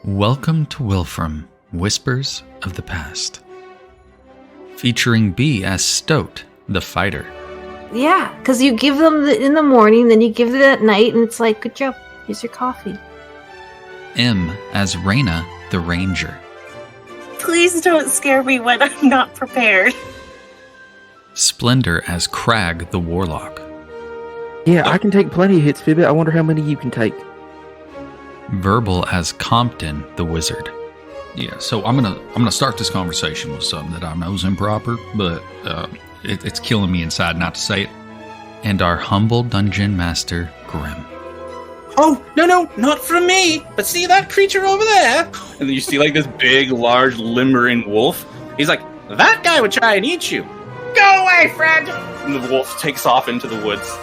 Welcome to Wilfrem, Whispers of the Past. Featuring B as Stoat, the fighter. Yeah, because you give them in the morning, then you give it at night, and it's like, good job, here's your coffee. M as Raina, the ranger. Please don't scare me when I'm not prepared. Splendor as Crag, the warlock. Yeah, I can take plenty of hits, Fibbit. I wonder how many you can take. Verbal as Compton, the wizard. Yeah, so I'm gonna start this conversation with something that I know is improper, but it's killing me inside not to say it. And our humble dungeon master, Grim. Oh, no, not from me. But see that creature over there? And then you see like this big, large, limbering wolf. He's like, that guy would try and eat you. Go away, friend! And the wolf takes off into the woods.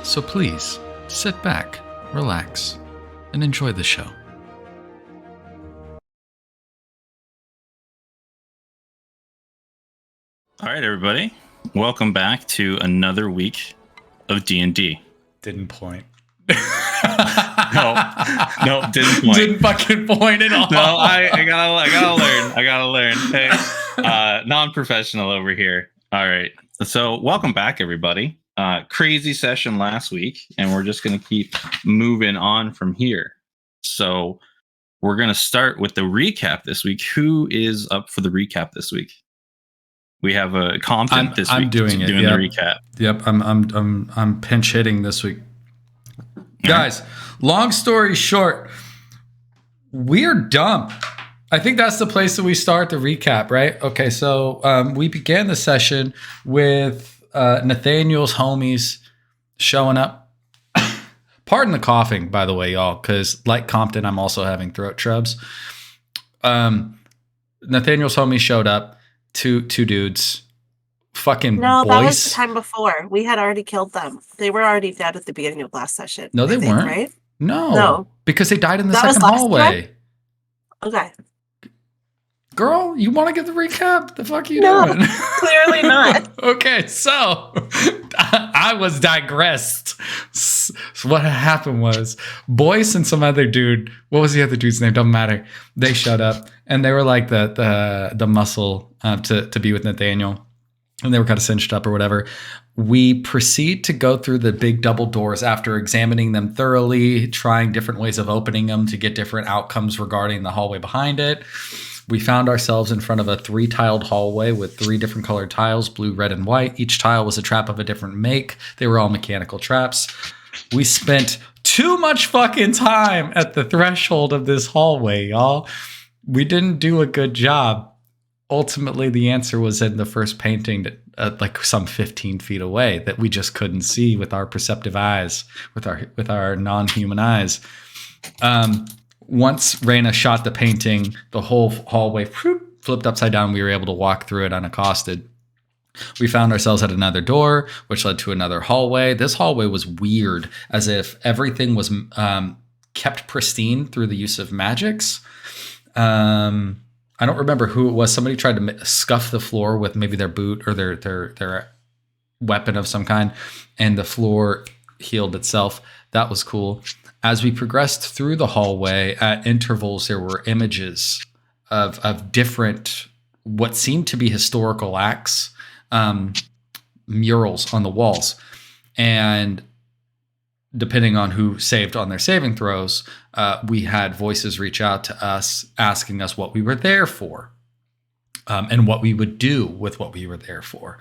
So please, sit back, relax, and enjoy the show. All right, everybody. Welcome back to another week of D&D. Didn't point. No, didn't point. Didn't fucking point at all. No, I gotta learn. Hey, non-professional over here. All right. So welcome back, everybody. Crazy session last week, and we're just gonna keep moving on from here. So we're gonna start with the recap this week. Who is up for the recap this week? We have a Compton this week. I'm doing it. The recap. Yep. I'm pinch hitting this week. Guys, long story short, we're dumb. I think that's the place that we start the recap, right? Okay, so we began the session with Nathaniel's homies showing up. Pardon the coughing, by the way, y'all, because like Compton, I'm also having throat trubs. Nathaniel's homies showed up. Two dudes. Fucking No, boys. that was the time before. We had already killed them. They were already dead at the beginning of last session. No, they weren't. Right? No. Because they died in the That was second last hallway. time? Okay. Girl, you want to get the recap? The fuck are you No, doing? clearly not. Okay, so I was digressed. So what happened was Boyce and some other dude, what was the other dude's name? Doesn't matter. They showed up and they were like the muscle to be with Nathaniel. And they were kind of cinched up or whatever. We proceed to go through the big double doors after examining them thoroughly, trying different ways of opening them to get different outcomes regarding the hallway behind it. We found ourselves in front of a 3-tiled hallway with 3 different colored tiles, blue, red, and white. Each tile was a trap of a different make. They were all mechanical traps. We spent too much fucking time at the threshold of this hallway, y'all. We didn't do a good job. Ultimately, the answer was in the first painting like some 15 feet away that we just couldn't see with our perceptive eyes, with our non-human eyes. Once Raina shot the painting, the whole hallway flipped upside down. We were able to walk through it unaccosted. We found ourselves at another door, which led to another hallway. This hallway was weird, as if everything was kept pristine through the use of magics. I don't remember who it was. Somebody tried to scuff the floor with maybe their boot or their weapon of some kind, and the floor healed itself. That was cool. As we progressed through the hallway, at intervals, there were images of different, what seemed to be historical acts, murals on the walls. And depending on who saved on their saving throws, we had voices reach out to us asking us what we were there for, and what we would do with what we were there for.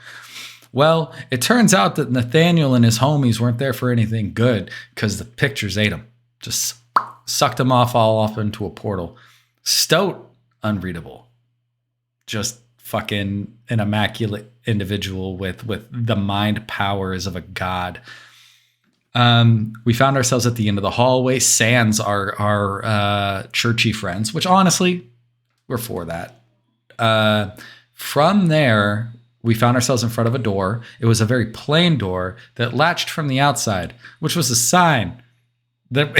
Well, it turns out that Nathaniel and his homies weren't there for anything good because the pictures ate them. Just sucked them all off into a portal. Stoat, unreadable. Just fucking an immaculate individual with the mind powers of a god. We found ourselves at the end of the hallway. Sans our churchy friends, which honestly, we're for that. From there, we found ourselves in front of a door. It was a very plain door that latched from the outside, which was a sign that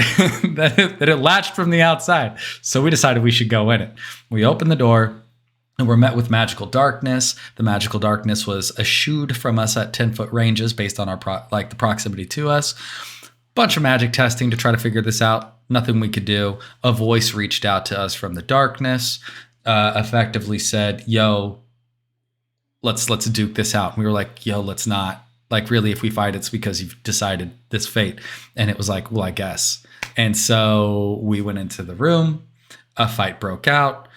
that it latched from the outside. So we decided we should go in it. We opened the door and we're met with magical darkness. The magical darkness was eschewed from us at 10-foot ranges based on our the proximity to us. Bunch of magic testing to try to figure this out. Nothing we could do. A voice reached out to us from the darkness, effectively said, yo, let's duke this out. And we were like, yo, let's not. Like, really, if we fight, it's because you've decided this fate. And it was like, well, I guess. And so we went into the room. A fight broke out.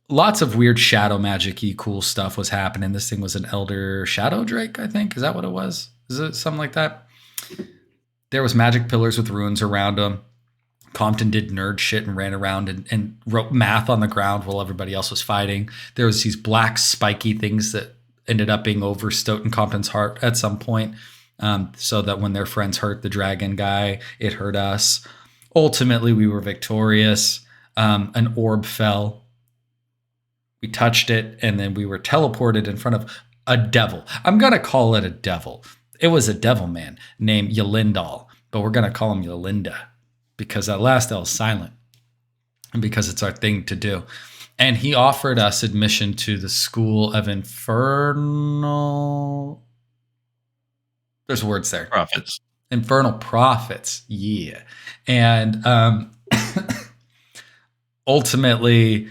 Lots of weird shadow magic-y cool stuff was happening. This thing was an Elder Shadow Drake, I think. Is that what it was? Is it something like that? There was magic pillars with runes around them. Compton did nerd shit and ran around and wrote math on the ground while everybody else was fighting. There was these black spiky things that ended up being over Stoat and Compton's heart at some point, so that when their friends hurt the dragon guy, it hurt us. Ultimately, we were victorious. An orb fell. We touched it, and then we were teleported in front of a devil. I'm going to call it a devil. It was a devil man named Yelindal, but we're going to call him Yolinda because that last L is silent and because it's our thing to do. And he offered us admission to the School of Infernal... There's words there. Prophets. Infernal Prophets. Yeah. And ultimately...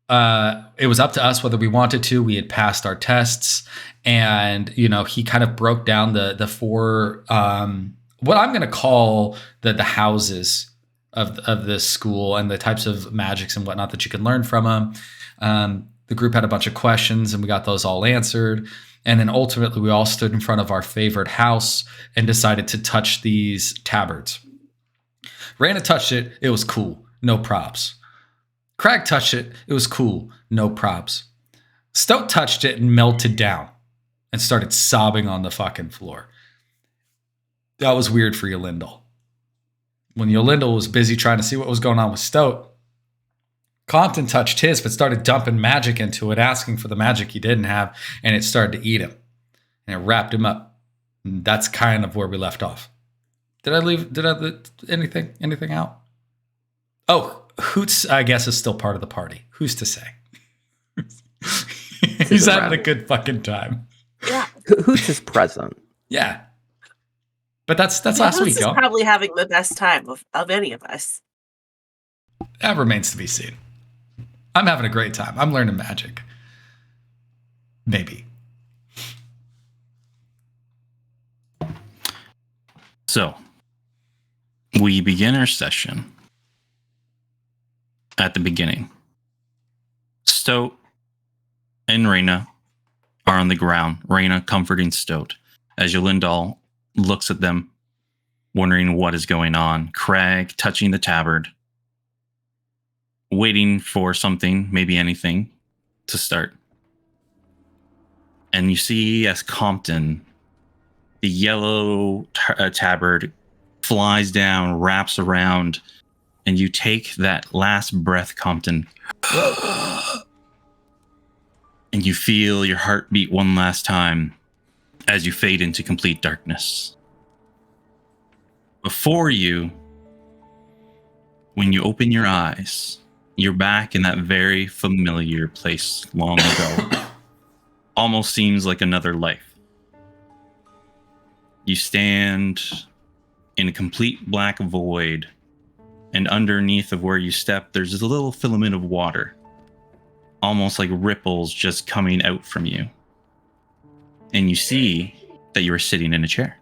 it was up to us whether we wanted to. We had passed our tests, and he kind of broke down the four what I'm going to call the houses of this school and the types of magics and whatnot that you can learn from them. The group had a bunch of questions, and we got those all answered. And then ultimately, we all stood in front of our favorite house and decided to touch these tabards. Raina touched it. It was cool. No props. Crag touched it. It was cool. No props. Stoat touched it and melted down and started sobbing on the fucking floor. That was weird for Yolindal. When Yolindal was busy trying to see what was going on with Stoat, Compton touched his but started dumping magic into it, asking for the magic he didn't have, and it started to eat him. And it wrapped him up. And that's kind of where we left off. Did I leave anything out? Oh, Hoots, I guess, is still part of the party. Who's to say? He's having a good fucking time. Yeah. Hoots is present. Yeah. But that's last week, Is y'all. probably having the best time of any of us. That remains to be seen. I'm having a great time. I'm learning magic. Maybe. So, we begin our session at the beginning. Stoat and Raina are on the ground. Raina comforting Stoat as Yolindal looks at them, wondering what is going on. Crag touching the tabard, waiting for something, maybe anything, to start. And you see as Compton, the yellow tabard flies down, wraps around, and you take that last breath, Compton. And you feel your heart beat one last time as you fade into complete darkness. Before you, when you open your eyes, you're back in that very familiar place long ago. Almost seems like another life. You stand in a complete black void, and underneath of where you step, there's a little filament of water, almost like ripples just coming out from you. And you see that you are sitting in a chair.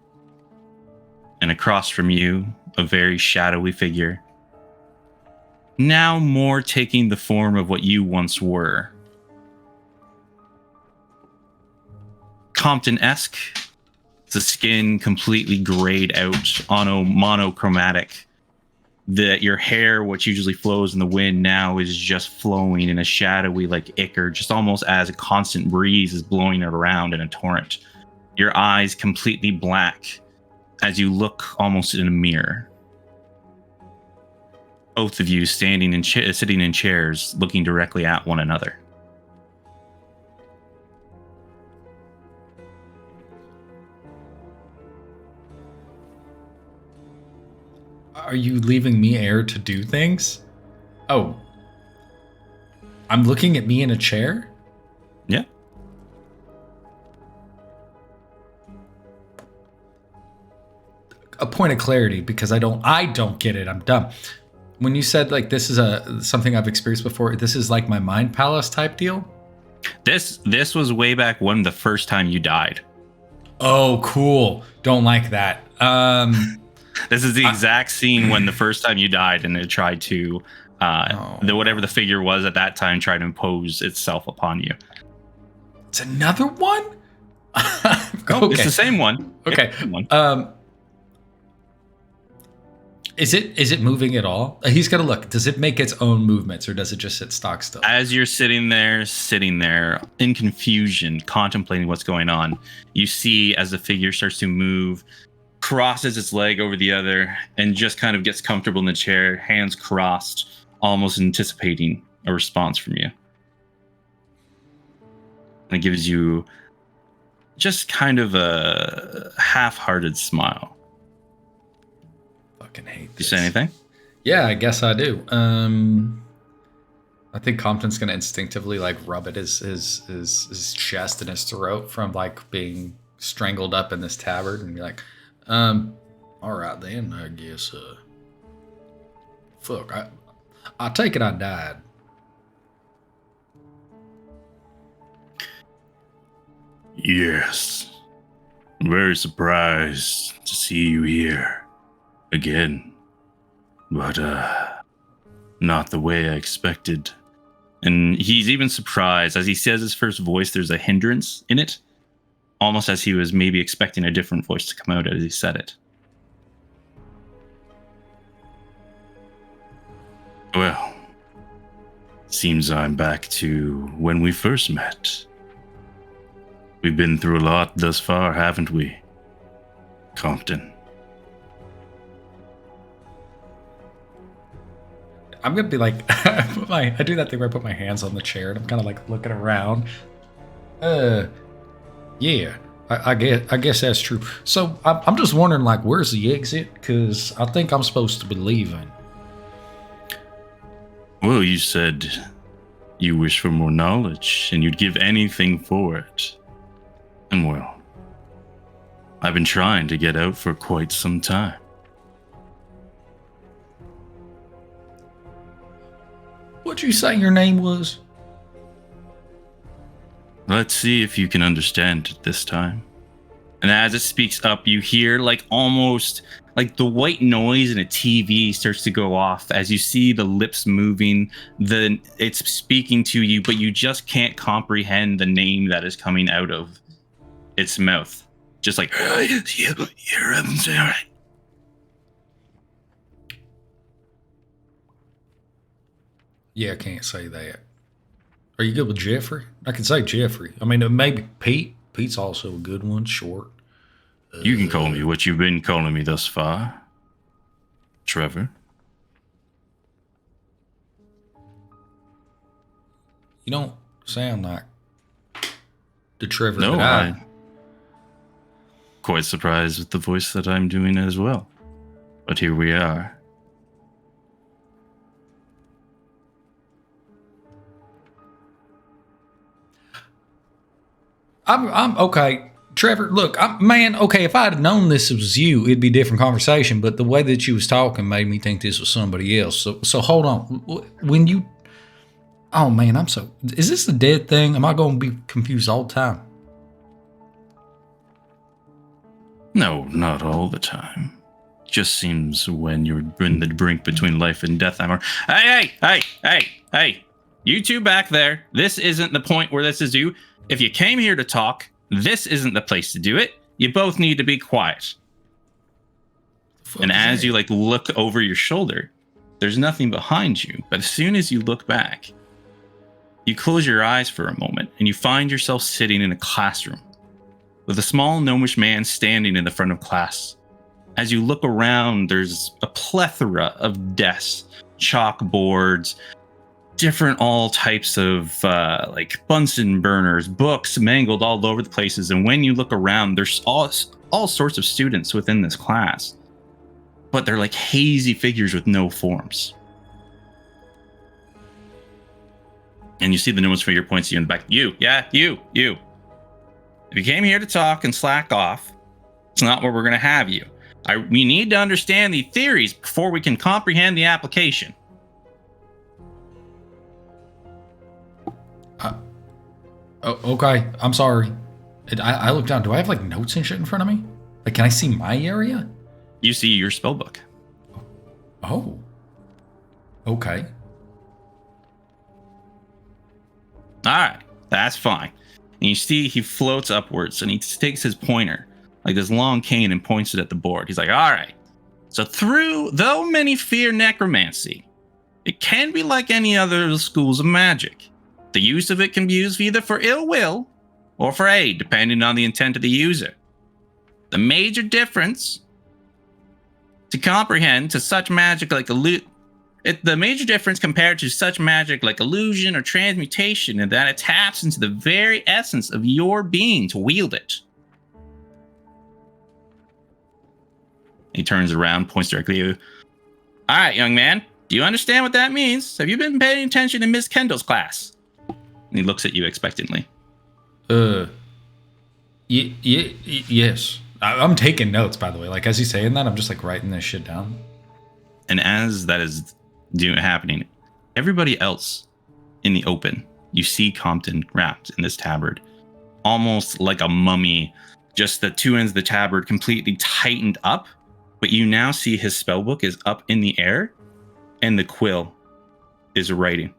And across from you, a very shadowy figure, now more taking the form of what you once were. Compton-esque, the skin completely grayed out, monochromatic. That your hair, which usually flows in the wind, now is just flowing in a shadowy, like ichor, just almost as a constant breeze is blowing it around in a torrent. Your eyes completely black as you look almost in a mirror. Both of you standing in sitting in chairs, looking directly at one another. Are you leaving me air to do things? Oh. I'm looking at me in a chair? Yeah. point of clarity, because I don't get it. I'm dumb. When you said like this is something I've experienced before, this is like my mind palace type deal. This was way back when the first time you died. Oh, cool. Don't like that. This is the exact scene when the first time you died, and it tried to whatever the figure was at that time tried to impose itself upon you. It's another one. Okay. It's the same one. Okay. Is it moving at all? He's gonna look. Does it make its own movements, or does it just sit stock still? As you're sitting there in confusion, contemplating what's going on, you see as the figure starts to move, crosses its leg over the other, and just kind of gets comfortable in the chair, hands crossed, almost anticipating a response from you. And it gives you just kind of a half-hearted smile. Fucking hate You this. say anything? Yeah, I guess I do. I think Compton's gonna instinctively like rub at his chest and his throat from like being strangled up in this tabard, and be like, all right then, I guess. Fuck, I take it I died. Yes. I'm very surprised to see you here again. But, not the way I expected. And he's even surprised. As he says his first voice, there's a hindrance in it. Almost as he was maybe expecting a different voice to come out as he said it. Well, seems I'm back to when we first met. We've been through a lot thus far, haven't we, Compton? I'm gonna be like, I do that thing where I put my hands on the chair and I'm kind of like looking around. Yeah, I guess that's true. So I'm just wondering, like, where's the exit? Because I think I'm supposed to be leaving. Well, you said you wish for more knowledge and you'd give anything for it. And well, I've been trying to get out for quite some time. What'd you say your name was? Let's see if you can understand it this time. And as it speaks up, you hear like almost like the white noise in a TV starts to go off as you see the lips moving. It's speaking to you, but you just can't comprehend the name that is coming out of its mouth. Just like, you're right. Yeah, I can't say that. Are you good with Jeffrey? I can say Jeffrey. I mean, maybe Pete. Pete's also a good one, short. You can call me what you've been calling me thus far. Trevor. You don't sound like the Trevor No, that I'm quite surprised with the voice that I'm doing as well. But here we are. I'm okay. Trevor, look, man, okay, if I'd known this was you, it'd be a different conversation, but the way that you was talking made me think this was somebody else. So hold on. When you... Oh, man, is this a dead thing? Am I going to be confused all the time? No, not all the time. Just seems when you're in the brink between life and death, Hey! You two back there, this isn't the point where this is due. If you came here to talk, this isn't the place to do it. You both need to be quiet. And as you look over your shoulder, there's nothing behind you. But as soon as you look back, you close your eyes for a moment and you find yourself sitting in a classroom with a small gnomish man standing in the front of class. As you look around, there's a plethora of desks, chalkboards, different all types of Bunsen burners, books mangled all over the places. And when you look around, there's all sorts of students within this class, but they're like hazy figures with no forms. And you see the numerous finger points to you in the back. You. If you came here to talk and slack off, it's not where we're going to have you. We need to understand the theories before we can comprehend the application. Okay, I'm sorry. I looked down. Do I have like notes and shit in front of me? Like, can I see my area? You see your spell book. Oh. Okay. All right, that's fine. And you see he floats upwards and he takes his pointer, like this long cane, and points it at the board. He's like, all right. So though many fear necromancy, it can be like any other schools of magic. The use of it can be used either for ill will or for aid, depending on the intent of the user. The major difference to comprehend to such magic like the major difference compared to such magic like illusion or transmutation is that it taps into the very essence of your being to wield it. He turns around, points directly at you. All right, young man, do you understand what that means? Have you been paying attention in Miss Kendall's class? And he looks at you expectantly. Yes. I'm taking notes, by the way. Like, as he's saying that, I'm just like writing this shit down. And as that is happening, everybody else in the open, you see Compton wrapped in this tabard, almost like a mummy, just the two ends of the tabard completely tightened up. But you now see his spellbook is up in the air, and the quill is writing.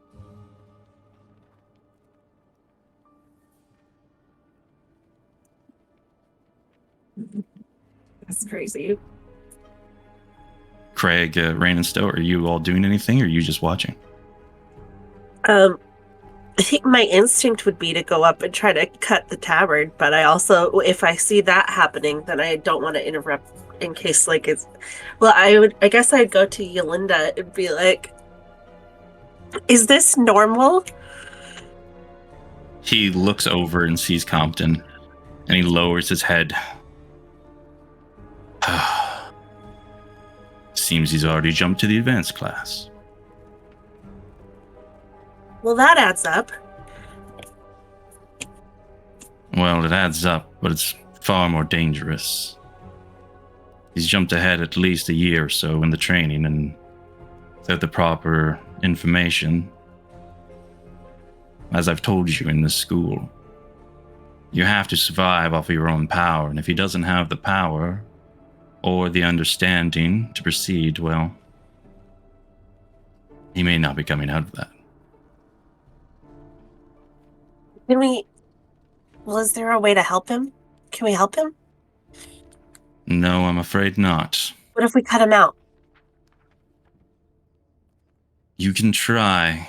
That's crazy. Craig, Rain, and Stowe, are you all doing anything, or are you just watching? I think my instinct would be to go up and try to cut the tabard, but I also, if I see that happening, then I don't want to interrupt in case, like, it's... Well, I guess I'd go to Yolinda and be like, is this normal? He looks over and sees Compton, and he lowers his head. Seems he's already jumped to the advanced class. Well, that adds up. Well, it adds up, but it's far more dangerous. He's jumped ahead at least a year or so in the training, and without the proper information, as I've told you in this school, you have to survive off of your own power, and if he doesn't have the power or the understanding to proceed, well, he may not be coming out of that. Well, is there a way to help him? Can we help him? No, I'm afraid not. What if we cut him out? You can try,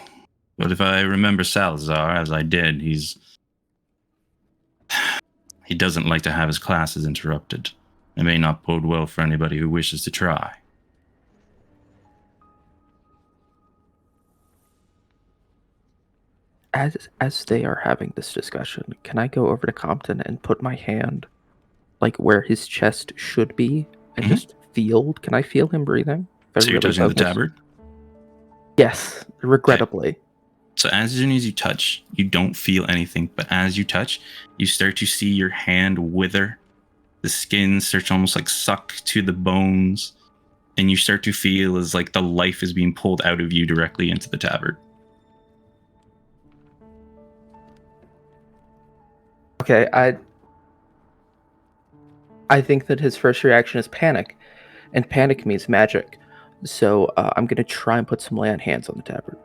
but if I remember Salazar, as I did, he doesn't like to have his classes interrupted. It may not bode well for anybody who wishes to try. As they are having this discussion, can I go over to Compton and put my hand like where his chest should be and just feel? Can I feel him breathing? So you're touching the tabard? Yes, regrettably. Okay. So as soon as you touch, you don't feel anything, but as you touch, you start to see your hand wither. The skin starts to almost like suck to the bones, and you start to feel as like the life is being pulled out of you directly into the tabard. Okay, I think that his first reaction is panic, and panic means magic. So I'm going to try and put some lay on hands on the tabard.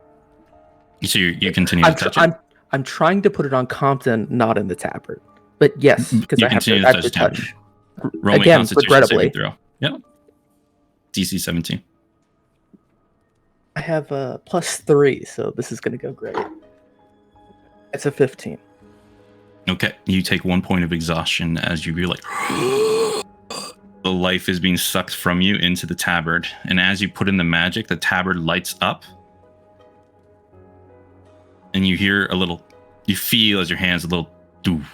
So you continue to touch it? I'm trying to put it on Compton, not in the tabard. But yes, because I have to touch. Roll again, Constitution regrettably. saving throw. Yep. DC 17. I have a +3, so this is going to go great. It's a 15. Okay, you take 1 point of exhaustion as you feel like the life is being sucked from you into the tabard. And as you put in the magic, the tabard lights up. And you hear you feel as your hands a little doof.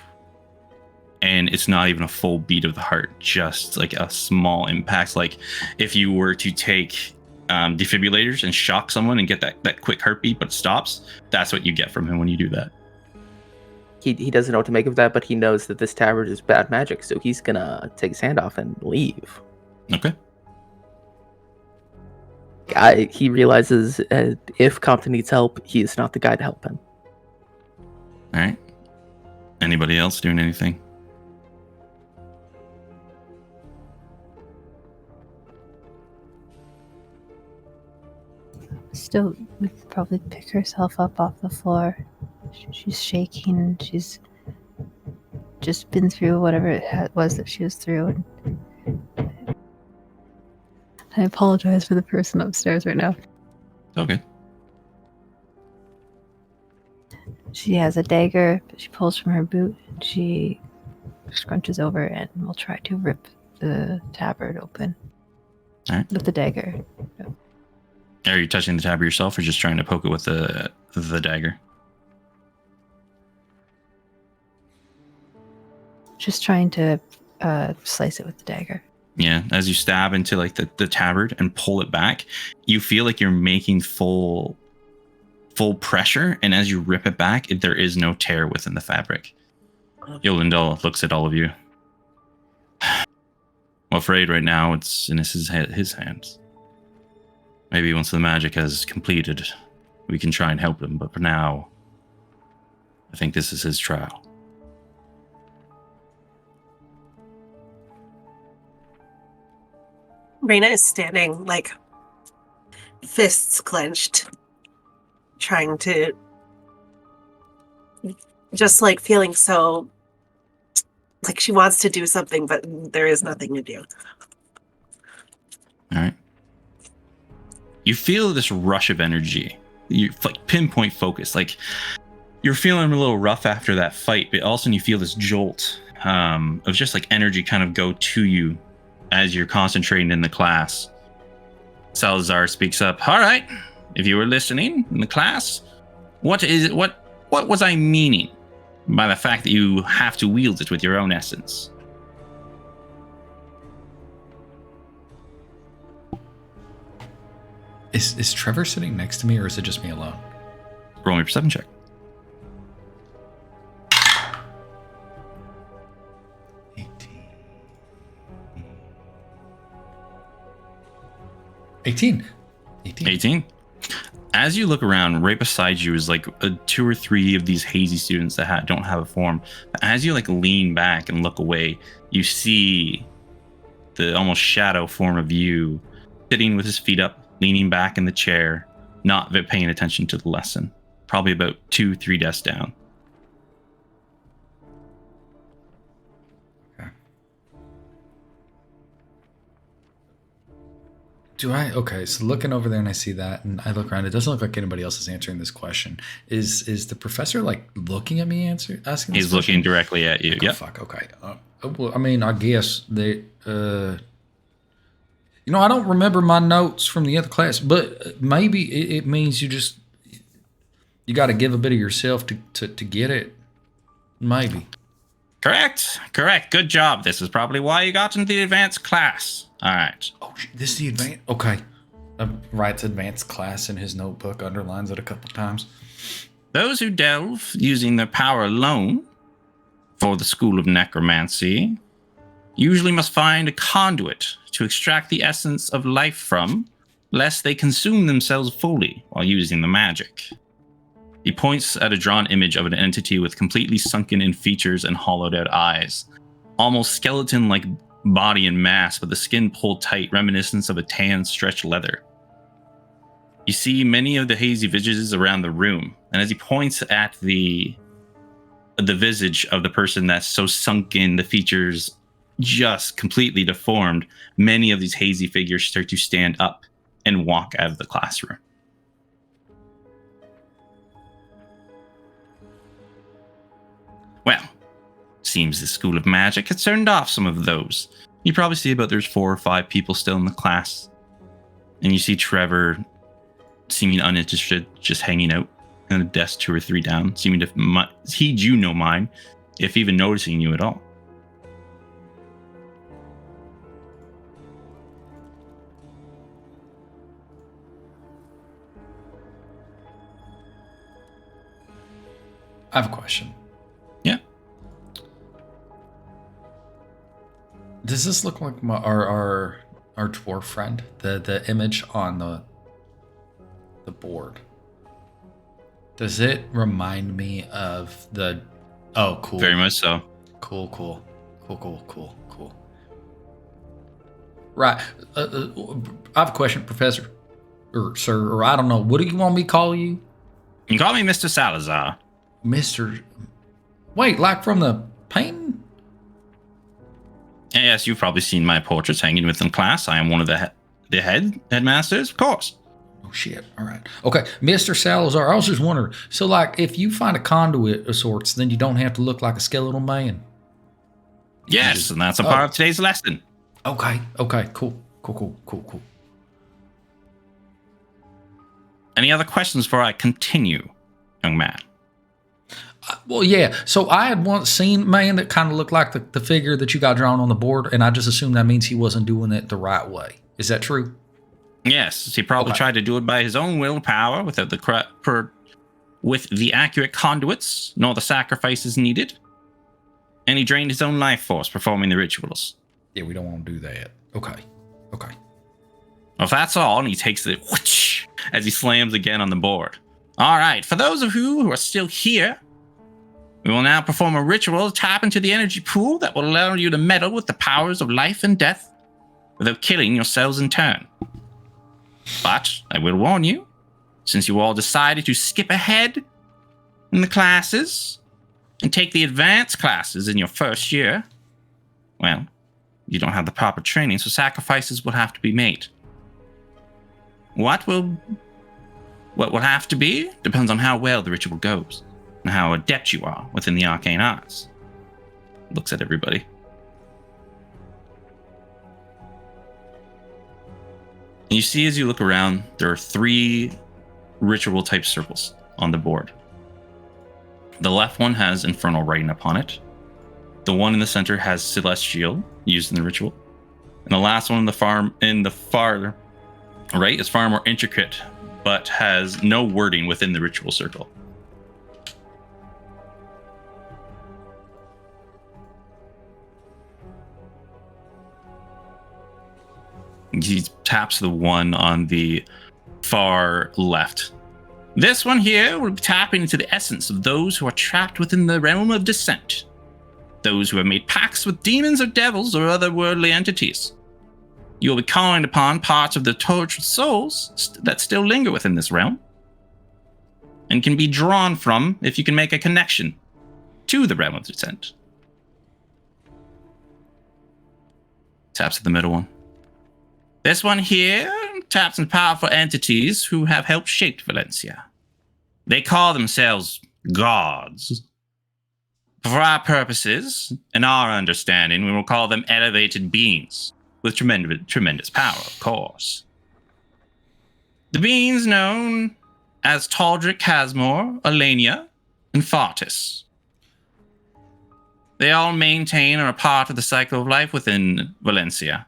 And it's not even a full beat of the heart, just like a small impact. Like if you were to take defibrillators and shock someone and get that quick heartbeat, but it stops, that's what you get from him when you do that. He doesn't know what to make of that, but he knows that this tabard is bad magic, so he's gonna take his hand off and leave. Okay. He realizes if Compton needs help, he is not the guy to help him. All right. Anybody else doing anything? Still would probably pick herself up off the floor. She's shaking and she's just been through whatever it was that she was through. And I apologize for the person upstairs right now. Okay. She has a dagger that she pulls from her boot. She scrunches over and will try to rip the tabard open with the dagger. Are you touching the tabard yourself or just trying to poke it with the dagger? Just trying to slice it with the dagger. Yeah, as you stab into like the tabard and pull it back, you feel like you're making full pressure, and as you rip it back, there is no tear within the fabric. Yolindel looks at all of you. I'm afraid right now it's in his hands. Maybe once the magic has completed, we can try and help him, but for now, I think this is his trial. Raina is standing, like, fists clenched, trying to, just like feeling so, like she wants to do something, but there is nothing to do. All right. You feel this rush of energy. You like pinpoint focus. Like you're feeling a little rough after that fight, but all of a sudden you feel this jolt of just like energy kind of go to you as you're concentrating in the class. Salazar speaks up. All right, if you were listening in the class, what was I meaning by the fact that you have to wield it with your own essence? Is Trevor sitting next to me, or is it just me alone? Roll me a perception check. 18. 18. As you look around, right beside you is like 2 or 3 of these hazy students that don't have a form. As you like lean back and look away, you see the almost shadow form of you sitting with his feet up, leaning back in the chair, not paying attention to the lesson. Probably about 2-3 desks down. Okay, so looking over there and I see that, and I look around, it doesn't look like anybody else is answering this question. Is the professor like looking at me asking this question? He's looking directly at you. Oh, fuck, okay. Well, I mean, I guess they I don't remember my notes from the other class, but maybe it means you got to give a bit of yourself to get it. Maybe. Correct. Good job. This is probably why you got into the advanced class. All right. Oh, this is the advanced. Okay. Writes advanced class in his notebook, underlines it a couple times. Those who delve using their power alone for the school of necromancy usually must find a conduit to extract the essence of life from, lest they consume themselves fully while using the magic. He points at a drawn image of an entity with completely sunken in features and hollowed out eyes, almost skeleton-like body and mass, but the skin pulled tight, reminiscent of a tan stretched leather. You see many of the hazy visages around the room, and as he points at the visage of the person that's so sunken, the features just completely deformed, many of these hazy figures start to stand up and walk out of the classroom. Well, seems the School of Magic has turned off some of those. You probably see about there's 4 or 5 people still in the class. And you see Trevor seeming uninterested, just hanging out on a desk 2 or 3 down, seeming to heed you no mind, if even noticing you at all. I have a question. Yeah. Does this look like our our dwarf friend, the image on the board, does it remind me of the? Oh, cool. Very much so. Cool. Right. I have a question, Professor, or sir, or I don't know. What do you want me to call you? You can call me Mr. Salazar. Mr. Wait, like from the painting? Yes, you've probably seen my portraits hanging within class. I am one of the headmasters, of course. Oh, shit. All right. Okay, Mr. Salazar, I was just wondering. So, like, if you find a conduit of sorts, then you don't have to look like a skeletal man. Yes, and that's a part of today's lesson. Okay, cool. Any other questions before I continue, young man? Well, yeah. So I had once seen a man that kind of looked like the figure that you got drawn on the board, and I just assumed that means he wasn't doing it the right way. Is that true? Yes, he probably tried to do it by his own willpower without with the accurate conduits, nor the sacrifices needed. And he drained his own life force performing the rituals. Yeah, we don't want to do that. Okay. Well, if that's all, and he takes it whoosh, as he slams again on the board. All right, for those of you who are still here, we will now perform a ritual to tap into the energy pool that will allow you to meddle with the powers of life and death without killing yourselves in turn. But I will warn you, since you all decided to skip ahead in the classes and take the advanced classes in your first year, well, you don't have the proper training, so sacrifices will have to be made. What will have to be depends on how well the ritual goes and how adept you are within the arcane arts. Looks at everybody. And you see as you look around, there are 3 ritual type circles on the board. The left one has infernal writing upon it. The one in the center has celestial used in the ritual. And the last one in the far right is far more intricate, but has no wording within the ritual circle. He taps the one on the far left. This one here will be tapping into the essence of those who are trapped within the realm of descent. Those who have made pacts with demons or devils or other worldly entities. You will be calling upon parts of the tortured souls that still linger within this realm and can be drawn from if you can make a connection to the realm of descent. Taps at the middle one. This one here taps into powerful entities who have helped shape Valencia. They call themselves gods. For our purposes and our understanding, we will call them elevated beings with tremendous power, of course. The beings known as Taldric Casmore, Elenia, and Fartis. They all maintain and are part of the cycle of life within Valencia.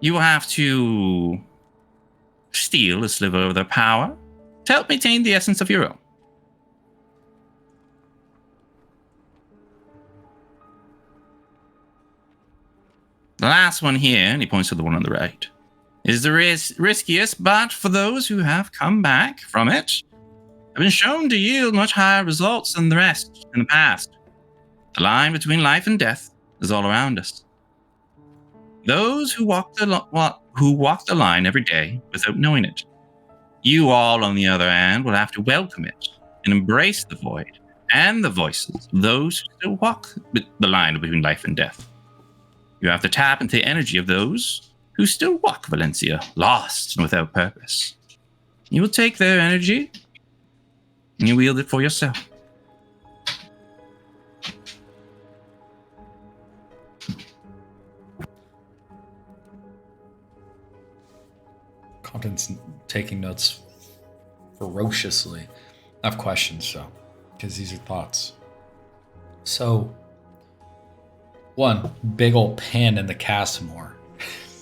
You will have to steal a sliver of their power to help maintain the essence of your own. The last one here, and he points to the one on the right, is the riskiest, but for those who have come back from it, have been shown to yield much higher results than the rest in the past. The line between life and death is all around us. Those who walk the line every day without knowing it. You all, on the other hand, will have to welcome it and embrace the void and the voices of those who still walk the line between life and death. You have to tap into the energy of those who still walk Valencia, lost and without purpose. You will take their energy and you wield it for yourself. Compton's taking notes ferociously. I have questions, though, because these are thoughts. So, one, big old pen in the Casimir.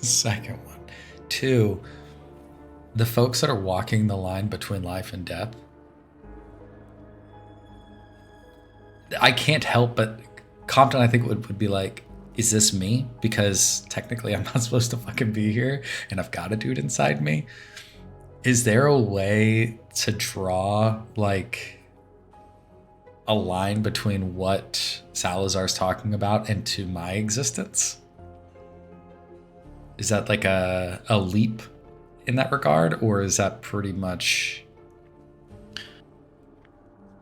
Second one. Two, the folks that are walking the line between life and death. I can't help but Compton, I think, would be like, is this me? Because technically I'm not supposed to fucking be here and I've got a dude inside me. Is there a way to draw like a line between what Salazar's talking about and to my existence? Is that like a leap in that regard, or is that pretty much...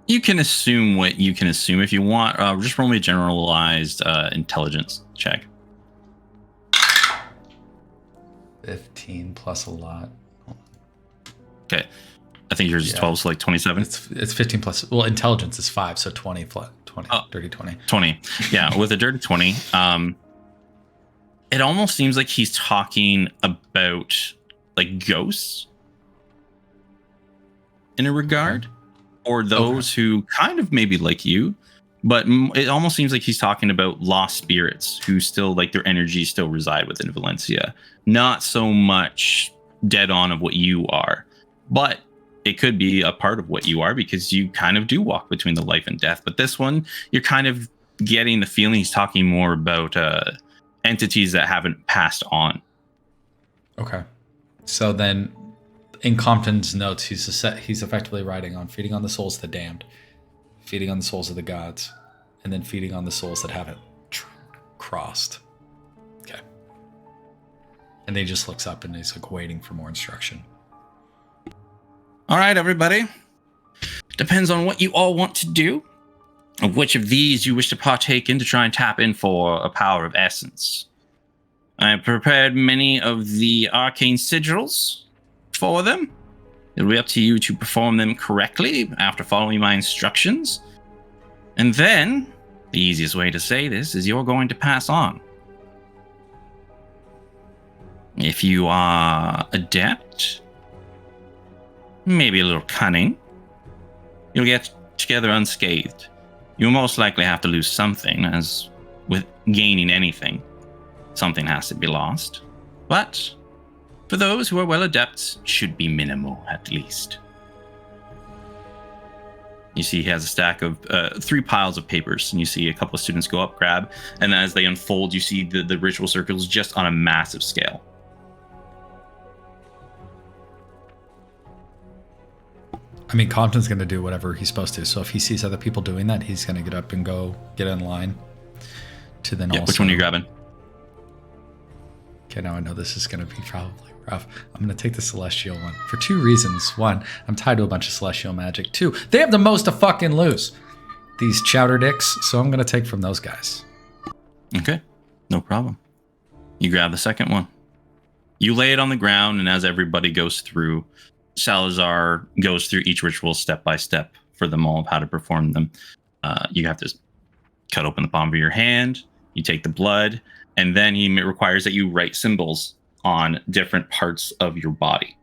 You can assume what you can assume. If you want, just roll me a generalized intelligence check. 15 plus a lot. Okay. I think yours is 12, so like 27. It's 15 plus. Well, intelligence is 5, so 20 plus 20. Dirty 20. 20. Yeah, with a dirty 20. It almost seems like he's talking about like ghosts in a regard, or those who kind of maybe like you, but it almost seems like he's talking about lost spirits who still like their energy still reside within Valencia. Not so much dead on of what you are, but it could be a part of what you are because you kind of do walk between the life and death. But this one, you're kind of getting the feeling he's talking more about entities that haven't passed on. Okay. So then in Compton's notes, he's effectively writing on feeding on the souls of the damned, feeding on the souls of the gods, and then feeding on the souls that haven't crossed. Okay. And then he just looks up and he's like waiting for more instruction. All right, everybody. Depends on what you all want to do, of which of these you wish to partake in to try and tap in for a power of essence. I have prepared many of the arcane sigils for them. It'll be up to you to perform them correctly after following my instructions. And then, the easiest way to say this is you're going to pass on. If you are adept, maybe a little cunning, you'll get together unscathed. You'll most likely have to lose something, as with gaining anything, something has to be lost. But for those who are well adepts, should be minimal at least. You see he has a stack of 3 piles of papers, and you see a couple of students go up, grab, and as they unfold, you see the ritual circles just on a massive scale. I mean, Compton's going to do whatever he's supposed to. So if he sees other people doing that, he's going to get up and go get in line to then also... Which one are you grabbing? Okay, now I know this is going to be probably rough. I'm going to take the Celestial one for 2 reasons. 1, I'm tied to a bunch of Celestial magic. 2, they have the most to fucking lose. These chowder dicks. So I'm going to take from those guys. Okay, no problem. You grab the second one. You lay it on the ground, and as everybody goes through, Salazar goes through each ritual step by step for them all of how to perform them. You have to cut open the palm of your hand, you take the blood, and then he requires that you write symbols on different parts of your body.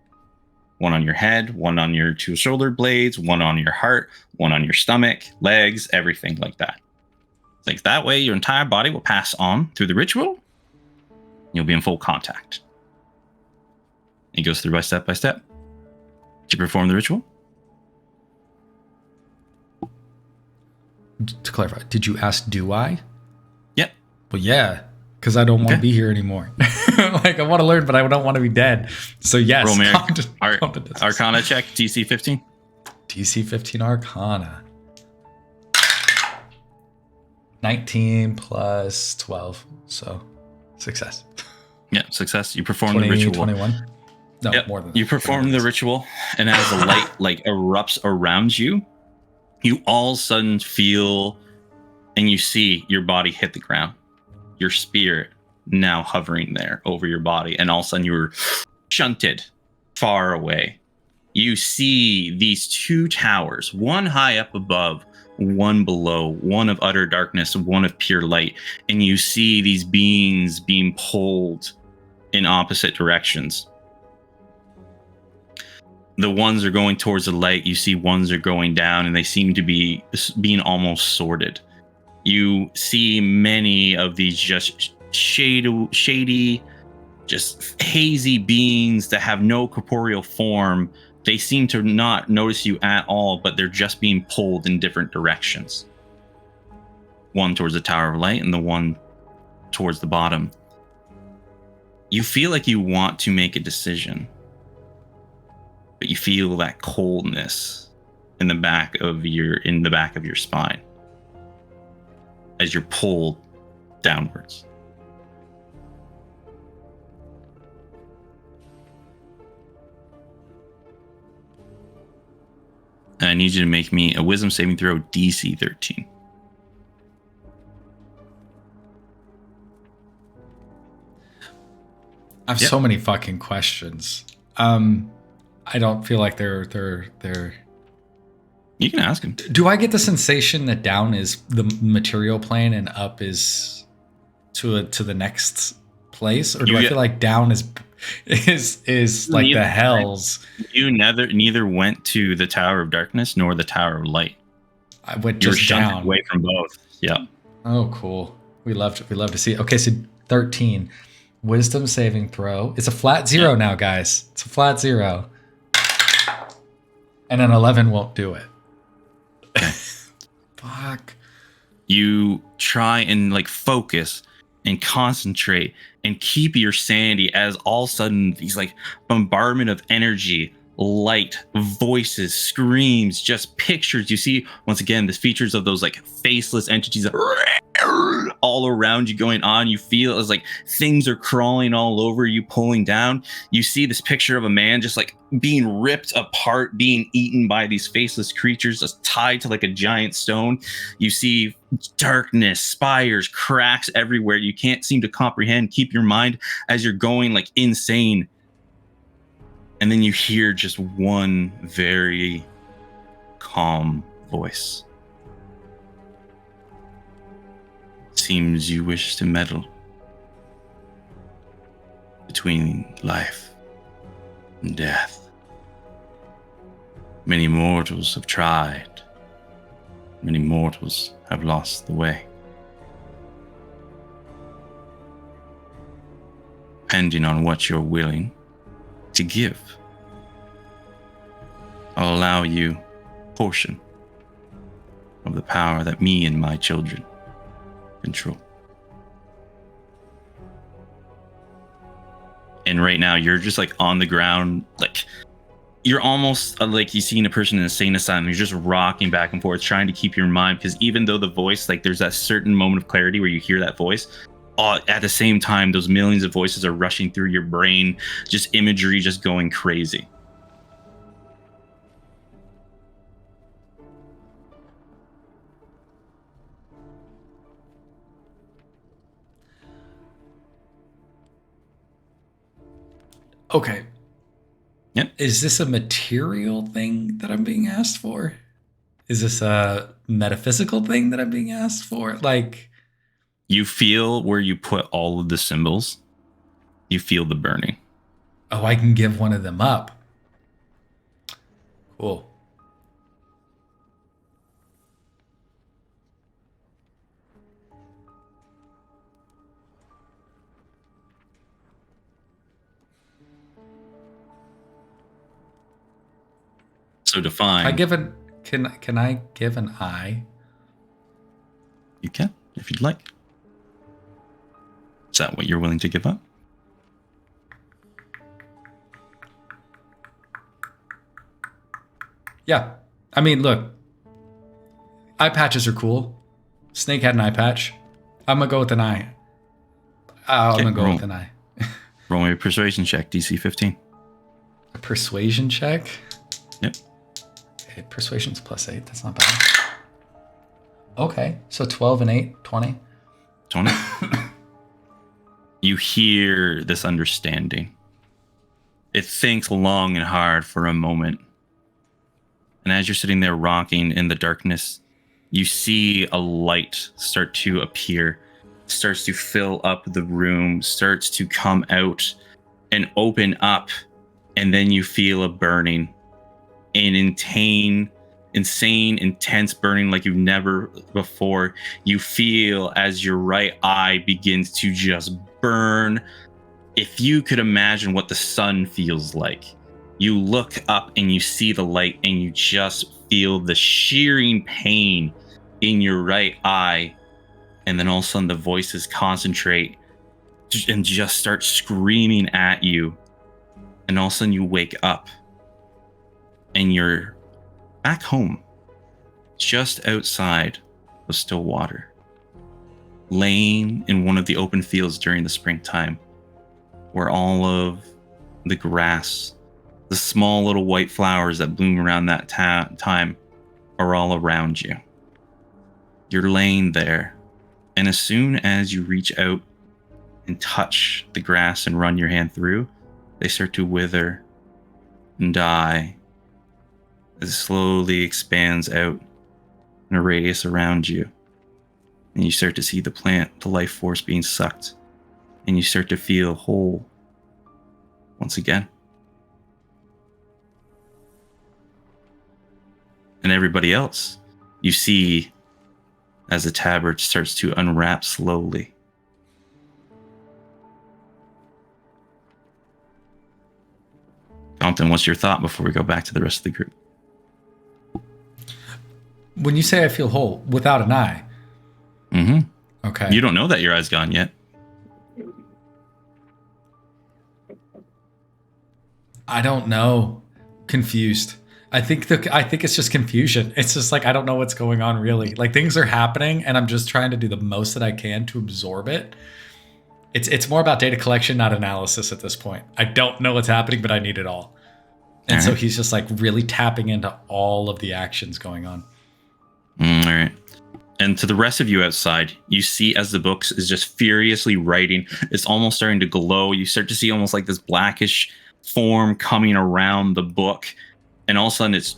One on your head, one on your 2 shoulder blades, one on your heart, one on your stomach, legs, everything like that. Like that way, your entire body will pass on through the ritual. You'll be in full contact. He goes through by step by step. Did you perform the ritual? To clarify, did you ask, do I? Yep. Well, yeah, because I don't want to be here anymore. Like, I want to learn, but I don't want to be dead. So, yes. Roll me Arcana check, DC 15. DC 15 Arcana. 19 plus 12. So, success. Yeah, success. You perform 20, the ritual. 21. No, yep. More than that. You perform the ritual, and as the light like erupts around you, you all of a sudden feel and you see your body hit the ground. Your spirit now hovering there over your body, and all of a sudden you were shunted far away. You see these 2 towers, one high up above, one below, one of utter darkness, one of pure light, and you see these beings being pulled in opposite directions. The ones are going towards the light. You see ones are going down, and they seem to be being almost sorted. You see many of these just shady, just hazy beings that have no corporeal form. They seem to not notice you at all, but they're just being pulled in different directions. One towards the Tower of Light, and the one towards the bottom, you feel like you want to make a decision, but you feel that coldness in the back of your spine as you're pulled downwards. I need you to make me a wisdom saving throw, DC 13. I have so many fucking questions. I don't feel like they're. You can ask him. Do I get the sensation that down is the material plane and up is to the next place, or do I feel like down is like the hells? You neither went to the Tower of Darkness nor the Tower of Light. I went You were just shunted down. away from both. Yeah. Oh, cool. We love to see it. Okay, so 13. Wisdom saving throw. It's a flat 0 now, guys. It's a flat 0. And an 11 won't do it. Fuck. You try and like focus and concentrate and keep your sanity as all of a sudden these like bombardment of energy, light, voices, screams, just pictures. You see once again the features of those like faceless entities all around you going on. You feel as like things are crawling all over you, pulling down. You see this picture of a man just like being ripped apart, being eaten by these faceless creatures, just tied to like a giant stone. You see darkness, spires, cracks everywhere. You can't seem to comprehend. Keep your mind as you're going like insane. And then you hear just one very calm voice. Seems you wish to meddle between life and death. Many mortals have tried. Many mortals have lost the way. Depending on what you're willing to give, I'll allow you a portion of the power that me and my children control. And right now you're just like on the ground, like you're almost like you've seen a person in a insane asylum. You're just rocking back and forth, trying to keep your mind, because even though the voice, like there's that certain moment of clarity where you hear that voice, at the same time those millions of voices are rushing through your brain, just imagery just going crazy. Okay. Yep. Is this a material thing that I'm being asked for? Is this a metaphysical thing that I'm being asked for? Like, you feel where you put all of the symbols, you feel the burning. Oh, I can give one of them up. Cool. So define. Can I give an eye? You can, if you'd like. Is that what you're willing to give up? Yeah. I mean, look. Eye patches are cool. Snake had an eye patch. I'm gonna go with an eye. I'm gonna go with an eye. Roll me a persuasion check, DC 15. A persuasion check? Yep. Okay, persuasion's +8. That's not bad. Okay, so 12 and 8, 20. 20. You hear this understanding. It thinks long and hard for a moment. And as you're sitting there rocking in the darkness, you see a light start to appear, starts to fill up the room, starts to come out and open up. And then you feel a burning, an insane, intense burning like you've never before. You feel as your right eye begins to just burn. If you could imagine what the sun feels like, you look up and you see the light and you just feel the shearing pain in your right eye And then all of a sudden the voices concentrate and just start screaming at you. And all of a sudden you wake up and you're back home, just outside of Stillwater, laying in one of the open fields during the springtime, where all of the grass, the small little white flowers that bloom around that time are all around you. You're laying there, and as soon as you reach out and touch the grass and run your hand through, they start to wither and die as it slowly expands out in a radius around you. And you start to see the plant, the life force being sucked, and you start to feel whole once again. And everybody else, you see as the tabard starts to unwrap slowly. Compton, what's your thought before we go back to the rest of the group? When you say I feel whole without an eye. Mm-hmm. Okay. You don't know that your eye's gone yet. I don't know. Confused. I think it's just confusion. It's just like I don't know what's going on really. Like things are happening and I'm just trying to do the most that I can to absorb it. It's more about data collection, not analysis at this point. I don't know what's happening, but I need it all. And so he's just like really tapping into all of the actions going on. All right. And to the rest of you outside, you see as the book is just furiously writing, it's almost starting to glow. You start to see almost like this blackish form coming around the book. And all of a sudden it's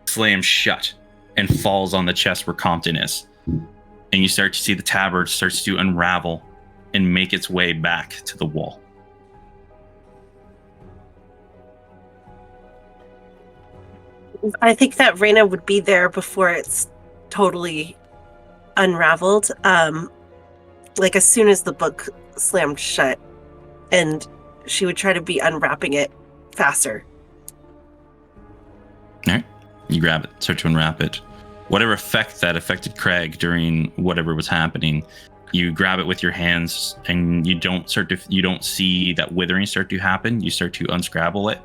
slams shut and falls on the chest where Compton is. And you start to see the tabard starts to unravel and make its way back to the wall. I think that Raina would be there before it's totally unraveled. Like as soon as the book slammed shut, and she would try to be unwrapping it faster. All right. You grab it, start to unwrap it. Whatever effect that affected Craig during whatever was happening, you grab it with your hands and you don't see that withering start to happen. You start to unscrabble it.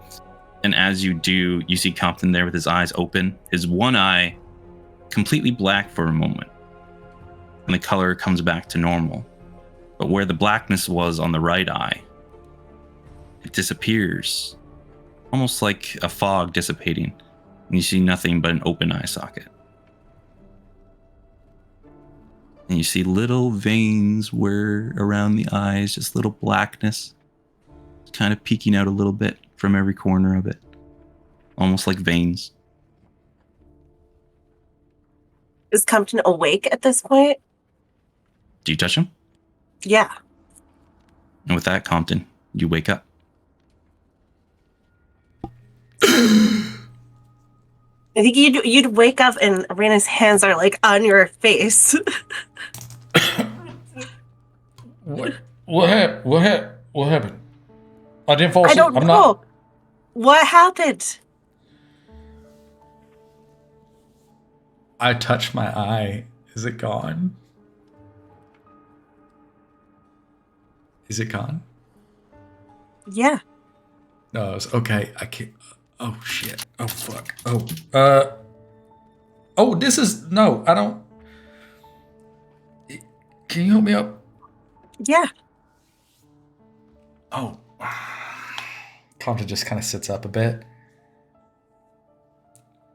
And as you do, you see Compton there with his eyes open, his one eye completely black for a moment. And the color comes back to normal. But where the blackness was on the right eye, it disappears. Almost like a fog dissipating. And you see nothing but an open eye socket. And you see little veins where around the eyes, just little blackness. It's kind of peeking out a little bit from every corner of it. Almost like veins. Is Compton awake at this point? Do you touch him? Yeah. And with that, Compton, you wake up. I think you'd wake up and Raina's hands are like on your face. What happened? I didn't fall asleep. I don't know. What happened? I touched my eye. Is it gone? Is it gone? Yeah. No, it's okay. I can't. Oh shit. Oh fuck. Oh. Oh, this is no. I don't. Can you help me up? Yeah. Oh. Compton just kind of sits up a bit.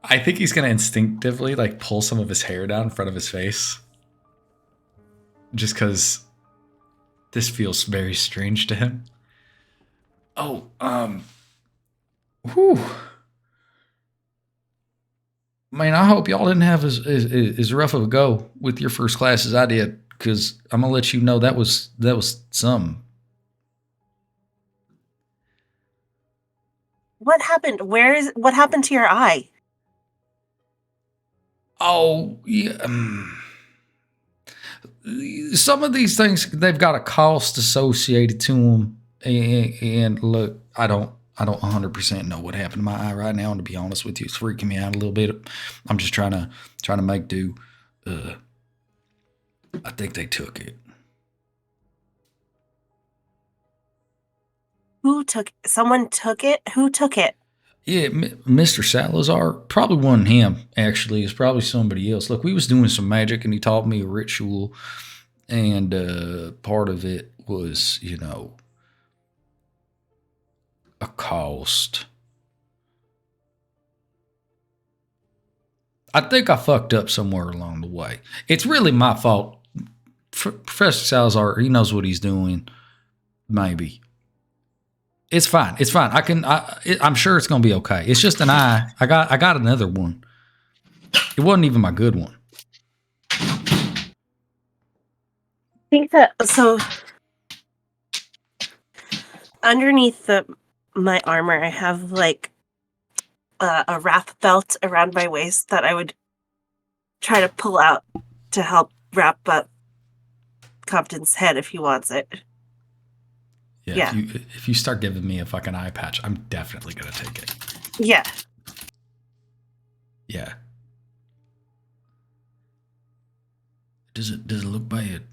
I think he's gonna instinctively like pull some of his hair down in front of his face. Just because this feels very strange to him. Oh, whew. Man, I hope y'all didn't have as rough of a go with your first class as I did, because I'm gonna let you know that was some. What happened? What happened to your eye? Oh, yeah. Some of these things, they've got a cost associated to them. And look, I don't 100% know what happened to my eye right now. And to be honest with you, it's freaking me out a little bit. I'm just trying to make do. I think they took it. Someone took it? Who took it? Yeah, Mr. Salazar, probably wasn't him, actually. It's probably somebody else. Look, we was doing some magic, and he taught me a ritual, and part of it was, a cost. I think I fucked up somewhere along the way. It's really my fault. Professor Salazar, he knows what he's doing. Maybe. It's fine. It's fine. I'm sure it's gonna be okay. It's just an eye. I got another one. It wasn't even my good one. I think that so underneath my armor, I have like a wrap belt around my waist that I would try to pull out to help wrap up Compton's head if he wants it. Yeah. If you start giving me a fucking eye patch, I'm definitely gonna take it. Yeah. Yeah. Does it look bad?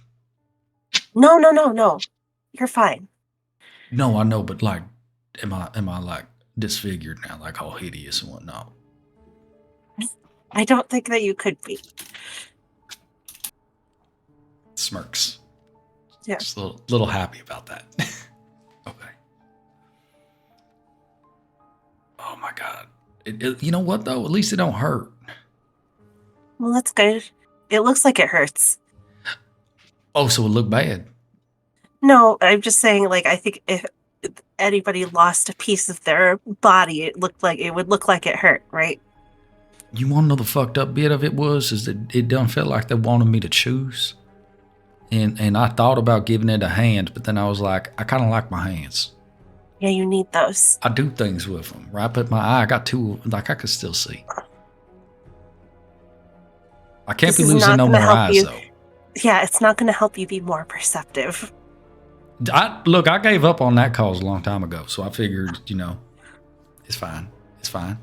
No. You're fine. No, I know, but like, am I like disfigured now, like all hideous and whatnot? I don't think that you could be. Smirks. Yeah. Just a little happy about that. Okay. Oh my God. You know what though? At least it don't hurt. Well, that's good. It looks like it hurts. Oh, so it looked bad. No, I'm just saying, like, I think if anybody lost a piece of their body, it would look like it hurt, right? You want to know the fucked up bit of it is that it done felt like they wanted me to choose. And I thought about giving it a hand, but then I was like, I kind of like my hands. Yeah, you need those. I do things with them, right? But my eye, I got two, like I could still see. I can't be losing no more eyes, though. Yeah, it's not going to help you be more perceptive. Look, I gave up on that cause a long time ago, so I figured, it's fine. It's fine.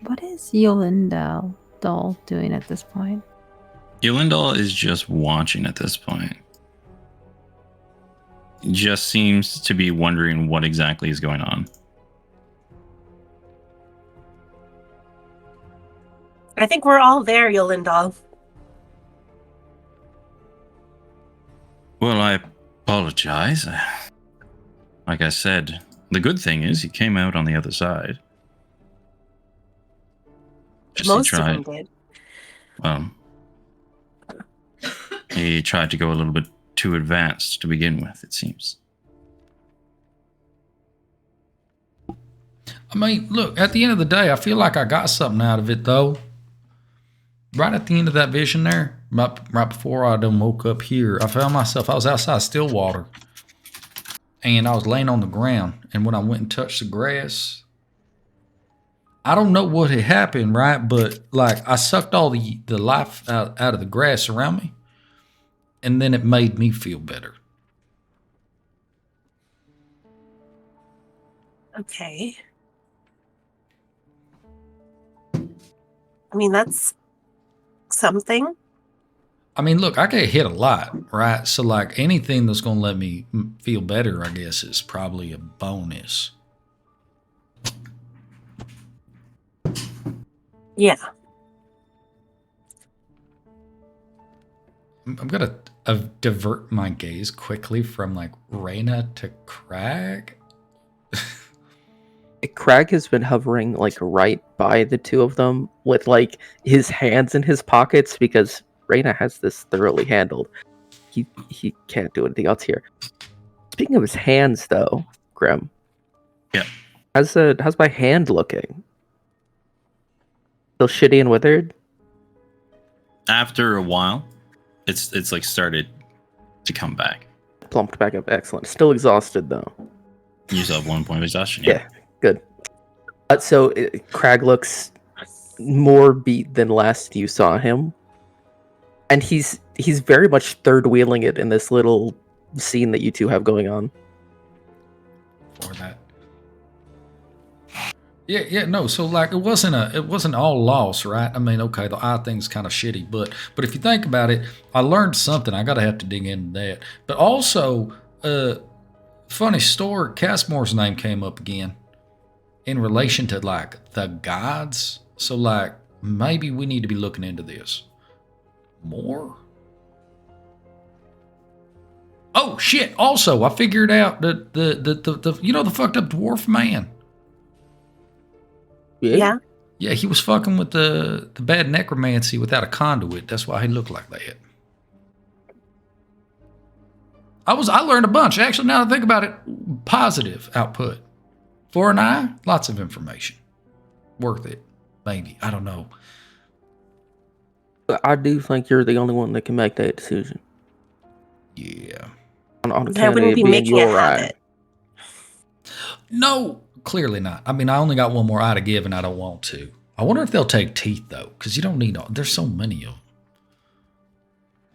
What is Yolanda doll doing at this point? Yolindal is just watching at this point. Just seems to be wondering what exactly is going on. I think we're all there, Yolindal. Well, I apologize. Like I said, the good thing is he came out on the other side. Most of them did. Well, he tried to go a little bit too advanced to begin with, it seems. I mean, look, at the end of the day, I feel like I got something out of it, though. Right at the end of that vision there, right before I done woke up here, I found myself, I was outside Stillwater, and I was laying on the ground, and when I went and touched the grass, I don't know what had happened, right? But, like, I sucked all the life out of the grass around me, and then it made me feel better. Okay. I mean, that's something. I mean, look, I get hit a lot, right? So, like, anything that's going to let me feel better, I guess, is probably a bonus. Yeah. I'm going to divert my gaze quickly from, like, Reyna to Crag. Crag has been hovering like right by the two of them with like his hands in his pockets because Reyna has this thoroughly handled. He can't do anything else here. Speaking of his hands though, Grim. Yeah. How's my hand looking? Still shitty and withered? After a while, it's like started to come back. Plumped back up. Excellent. Still exhausted though. You still have 1 point of exhaustion. Yeah. Good. So Crag looks more beat than last you saw him, and he's very much third wheeling it in this little scene that you two have going on. For that. Yeah, no. So like, it wasn't all loss, right? I mean, okay, the eye thing's kind of shitty, but if you think about it, I learned something. I gotta have to dig into that. But also, funny story, Castmore's name came up again in relation to like the gods. So like, maybe we need to be looking into this more. Oh shit! Also, I figured out that the you know the fucked up dwarf man. Yeah. Yeah, he was fucking with the bad necromancy without a conduit. That's why he looked like that. I learned a bunch. Actually, now that I think about it, positive output. For an eye, lots of information. Worth it. Maybe. I don't know. I do think you're the only one that can make that decision. Yeah. On I account of wouldn't it be being making a your eye. habit. No, clearly not. I mean, I only got one more eye to give and I don't want to. I wonder if they'll take teeth though, because you don't need all. There's so many of them.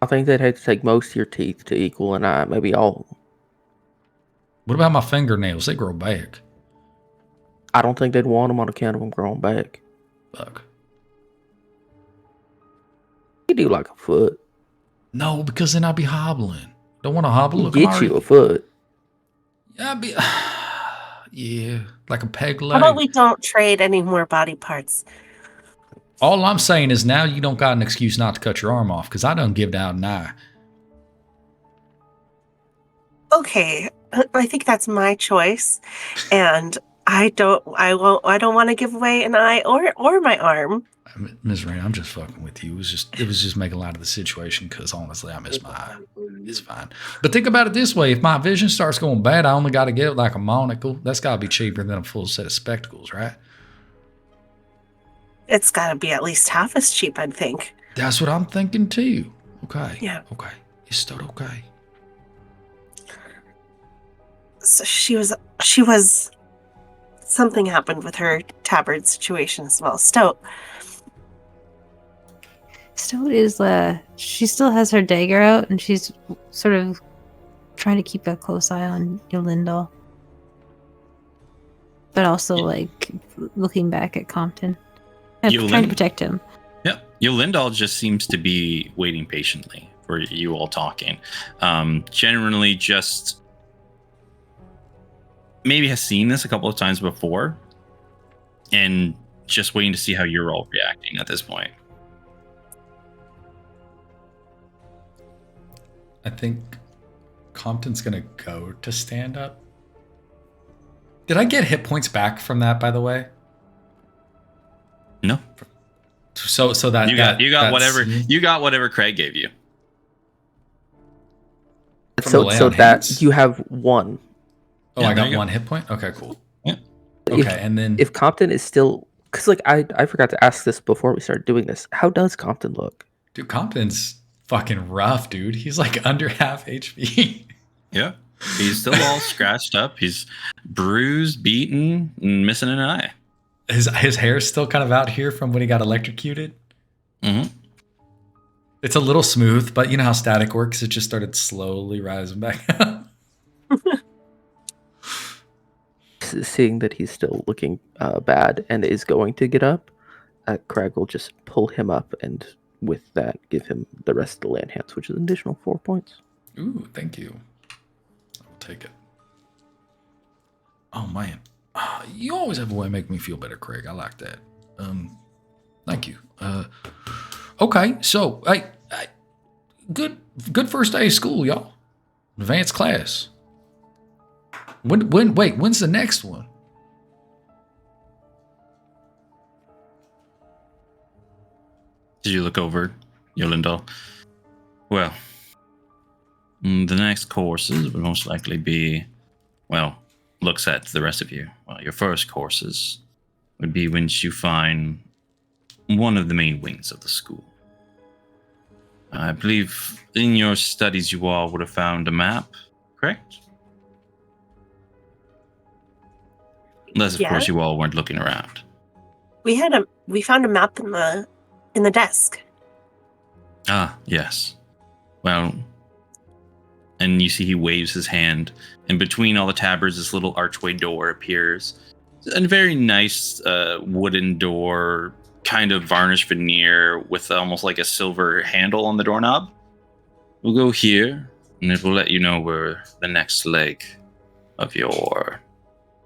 I think they'd have to take most of your teeth to equal an eye, maybe all. What about my fingernails? They grow back. I don't think they'd want them on account of them growing back. Fuck. You do like a foot. No, because then I'd be hobbling. Don't want to hobble. Look, Get you a foot. Yeah, I'd be. Yeah, like a peg How leg. about we don't trade any more body parts? All I'm saying is now you don't got an excuse not to cut your arm off because I done give out an eye. Okay, I think that's my choice, and I don't want to give away an eye or my arm. Ms. Rain, I'm just fucking with you. It was just making light of the situation because honestly, I miss my eye. It's fine. But think about it this way: if my vision starts going bad, I only got to get like a monocle. That's got to be cheaper than a full set of spectacles, right? It's got to be at least half as cheap, I'd think. That's what I'm thinking too. Okay. Yeah. Okay. It's still okay. So she was. Something happened with her tabard situation as well. Stoat is she still has her dagger out and she's sort of trying to keep a close eye on Yolindal. But also like looking back at Compton. And trying to protect him. Yeah. Yolindal just seems to be waiting patiently for you all talking. Generally just maybe has seen this a couple of times before and just waiting to see how you're all reacting at this point. I think Compton's going to go to stand up. Did I get hit points back from that, by the way? No. So that you got whatever Craig gave you. So that you have one. Oh, yeah, I got one hit point? Okay, cool. Yeah. Okay, and then if Compton is still, because like I forgot to ask this before we started doing this. How does Compton look? Dude, Compton's fucking rough, dude. He's like under half HP. Yeah. He's still all scratched up. He's bruised, beaten, and missing an eye. His hair's still kind of out here from when he got electrocuted. Mm-hmm. It's a little smooth, but you know how static works. It just started slowly rising back up. Seeing that he's still looking bad and is going to get up, Craig will just pull him up and with that give him the rest of the land hands, which is an additional 4 points. Ooh, thank you. I'll take it. Oh man, you always have a way to make me feel better, Craig. I like that. Thank you. Okay, so hey, good first day of school, y'all. Advanced class. When's the next one? Did you look over, Yolindal? Well, the next courses would most likely be, well, looks at the rest of you. Well, your first courses would be once you find one of the main wings of the school. I believe in your studies you all would have found a map, correct? Unless, of course, you all weren't looking around. We found a map in the desk. Ah, yes. Well, and you see he waves his hand, and between all the tabards, this little archway door appears. A very nice wooden door, kind of varnished veneer with almost like a silver handle on the doorknob. We'll go here, and it will let you know where the next leg of your,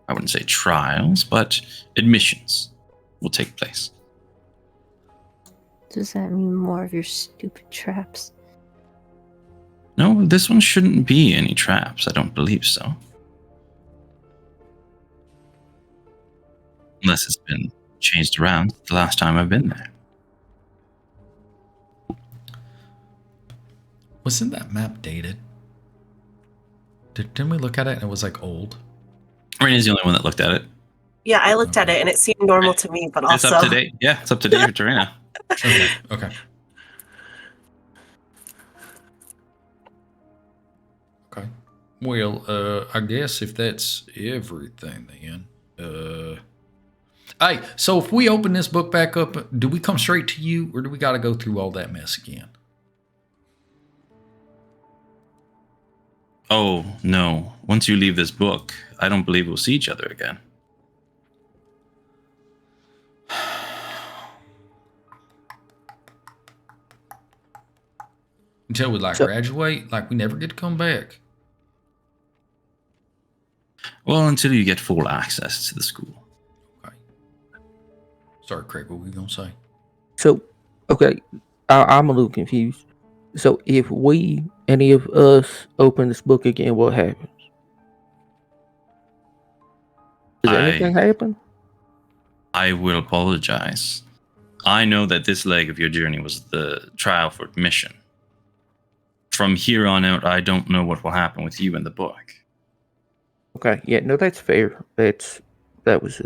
I wouldn't say trials, but admissions will take place. Does that mean more of your stupid traps? No, this one shouldn't be any traps. I don't believe so. Unless it's been changed around the last time I've been there. Wasn't that map dated? Didn't we look at it and it was like old? Raina's the only one that looked at it. Yeah, I looked at it and it seemed normal to me, but It's also up to date. Yeah, it's up to date for Raina. Okay. Okay. Well, I guess if that's everything then. Hey, so if we open this book back up, do we come straight to you or do we got to go through all that mess again? Oh, no. Once you leave this book, I don't believe we'll see each other again. Until we graduate, we never get to come back. Well, until you get full access to the school. Okay. Sorry, Craig, what were you going to say? So, okay, I'm a little confused. So, if any of us, open this book again, what happens? Does anything happen? I will apologize. I know that this leg of your journey was the trial for admission. From here on out, I don't know what will happen with you in the book. Okay, yeah, no, that's fair. That was,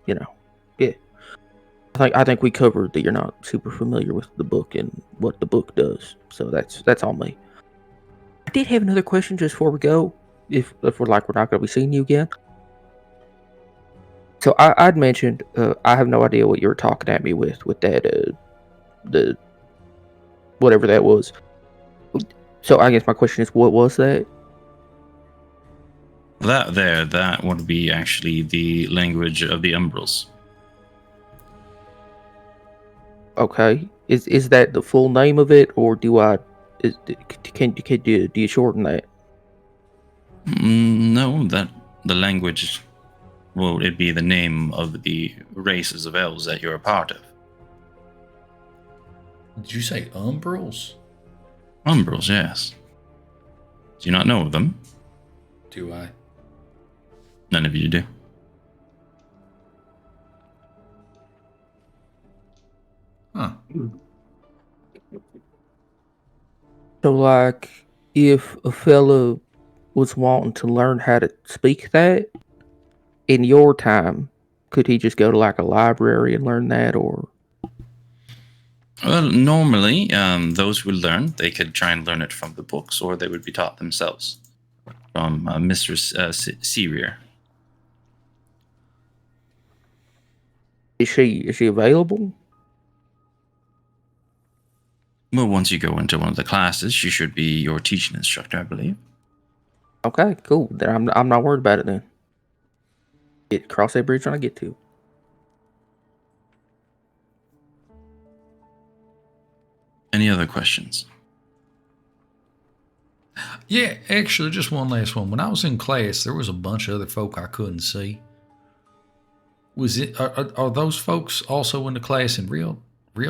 yeah. I think we covered that you're not super familiar with the book and what the book does, so that's on me. I did have another question just before we go. If we're not going to be seeing you again. So I'd mentioned I have no idea what you were talking at me with that the whatever that was. So I guess my question is, what was that? That would be actually the language of the Umbrals. Okay, is that the full name of it, or do you shorten that? No, that the language. Well, it'd be the name of the races of elves that you're a part of. Did you say Umbrals? Umbrals, yes. Do you not know of them? Do I? None of you do. Huh. So, if a fella was wanting to learn how to speak that in your time, could he just go to a library and learn that, or? Well, normally, those who learn, they could try and learn it from the books, or they would be taught themselves from Mistress Searier. Is she available? Well, once you go into one of the classes, she should be your teaching instructor, I believe. Okay, cool. Then I'm not worried about it then. Cross that bridge when I get to. Any other questions? Yeah, actually, just one last one. When I was in class, there was a bunch of other folk I couldn't see. Are those folks also in the class in real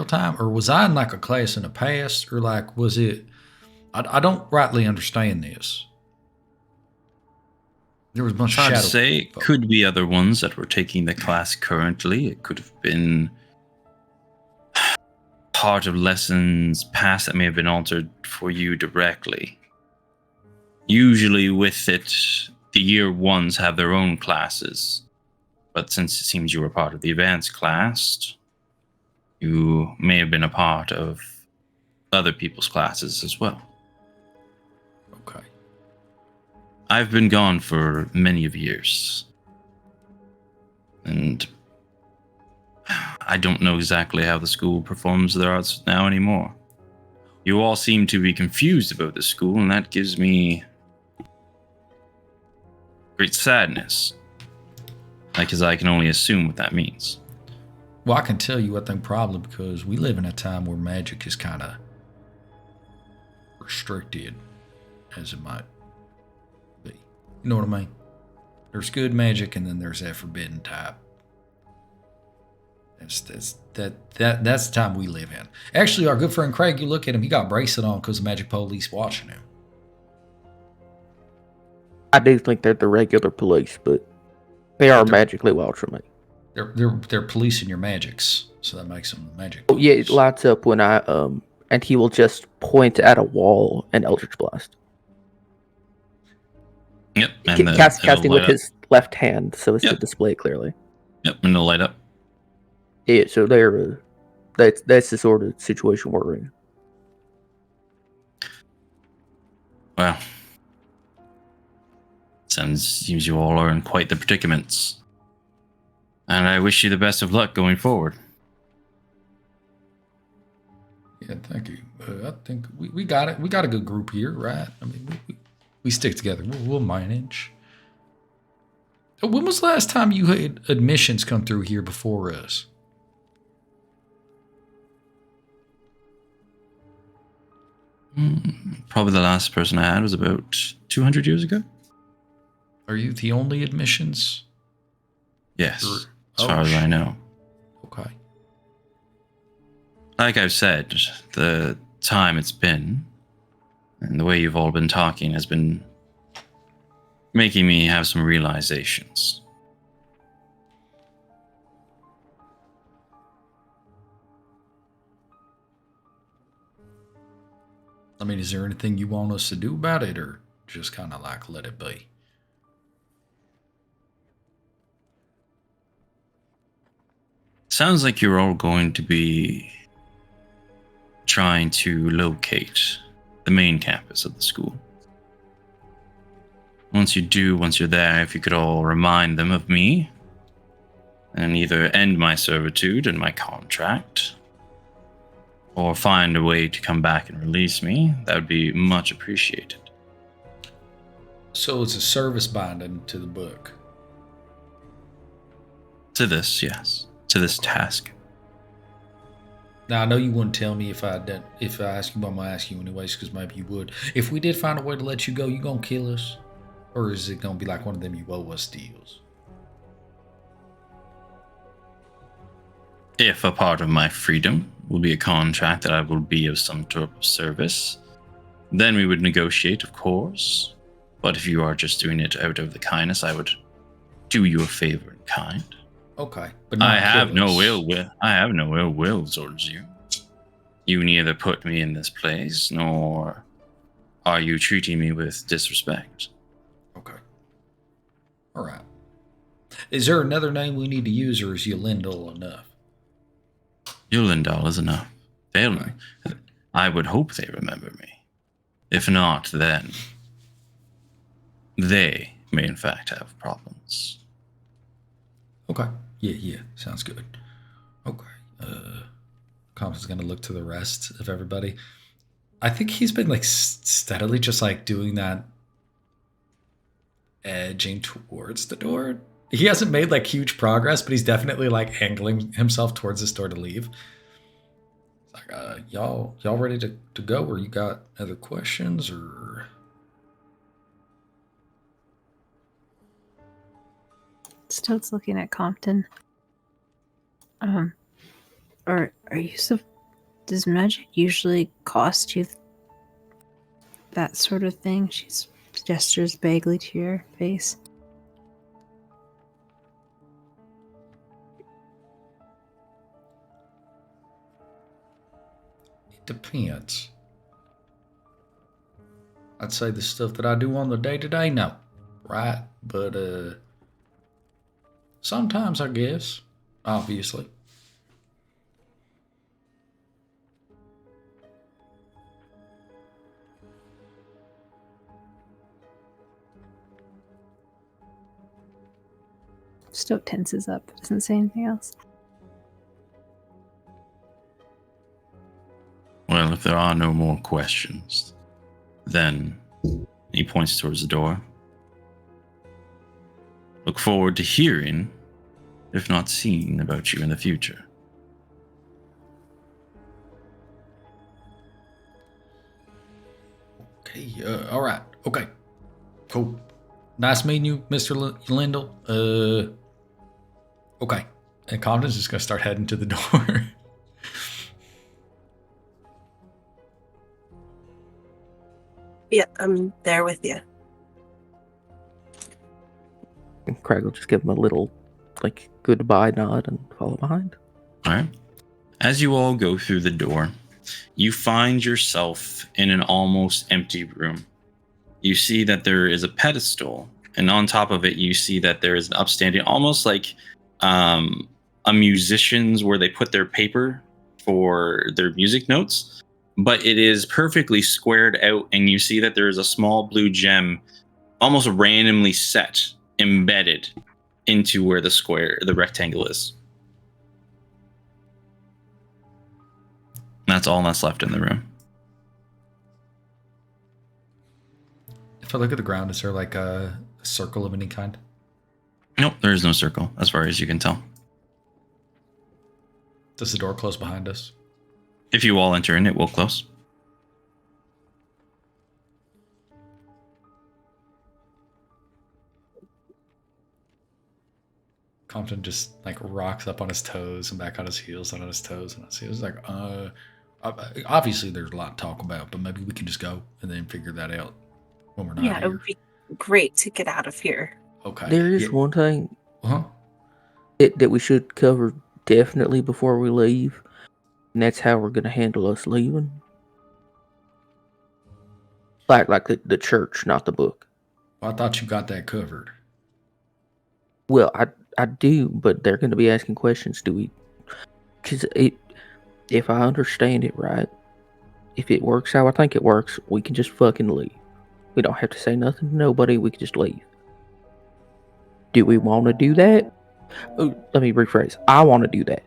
time, or was I in a class in the past, or was it? I don't rightly understand this. There was a bunch of shadow. I'd say it could be other ones that were taking the class currently. It could have been part of lessons past that may have been altered for you directly. Usually with it, the year ones have their own classes. But since it seems you were part of the advanced class, you may have been a part of other people's classes as well. Okay. I've been gone for many of years. And I don't know exactly how the school performs their arts now anymore. You all seem to be confused about the school, and that gives me great sadness. Because I can only assume what that means. Well, I can tell you, I think probably because we live in a time where magic is kind of restricted, as it might be. You know what I mean? There's good magic, and then there's that forbidden type. That's the time we live in. Actually, our good friend Craig, you look at him, he got bracelet on because the magic police watching him. I do think they're the regular police, but they are magically watching me. They're policing your magics, so that makes them magic. Oh yeah, it police. lights up when I and he will just point at a wall and Eldritch Blast. Yep. And Casting with up. his left hand, so as to Yep. display it clearly. Yep, and it'll light up. Yeah, so they're that's the sort of situation we're in. Well, seems you all are in quite the predicaments. And I wish you the best of luck going forward. Yeah, thank you. I think we got it. We got a good group here, right? I mean, we stick together. We'll manage. When was the last time you had admissions come through here before us? Probably the last person I had was about 200 years ago. Are you the only admissions? Yes, Or- as far as I know. Okay. Like I've said, the time it's been and the way you've all been talking has been making me have some realizations. I mean, is there anything you want us to do about it, or just kind of like let it be? Sounds like you're all going to be trying to locate the main campus of the school. Once you're there, if you could all remind them of me and either end my servitude and my contract or find a way to come back and release me, that would be much appreciated. So it's a service binding to the book. To this, yes. To this task. Now, I know you wouldn't tell me if I ask you, but I'm going to ask you anyways, because maybe you would. If we did find a way to let you go, you going to kill us? Or is it going to be like one of them you owe us deals? If a part of my freedom will be a contract that I will be of some sort of service, then we would negotiate, of course. But if you are just doing it out of the kindness, I would do you a favor in kind. Okay, but not I have kill no us. ill will. I have no ill will towards you. You neither put me in this place, nor are you treating me with disrespect. Okay. All right. Is there another name we need to use, or is Yelindel enough? Yulindal is enough. Okay. I would hope they remember me. If not, then they may in fact have problems. Okay. Yeah. Sounds good. Okay. Compton's gonna look to the rest of everybody. I think he's been like steadily just like doing that, edging towards the door. He hasn't made like huge progress, but he's definitely like angling himself towards this door to leave. It's like, y'all ready to go, or you got other questions, or? Stoat's looking at Compton. Are you does magic usually cost you that sort of thing? She gestures vaguely to your face. It depends. I'd say the stuff that I do on the day-to-day, no. Right? But, sometimes, I guess. Obviously. Stoat tenses up, but doesn't say anything else. Well, if there are no more questions, then he points towards the door. Look forward to hearing if not seen, about you in the future. Okay, all right. Okay, cool. Nice meeting you, Mr. Lindell. Okay. And Compton's just going to start heading to the door. Yeah, I'm there with you. And Craig will just give him a little, like, goodbye nod and follow behind. All right. As you all go through the door, you find yourself in an almost empty room. You see that there is a pedestal, and on top of it, you see that there is an upstanding, almost like a musician's where they put their paper for their music notes, but it is perfectly squared out, and you see that there is a small blue gem almost randomly set, embedded into where the rectangle is. That's all that's left in the room. If I look at the ground, is there like a circle of any kind? Nope, there is no circle, as far as you can tell. Does the door close behind us? If you all enter in, it will close. Compton just like rocks up on his toes and back on his heels and on his toes and on his heels. Like, obviously there's a lot to talk about, but maybe we can just go and then figure that out when we're not Yeah, it here. would be great to get out of here. Okay. There is one thing Huh? that we should cover definitely before we leave, and that's how we're going to handle us leaving. Like the church, not the book. Well, I thought you got that covered. Well, I do, but they're going to be asking questions. Do we? Because if I understand it right, if it works how I think it works, we can just fucking leave. We don't have to say nothing to nobody. We can just leave. Do we want to do that? Let me rephrase. I want to do that.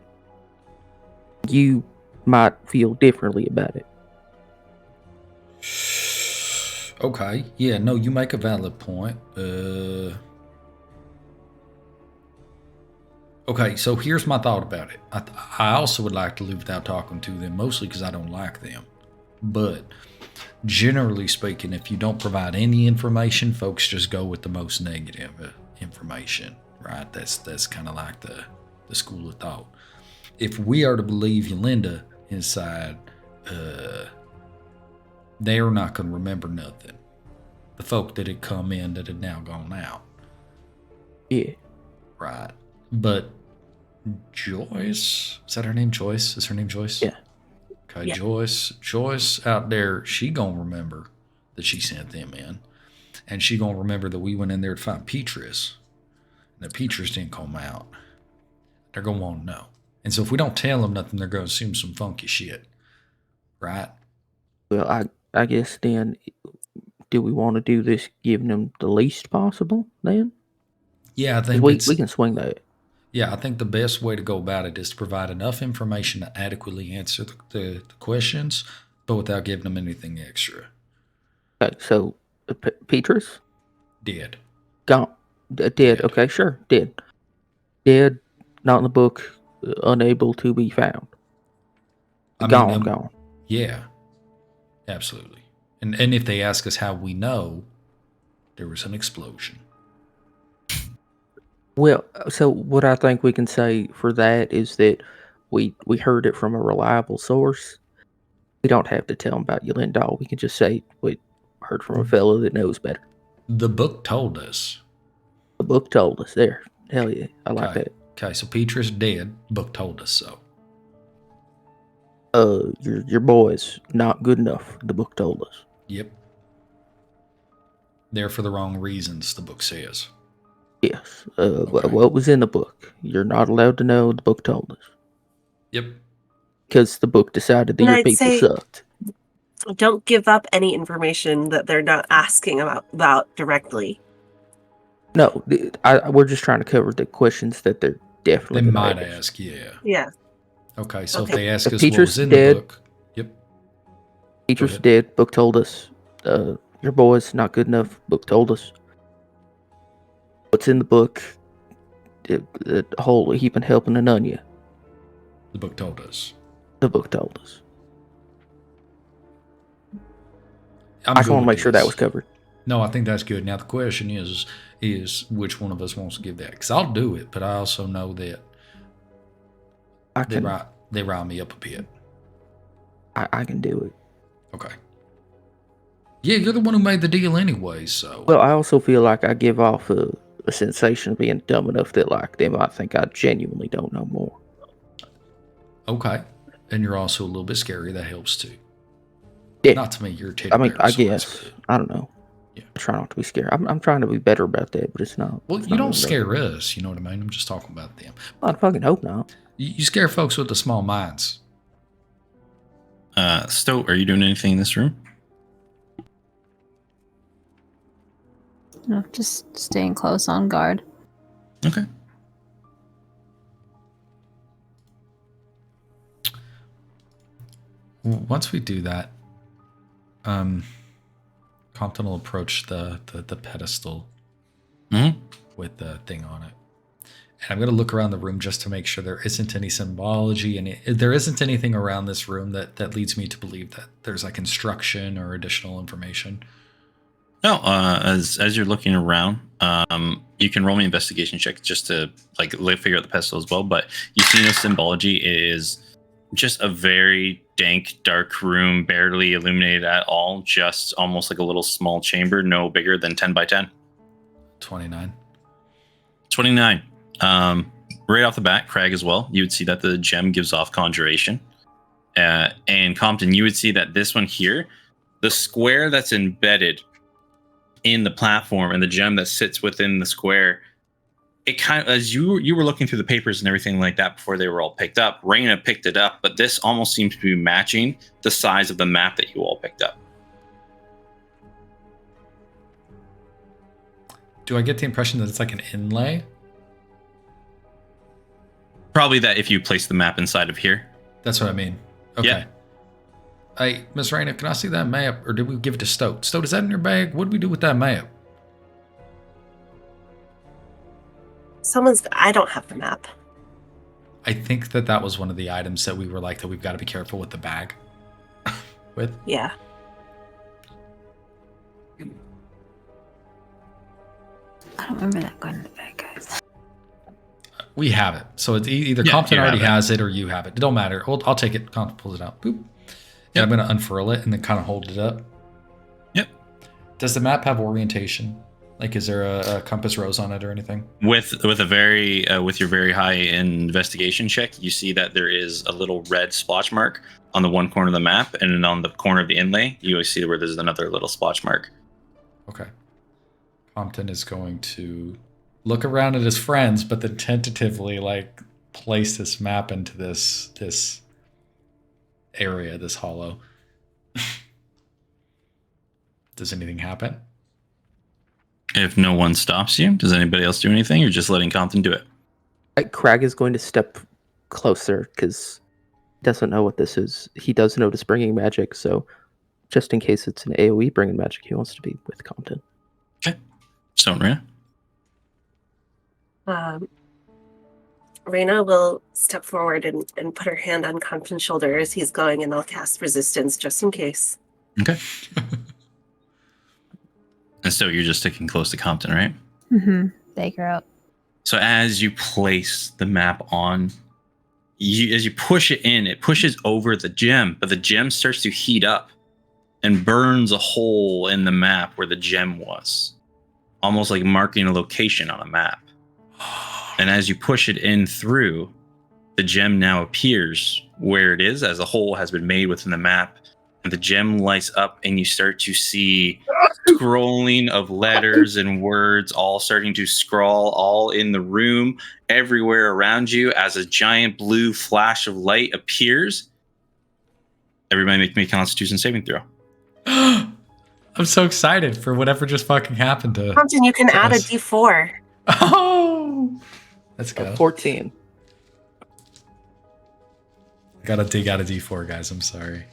You might feel differently about it. Okay. Yeah, no, you make a valid point. Okay, so here's my thought about it. I also would like to leave without talking to them, mostly because I don't like them. But generally speaking, if you don't provide any information, folks just go with the most negative information, right? That's kind of like the school of thought. If we are to believe Yolanda inside, they're not going to remember nothing. The folk that had come in that had now gone out. Yeah. Right. But Joyce, is that her name? Joyce? Is her name Joyce? Yeah. Okay, Yeah. Joyce out there, she gonna remember that she sent them in. And she gonna remember that we went in there to find Petrus. And that Petrus didn't come out. They're gonna want to know. And so if we don't tell them nothing, they're gonna assume some funky shit. Right? Well, I guess then, do we want to do this giving them the least possible then? Yeah, I 'Cause think we can swing that. Yeah, I think the best way to go about it is to provide enough information to adequately answer the questions, but without giving them anything extra. Okay, so Petrus? Dead. Gone. Dead. Okay, sure. Dead. Dead. Not in the book. Unable to be found. Gone. Yeah, absolutely. And if they ask us how we know, there was an explosion. Well, so what I think we can say for that is that we heard it from a reliable source. We don't have to tell them about Yolanda. We can just say we heard from a fellow that knows better. The book told us. The book told us. There. Hell yeah. I like that. Okay, so Petrus dead. Book told us so. Your boy's not good enough. The book told us. Yep. There for the wrong reasons, the book says. Yes. What was in the book? You're not allowed to know. The book told us. Yep. Because the book decided that And your I'd people say- sucked. Don't give up any information that they're not asking about directly. No, we're just trying to cover the questions that they're definitely They gonna might ask. ask, yeah. Yeah. Okay, so Okay. if they ask If us what Petrus was in dead- the book. Yep. Petrus ahead. dead. Book told us. Your boy's not good enough. Book told us. What's in the book? The whole heaping helping an onion. The book told us. The book told us. I'm I just good want to with make sure that this. was covered. No, I think that's good. Now the question is which one of us wants to give that? Because I'll do it, but I also know that they rile me up a bit. I can do it. Okay. Yeah, you're the one who made the deal anyway, so. Well, I also feel like I give off a sensation of being dumb enough that like they might think I genuinely don't know more. Okay. And you're also a little bit scary. That helps too. Yeah. Not to make your teddy I mean, bear, I so that's guess. good. I don't know. Yeah. I try not to be scared. I'm trying to be better about that, but it's not. Well, it's you not don't really scare better. us, you know what I mean? I'm just talking about them. I fucking hope not. You scare folks with the small minds. Stoat, are you doing anything in this room? No, just staying close on guard. Okay. Once we do that, Compton will approach the pedestal Mm-hmm. with the thing on it. And I'm going to look around the room just to make sure there isn't any symbology and there isn't anything around this room that leads me to believe that there's like instruction or additional information. No, as you're looking around, you can roll me an investigation check just to figure out the pedestal as well. But you see no symbology. It is just a very dank, dark room, barely illuminated at all. Just almost like a little small chamber, no bigger than 10 by 10. 29. 29. Right off the bat, Craig as well. You would see that the gem gives off conjuration. And Compton, you would see that this one here, the square that's embedded in the platform and the gem that sits within the square, it kind of, as you were looking through the papers and everything like that before they were all picked up, Raina picked it up, but this almost seems to be matching the size of the map that you all picked up. Do I get the impression that it's like an inlay? Probably that if you place the map inside of here. That's what I mean. Okay. Yeah. Hey, Miss Raina, can I see that map? Or did we give it to Stoat? Stoat, is that in your bag? What did we do with that map? I don't have the map. I think that was one of the items that we were like that we've got to be careful with the bag. with. Yeah. I don't remember that going in the bag, guys. We have it. So it's either Yeah, Compton you already have it. has it or you have it. It don't matter. I'll take it. Compton pulls it out. Boop. And I'm going to unfurl it and then kind of hold it up. Yep. Does the map have orientation? Like, is there a compass rose on it or anything? With your very high investigation check, you see that there is a little red splotch mark on the one corner of the map, and then on the corner of the inlay, you always see where there's another little splotch mark. Okay. Compton is going to look around at his friends, but then tentatively like place this map into this area, this hollow. Does anything happen? If no one stops you, does anybody else do anything, or just letting Compton do it? Crag is going to step closer because he doesn't know what this is. He does notice bringing magic, so just in case it's an AoE bringing magic, he wants to be with Compton. Okay. So, Rhea? Raina will step forward and put her hand on Compton's shoulder as he's going, and I'll cast resistance just in case. Okay. And so you're just sticking close to Compton, right? Mm-hmm. Bag her out. So as you place the map on, as you push it in, it pushes over the gem, but the gem starts to heat up and burns a hole in the map where the gem was, almost like marking a location on a map. And as you push it in through, the gem now appears where it is, as a hole has been made within the map, and the gem lights up, and you start to see scrolling of letters and words all starting to scroll all in the room, everywhere around you, as a giant blue flash of light appears. Everybody make me a Constitution saving throw. I'm so excited for whatever just fucking happened to Compton, you can add a us. D4. Oh, let's go. 14. Gotta dig out a D4, guys. I'm sorry.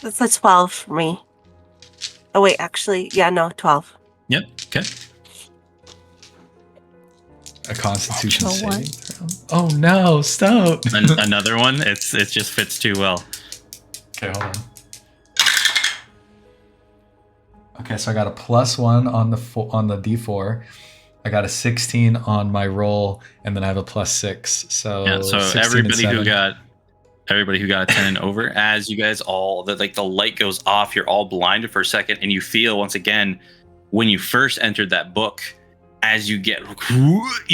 That's a 12 for me. Oh, wait, actually, yeah, no, 12. Yep. Okay. A Constitution Natural saving throw. Oh no, Stout. Another one. It just fits too well. Okay, hold on. Okay, so I got a +1 on the D4. I got a 16 on my roll, and then I have a +6. So Yeah. So 16 and everybody 7. who got a 10 and over, as you guys all the light goes off, you're all blinded for a second, and you feel once again when you first entered that book, as you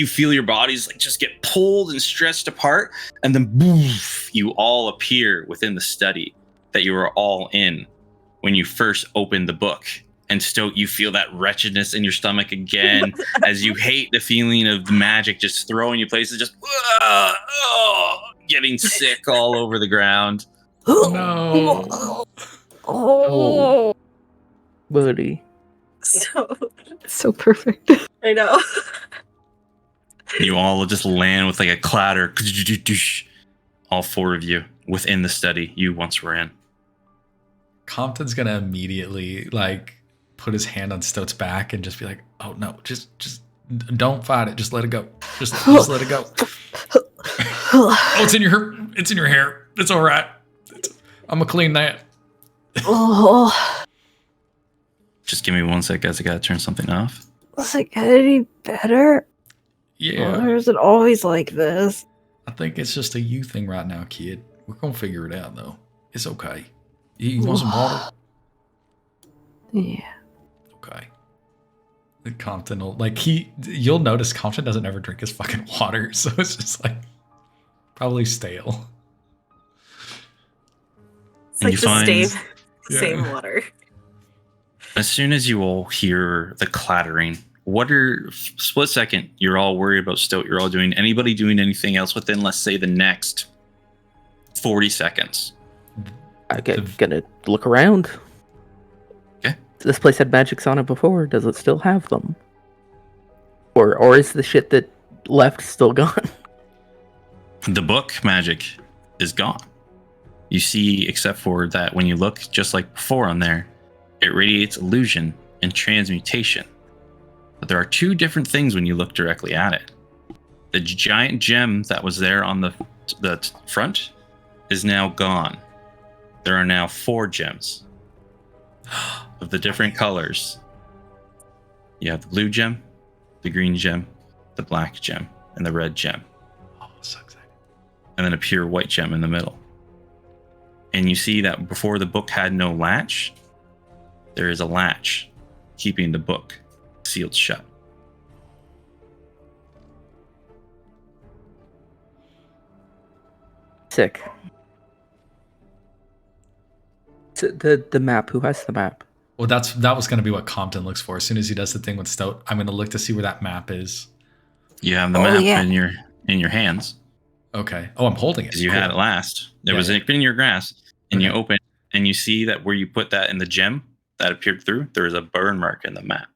feel your bodies like just get pulled and stretched apart, and then boof, you all appear within the study that you were all in when you first opened the book. And still, you feel that wretchedness in your stomach again, as you hate the feeling of the magic just throwing you places, just getting sick all over the ground. No. Oh, buddy. So perfect. I know. You all just land with like a clatter. All 4 of you within the study you once were in. Compton's gonna immediately like put his hand on Stoat's back and just be like, "Oh no, just don't fight it. Just let it go. Just let it go." Oh, it's in your hair. It's all right. I'm gonna clean that. Oh, Just give me 1 sec, guys. I gotta turn something off. does it get any better? Yeah, Or is it always like this? I think it's just a you thing right now, kid. We're gonna figure it out though. It's okay. You want some water? Yeah. Okay. Compton will you'll notice Compton doesn't ever drink his fucking water, so it's just like probably stale. It's like you the find- same water. As soon as you all hear the clattering, split second, you're all worried about Stoat. You're all doing anybody doing anything else within, let's say, the next 40 seconds. I'm gonna look around. Okay. This place had magics on it before. Does it still have them? Or is the shit that left still gone? The book magic is gone. You see, except for that when you look just like before on there, it radiates illusion and transmutation. But there are 2 different things when you look directly at it. The giant gem that was there on the front is now gone. There are now 4 gems of the different colors. You have the blue gem, the green gem, the black gem, and the red gem. Oh, so excited. And then a pure white gem in the middle. And you see that before the book had no latch, there is a latch keeping the book sealed shut. Sick. So the map. Who has the map? Well, that was going to be what Compton looks for. As soon as he does the thing with Stoat, I'm going to look to see where that map is. You have the map in your hands. Okay. Oh, I'm holding it. Because you had it last. It was in your grasp, and you open and you see that where you put that in the gem that appeared through, there is a burn mark in the map.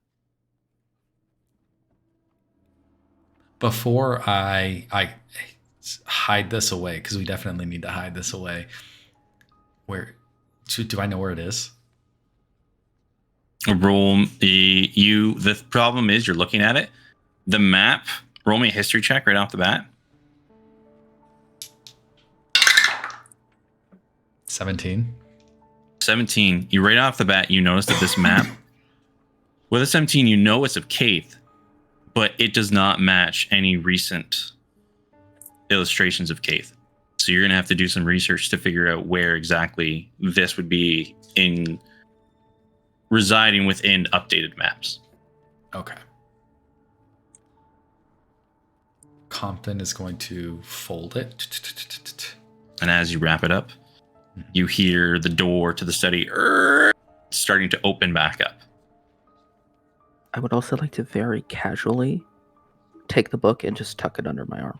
Before I hide this away, because we definitely need to hide this away. Where do I know where it is? Roll the problem is you're looking at it. The map. Roll me a history check right off the bat. 17. 17. You right off the bat, you notice that this map, with a 17, you know it's of Kaith, but it does not match any recent illustrations of Kaith. So you're going to have to do some research to figure out where exactly this would be residing within updated maps. Okay. Compton is going to fold it. And as you wrap it up, you hear the door to the study starting to open back up. I would also like to very casually take the book and just tuck it under my arm.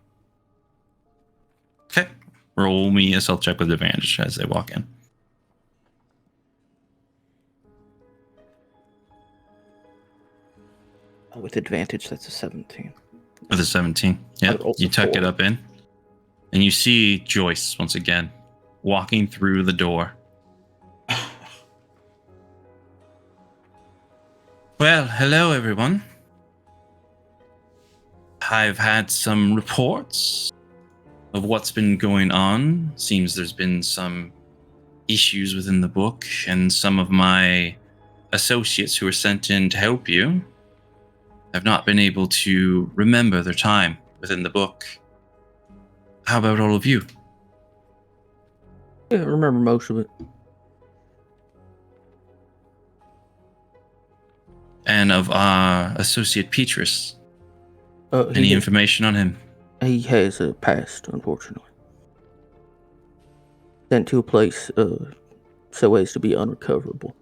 Okay. Roll me a stealth check with advantage as they walk in. With advantage, that's a 17. With a 17. Yep. You tuck it up in. And you see Joyce once again walking through the door. Well, hello everyone. I've had some reports of what's been going on. Seems there's been some issues within the book, and some of my associates who were sent in to help you have not been able to remember their time within the book. How about all of you? Yeah, I remember most of it. And of our associate Petrus, He any information on him? He has a past, unfortunately. Sent to a place so as to be unrecoverable.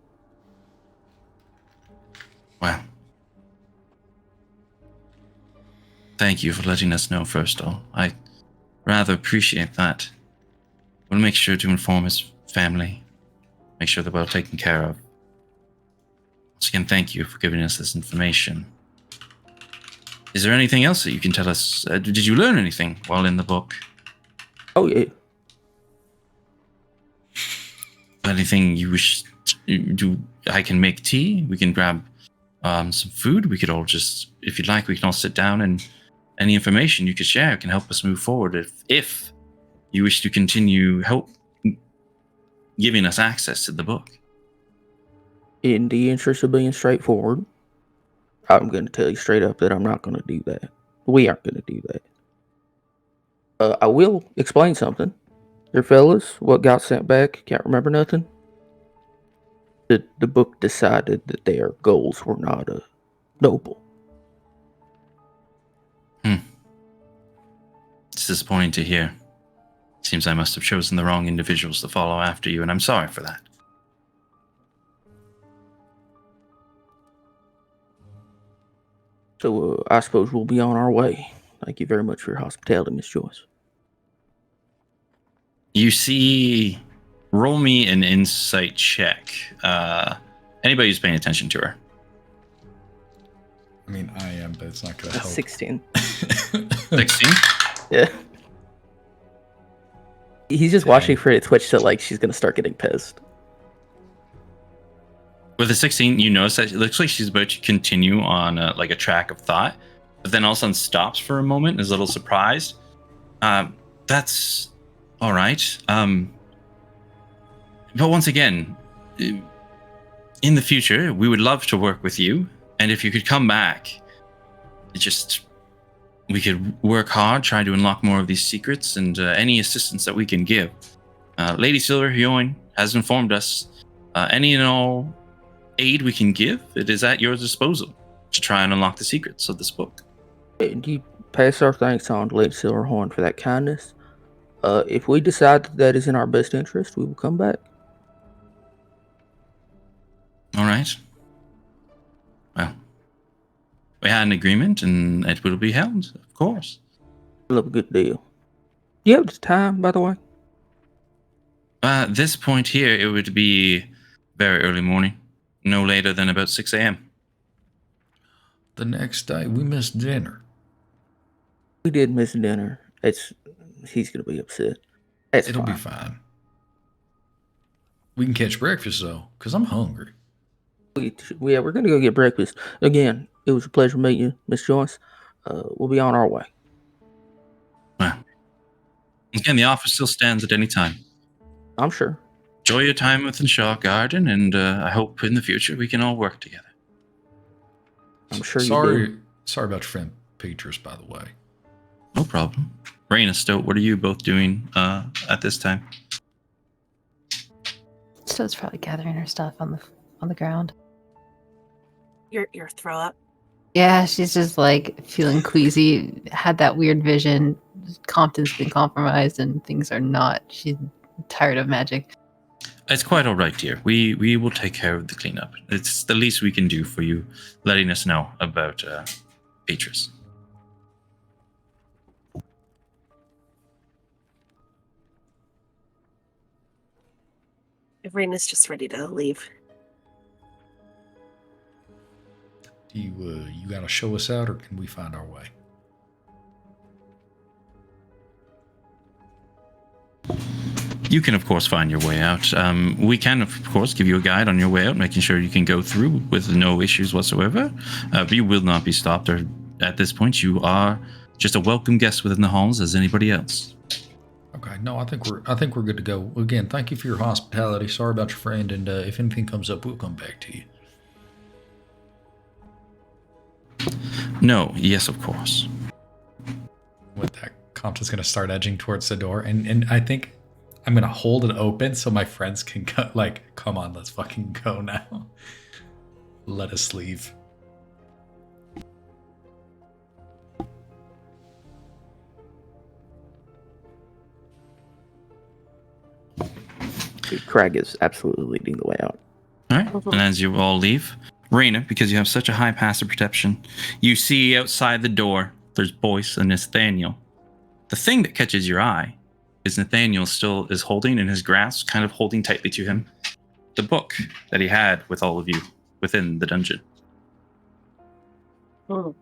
Wow. Thank you for letting us know, first of all. I rather appreciate that. We'll make sure to inform his family, make sure they're well taken care of. Once again, thank you for giving us this information. Is there anything else that you can tell us? Did you learn anything while in the book? Oh, yeah. Anything you wish to do? I can make tea. We can grab some food. We could all just, if you'd like, we can all sit down, and any information you could share can help us move forward. If you wish to continue giving us access to the book. In the interest of being straightforward, I'm going to tell you straight up that I'm not going to do that. We aren't going to do that. I will explain something. Your fellas, what got sent back, can't remember nothing. The book decided that their goals were not noble. It's disappointing to hear. Seems I must have chosen the wrong individuals to follow after you, and I'm sorry for that. So I suppose we'll be on our way. Thank you very much for your hospitality, Miss Joyce. You see, roll me an insight check. Anybody who's paying attention to her. I mean, I am, but it's not going to help. 16. 16? Yeah. He's just watching for it to twitch to like she's going to start getting pissed. With a 16, you notice that it looks like she's about to continue on like a track of thought, but then all of a sudden stops for a moment and is a little surprised. That's all right. But once again, in the future, we would love to work with you. And if you could come back, we could work hard, try to unlock more of these secrets, and any assistance that we can give. Lady Silver Hyoin has informed us any and all aid we can give, it is at your disposal to try and unlock the secrets of this book. And you pass our thanks on to Lady Silverhorn for that kindness. If we decide that is in our best interest, we will come back. All right. Well, we had an agreement, and it will be held, of course. Love a good deal. Do you have the time, by the way? At this point here, it would be very early morning. No later than about 6 a.m. The next day, we missed dinner. We did miss dinner. He's going to be upset. It'll be fine. We can catch breakfast, though, because I'm hungry. We're going to go get breakfast. Again, it was a pleasure meeting you, Miss Joyce. We'll be on our way. Well, again, the offer still stands at any time. I'm sure. Enjoy your time within Shaw Garden, and I hope in the future we can all work together. I'm sure you do. Sorry about your friend Petrus, by the way. No problem. Raina, Stoat, what are you both doing at this time? Stoat's probably gathering her stuff on the ground. Your throw up. Yeah, she's just like feeling queasy. Had that weird vision. Compton's been compromised and things are not. She's tired of magic. It's quite all right, dear. We will take care of the cleanup. It's the least we can do for you, letting us know about Petrus. Raina's just ready to leave. Do you got to show us out, or can we find our way? You can, of course, find your way out. We can, of course, give you a guide on your way out, making sure you can go through with no issues whatsoever. But you will not be stopped. Or at this point, you are just a welcome guest within the halls as anybody else. Okay, no, I think we're good to go. Again, thank you for your hospitality. Sorry about your friend, and if anything comes up, we'll come back to you. No, yes, of course. With that, Compton's gonna start edging towards the door, and I think I'm gonna hold it open so my friends can go, like, come on, let's fucking go now. Let us leave. Craig is absolutely leading the way out. All right, and as you all leave, Raina, because you have such a high passive perception, you see outside the door, there's Boyce and Nathaniel. The thing that catches your eye is Nathaniel still is holding in his grasp, kind of holding tightly to him, the book that he had with all of you within the dungeon. Oh.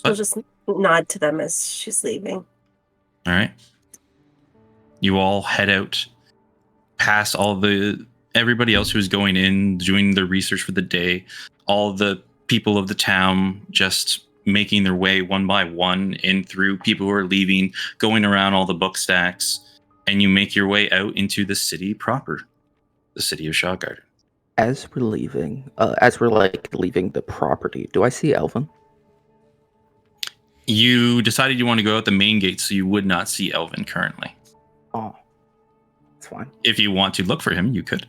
She'll just nod to them as she's leaving. All right. You all head out past everybody else who's going in, doing their research for the day, all the people of the town just making their way one by one in through people who are leaving, going around all the book stacks, and you make your way out into the city proper, the city of Shawgarden. As we're leaving, leaving the property, do I see Elvin? You decided you want to go out the main gate, so you would not see Elvin currently. Oh, that's fine. If you want to look for him, you could.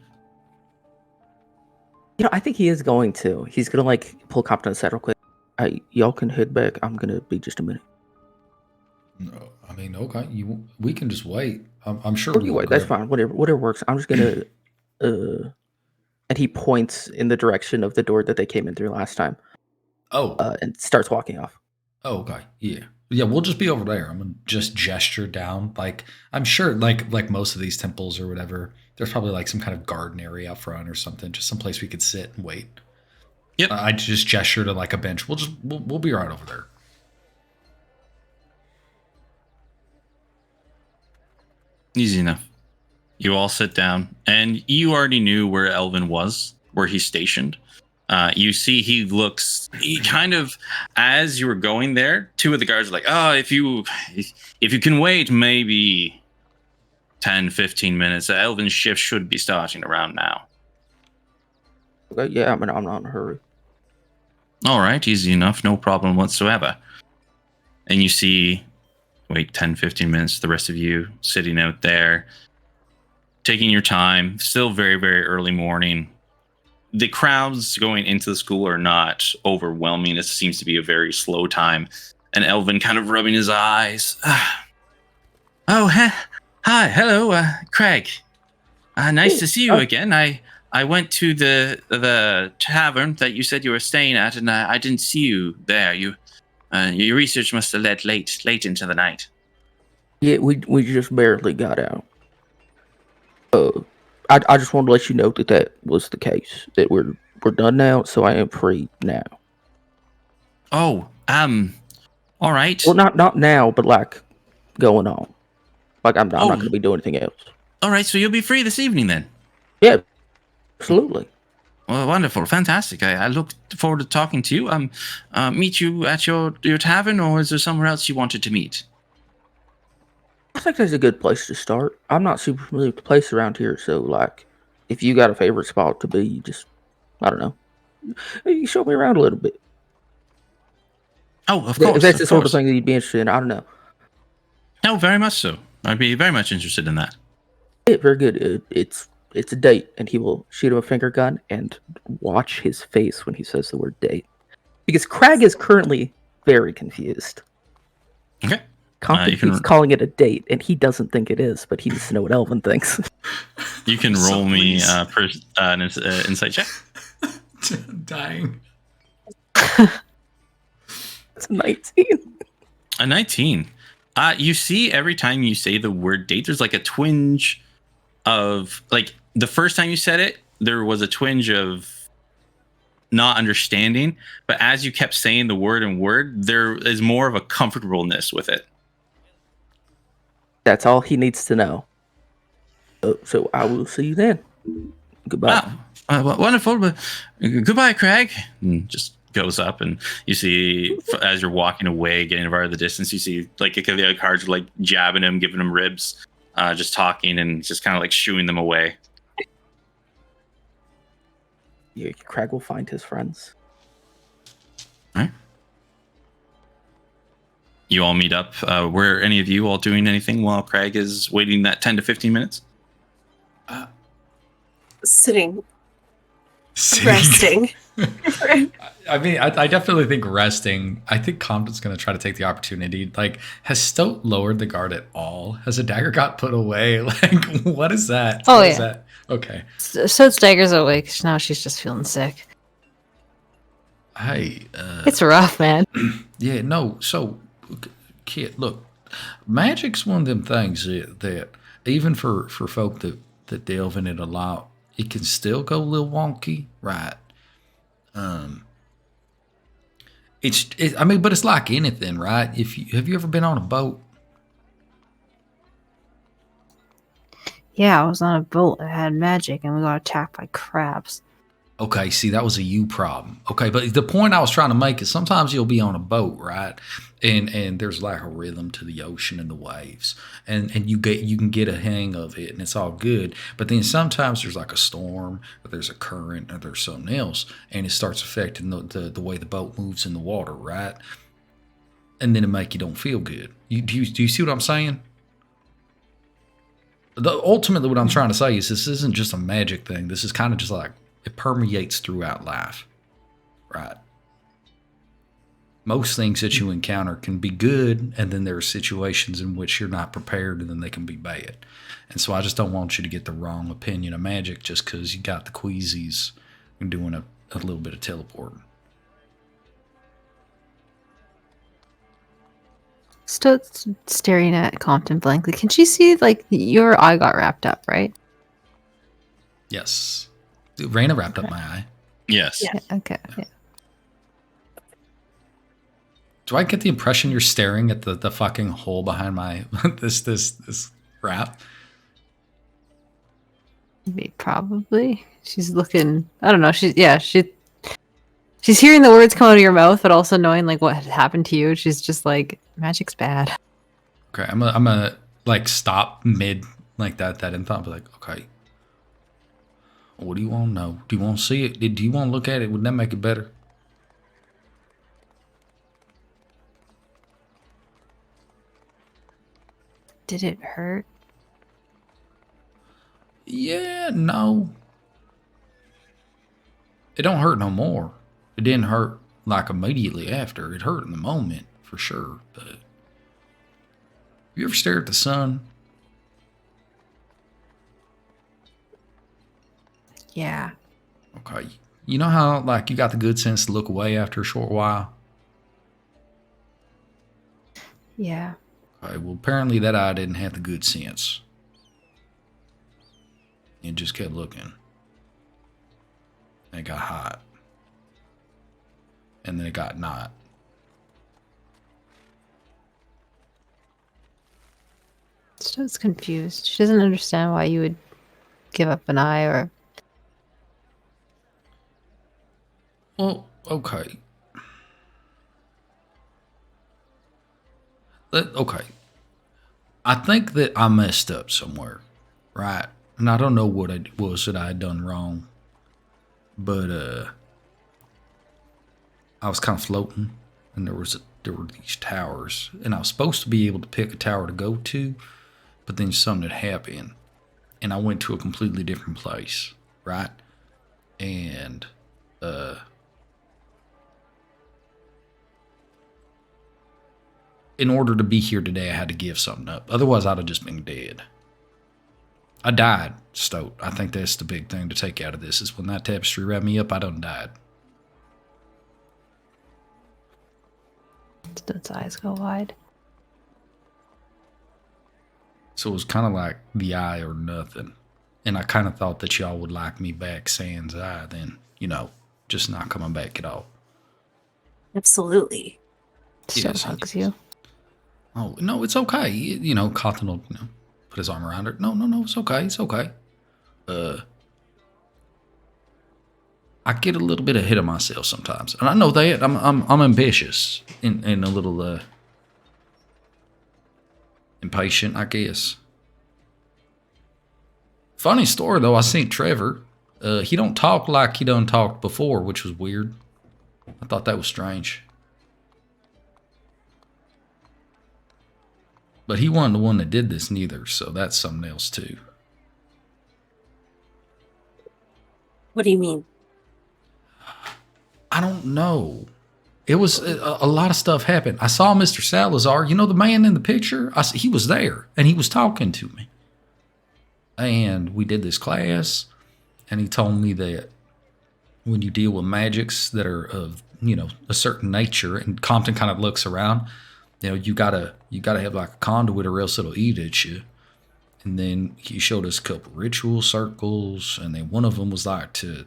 You know, I think he is going to. He's gonna pull Compton aside real quick. Y'all can head back. I'm gonna be just a minute. No, I mean, okay, we can just wait. I'm sure. You wait. That's fine. Whatever works. I'm just gonna. And he points in the direction of the door that they came in through last time. Oh. And starts walking off. Oh, okay. Yeah. Yeah, we'll just be over there. I'm gonna just gesture down. Like, I'm sure like most of these temples or whatever, there's probably like some kind of garden area up front or something, just someplace we could sit and wait. Yep. I just gesture to like a bench. We'll be right over there. Easy enough. You all sit down, and you already knew where Elvin was, where he's stationed. You see he kind of, as you were going there, two of the guards are like, oh, if you can wait maybe 10, 15 minutes, Elvin's shift should be starting around now. Okay, yeah, I'm not in a hurry. All right, easy enough, no problem whatsoever. And you see, wait 10, 15 minutes, the rest of you sitting out there, taking your time, still very, very early morning. The crowds going into the school are not overwhelming. It seems to be a very slow time. And Elvin kind of rubbing his eyes. Oh, hi, hello, Craig. Nice to see you again. I went to the tavern that you said you were staying at, and I didn't see you there. Your research must have led late into the night. Yeah, we just barely got out. I just wanted to let you know that was the case. That we're done now, so I am free now. Oh, all right. Well, not now, but like going on. Like I'm not going to be doing anything else. All right, so you'll be free this evening then. Yeah, absolutely. Well, wonderful, fantastic. I look forward to talking to you. Meet you at your tavern, or is there somewhere else you wanted to meet? I think that's a good place to start. I'm not super familiar with the place around here, so like, if you got a favorite spot to be, you just, I don't know, you show me around a little bit. Oh, of course. If that's the sort of thing that you'd be interested in, I don't know. No, very much so. I'd be very much interested in that. Yeah, very good. It's a date, and he will shoot him a finger gun and watch his face when he says the word date, because Craig is currently very confused. Okay. Compton keeps calling it a date, and he doesn't think it is, but he needs to know what Elvin thinks. You can roll me an insight check. Dying. It's 19. A 19. You see, every time you say the word date, there's like a twinge of, like, the first time you said it, there was a twinge of not understanding, but as you kept saying the word and word, there is more of a comfortableness with it. That's all he needs to know. So I will see you then. Goodbye. Wonderful. But goodbye, Craig. And just goes up, and you see as you're walking away, getting far in the distance, you see like the other cards are like jabbing him, giving him ribs, just talking and just kind of like shooing them away. Yeah, Craig will find his friends. All right. You all meet up. Were any of you all doing anything while Craig is waiting that 10 to 15 minutes? Sitting. Resting. I mean, I definitely think resting. I think Compton's going to try to take the opportunity. Like, has Stoat lowered the guard at all? Has a dagger got put away? Like, what is that? Oh, What yeah. is that? Okay. So Stagger's awake. Now she's just feeling sick. Hey. It's rough, man. Yeah, no. So, kid, look, magic's one of them things that even for folk that delve in it a lot, it can still go a little wonky, right? I mean, but it's like anything, right? Have you ever been on a boat? Yeah, I was on a boat that had magic and we got attacked by crabs. Okay, see, that was a you problem. Okay, but the point I was trying to make is sometimes you'll be on a boat, right? And there's like a rhythm to the ocean and the waves. And you can get a hang of it and it's all good. But then sometimes there's like a storm or there's a current or there's something else and it starts affecting the way the boat moves in the water, right? And then it make you don't feel good. Do you see what I'm saying? Ultimately what I'm trying to say is this isn't just a magic thing. This is kind of just like it permeates throughout life, right? Most things that you encounter can be good, and then there are situations in which you're not prepared, and then they can be bad. And so I just don't want you to get the wrong opinion of magic just because you got the queasies and doing a little bit of teleporting. Stoat's staring at Compton blankly. Can she see, like, your eye got wrapped up, right? Yes. Raina wrapped up my eye. Yes. Yeah. Okay. Yeah. Do I get the impression you're staring at the fucking hole behind my this wrap? Maybe, probably. She's looking. I don't know. She's hearing the words come out of your mouth, but also knowing like what had happened to you. She's just like, magic's bad. Okay, I'm a like stop mid like that in thought, be like, okay, what do you want to know? Do you want to see it? Do you want to look at it? Would that make it better? Did it hurt? Yeah, no. It don't hurt no more. It didn't hurt like immediately after. It hurt in the moment for sure. But you ever stare at the sun? Yeah. Okay. You know how like you got the good sense to look away after a short while? Yeah. Okay, well apparently that eye didn't have the good sense. It just kept looking. And it got hot. And then it got not. Stoat's confused. She doesn't understand why you would give up an eye or. Well, okay. Okay. I think that I messed up somewhere, right? And I don't know what it was that I had done wrong. But I was kind of floating, and there were these towers, and I was supposed to be able to pick a tower to go to, but then something had happened, and I went to a completely different place, right? And in order to be here today, I had to give something up. Otherwise, I'd have just been dead. I died, Stoat. I think that's the big thing to take out of this, is when that tapestry wrapped me up, I done died. Stoat's eyes go wide. So it was kind of like the eye or nothing. And I kind of thought that y'all would like me back sans eye, then, just not coming back at all. Absolutely. Stoat Yes. hugs you. Oh, no, it's okay. Cotton will, put his arm around her. No, it's okay. It's okay. I get a little bit ahead of myself sometimes, and I know that I'm ambitious and a little impatient, I guess. Funny story though, I seen Trevor. He don't talk like he done talked before, which was weird. I thought that was strange. But he wasn't the one that did this neither, so that's something else too. What do you mean? I don't know. It was a lot of stuff happened. I saw Mr. Salazar, you know, the man in the picture. He was there and he was talking to me. And we did this class, and he told me that when you deal with magics that are of, you know, a certain nature, and Compton kind of looks around, you know, you gotta have like a conduit or else it'll eat at you. And then he showed us a couple ritual circles, and then one of them was like to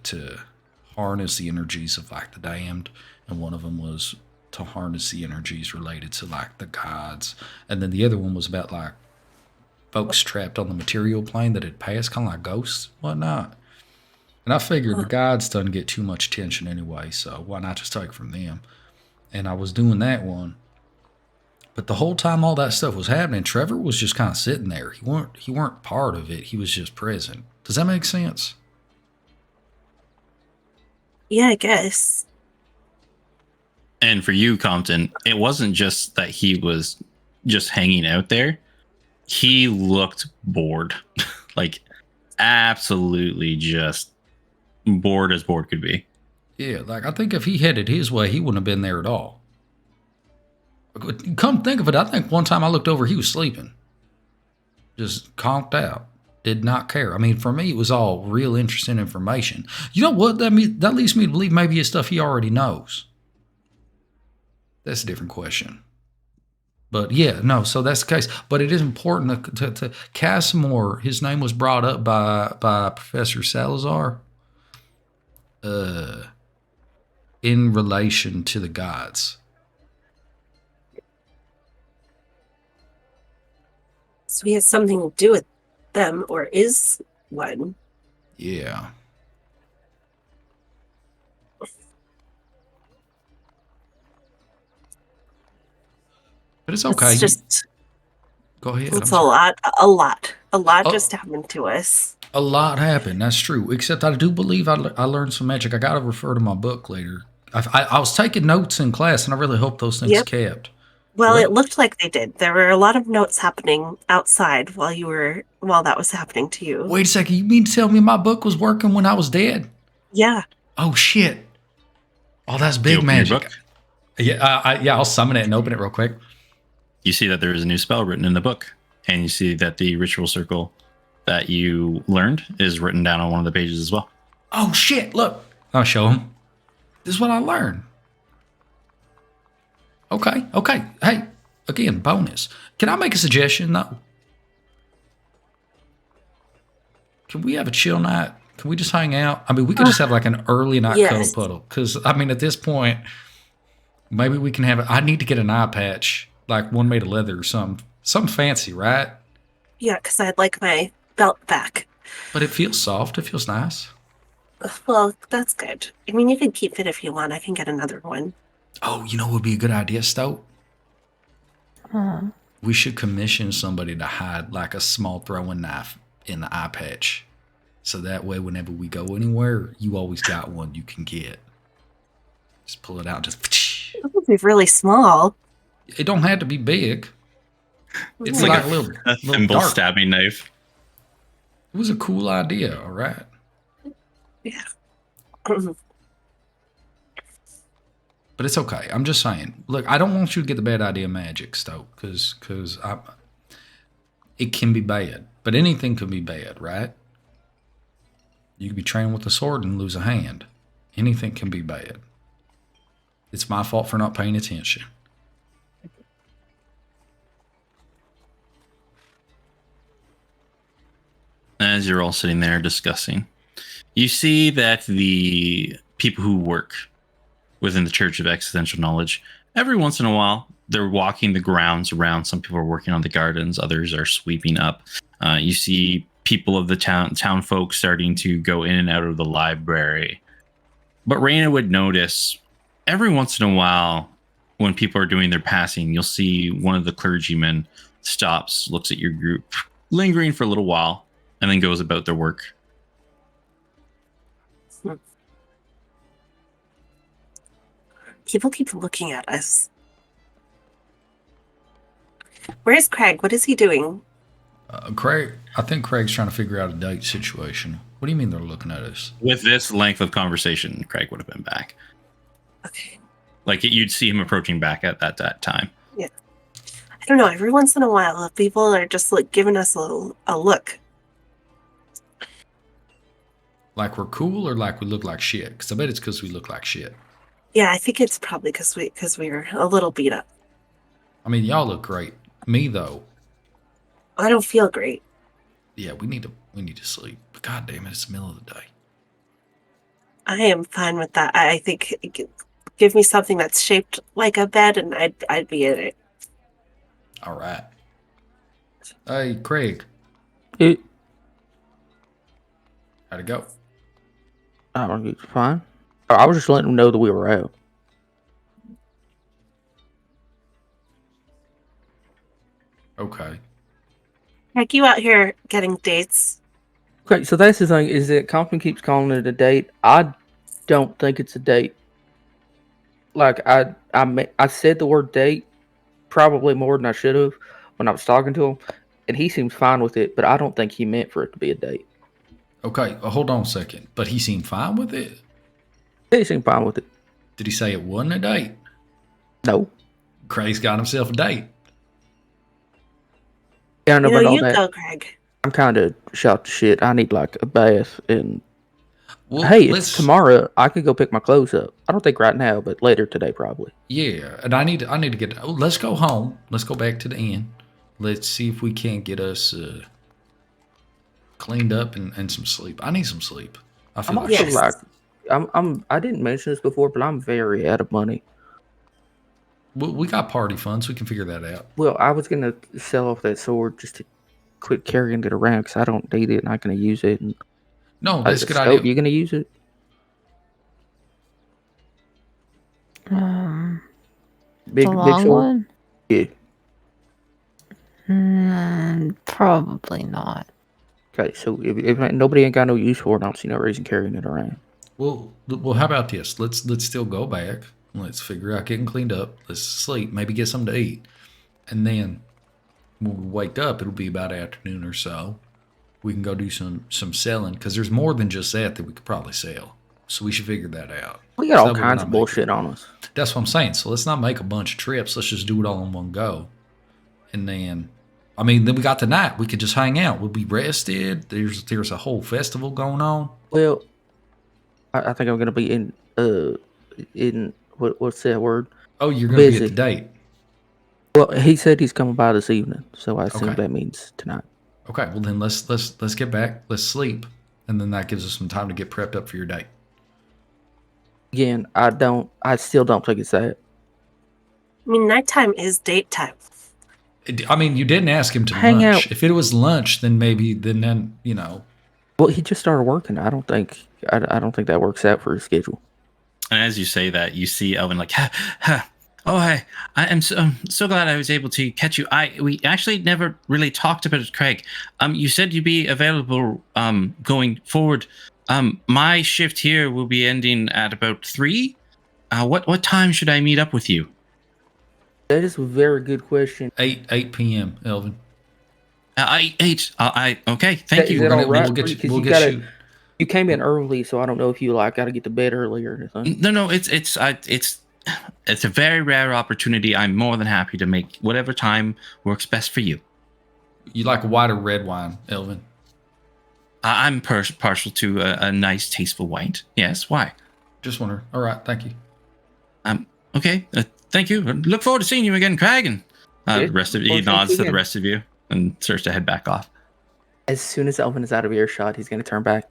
harness the energies of like the damned, and one of them was to harness the energies related to like the gods, and then the other one was about like folks trapped on the material plane that had passed, kind of like ghosts, whatnot. And I figured the gods doesn't get too much attention anyway, so why not just take from them? And I was doing that one. But the whole time all that stuff was happening, Trevor was just kind of sitting there. He weren't part of it. He was just present. Does that make sense? Yeah, I guess. And for you, Compton, it wasn't just that he was just hanging out there. He looked bored. Like, absolutely just bored as bored could be. Yeah, like I think if he headed his way, he wouldn't have been there at all. Come think of it, I think one time I looked over, he was sleeping. Just conked out. Did not care. I mean, for me, it was all real interesting information. You know what? That leads me to believe maybe it's stuff he already knows. That's a different question. But yeah, no, so that's the case. But it is important to Casimir, his name was brought up by Professor Salazar in relation to the gods. So he has something to do with them, or is one. Yeah. But it's okay. It's just, go ahead. it's a lot Oh. just happened to us. A lot happened. That's true. Except I do believe I learned some magic. I got to refer to my book later. I was taking notes in class, and I really hope those things kept. Well, What? it looked like they did. There were a lot of notes happening outside while that was happening to you. Wait a second. You mean to tell me my book was working when I was dead? Yeah. Oh, shit. Oh, that's You big open your magic. book, Yeah, I'll summon it and open it real quick. you see that there is a new spell written in the book, and you see that the ritual circle that you learned is written down on one of the pages as well. Oh, shit. Look. I'll show him. This is what I learned. Okay. Hey, again, bonus. Can I make a suggestion, though? Can we have a chill night? Can we just hang out? I mean, we could just have like an early night Yes. cuddle puddle. Because, I mean, at this point, maybe we can have it. I need to get an eye patch, like one made of leather or something. Something fancy, right? Yeah, because I'd like my belt back. But it feels soft. It feels nice. Well, that's good. I mean, you can keep it if you want. I can get another one. Oh, you know what would be a good idea, Stoke? We should commission somebody to hide like a small throwing knife in the eye patch. So that way, whenever we go anywhere, you always got one you can get. Just pull it out, just. It would be really small. It don't have to be big. It's Yeah. like a little thimble dark. stabbing knife. It was a cool idea, all right? Yeah. But it's okay. I'm just saying. Look, I don't want you to get the bad idea of magic, Stoke, because it can be bad. But anything can be bad, right? You could be training with a sword and lose a hand. Anything can be bad. It's my fault for not paying attention. As you're all sitting there discussing, you see that the people who work within the Church of Existential Knowledge every once in a while, they're walking the grounds around. Some people are working on the gardens. Others are sweeping up. You see people of the town folk starting to go in and out of the library. But Raina would notice every once in a while when people are doing their passing, you'll see one of the clergymen stops, looks at your group, lingering for a little while, and then goes about their work. People keep looking at us. Where's Craig? What is he doing? Craig, I think Craig's trying to figure out a date situation. What do you mean they're looking at us? With this length of conversation, Craig would have been back. Okay. Like you'd see him approaching back at that time. Yeah. I don't know. Every once in a while, people are just like giving us a look. Like we're cool or like we look like shit? Because I bet it's because we look like shit. Yeah, I think it's probably because we're a little beat up. I mean, y'all look great. Me though. I don't feel great. Yeah, we need to sleep. But God damn it, it's the middle of the day. I am fine with that. I think give me something that's shaped like a bed, and I'd be in it. All right. Hey, Craig. It, How'd it go? I don't know, it's fine. I was just letting them know that we were out. Okay. Heck, you out here getting dates? Okay, so that's the thing, is that Compton keeps calling it a date. I don't think it's a date. Like, I said the word date probably more than I should have when I was talking to him, and he seems fine with it, but I don't think he meant for it to be a date. Okay, hold on a second. But he seemed fine with it? He seemed fine with it. Did he say it wasn't a date? No. Craig's got himself a date. Yeah, I know about all You that. go, Craig. I'm kind of shot to shit. I need like a bath, and Well, hey, it's tomorrow. I could go pick my clothes up. I don't think right now, but later today probably. Yeah, and I need to get. Oh, let's go home. Let's go back to the inn. Let's see if we can't get us cleaned up and some sleep. I need some sleep. I feel I'm like also shit. like, I didn't mention this before, but I'm very out of money. We got party funds. We can figure that out. Well, I was gonna sell off that sword just to quit carrying it around because I don't need it and I'm gonna use it. And No, that's a good Scout, idea. you gonna use it? Big the long sword? one? Yeah. Probably not. Okay, so if nobody ain't got no use for it, I don't see no reason carrying it around. Well, how about this? Let's still go back. Let's figure out getting cleaned up. Let's sleep. Maybe get something to eat, and then when we wake up, it'll be about afternoon or so. We can go do some selling because there's more than just that we could probably sell. So we should figure that out. We got So all that way we're kinds not of bullshit on us. That's what I'm saying. So let's not make a bunch of trips. Let's just do it all in one go. And then, I mean, then we got the night. We could just hang out. We'll be rested. There's a whole festival going on. Well, I think I'm gonna be in what's that word? Oh, you're going to be Busy. at the date. Well, he said he's coming by this evening, so I assume Okay. that means tonight. Okay, well then let's get back. Let's sleep, and then that gives us some time to get prepped up for your date. Again, I still don't think it's that. I mean, nighttime is date time. I mean, you didn't ask him to Hang lunch. out. If it was lunch, then maybe then you know. Well, he just started working. I don't think that works out for his schedule. And as you say that, you see Elvin like, oh, hi. I am so glad I was able to catch you. We actually never really talked about it, Craig. You said you'd be available going forward. My shift here will be ending at about 3. What time should I meet up with you? That is a very good question. 8 p.m. Elvin. 8. Okay. Thank Is you. that all right? We'll get you. 'Cause We'll you get gotta- you. You came in early, so I don't know if you got to get to bed early or anything. No. It's a very rare opportunity. I'm more than happy to make whatever time works best for you. You like white or red wine, Elvin? I'm partial to a nice, tasteful wine. Yes. Why? Just wonder. All right, thank you. Okay. Thank you. Look forward to seeing you again, Craig. And the rest of he nods to the rest of you and starts to head back off. As soon as Elvin is out of earshot, he's going to turn back.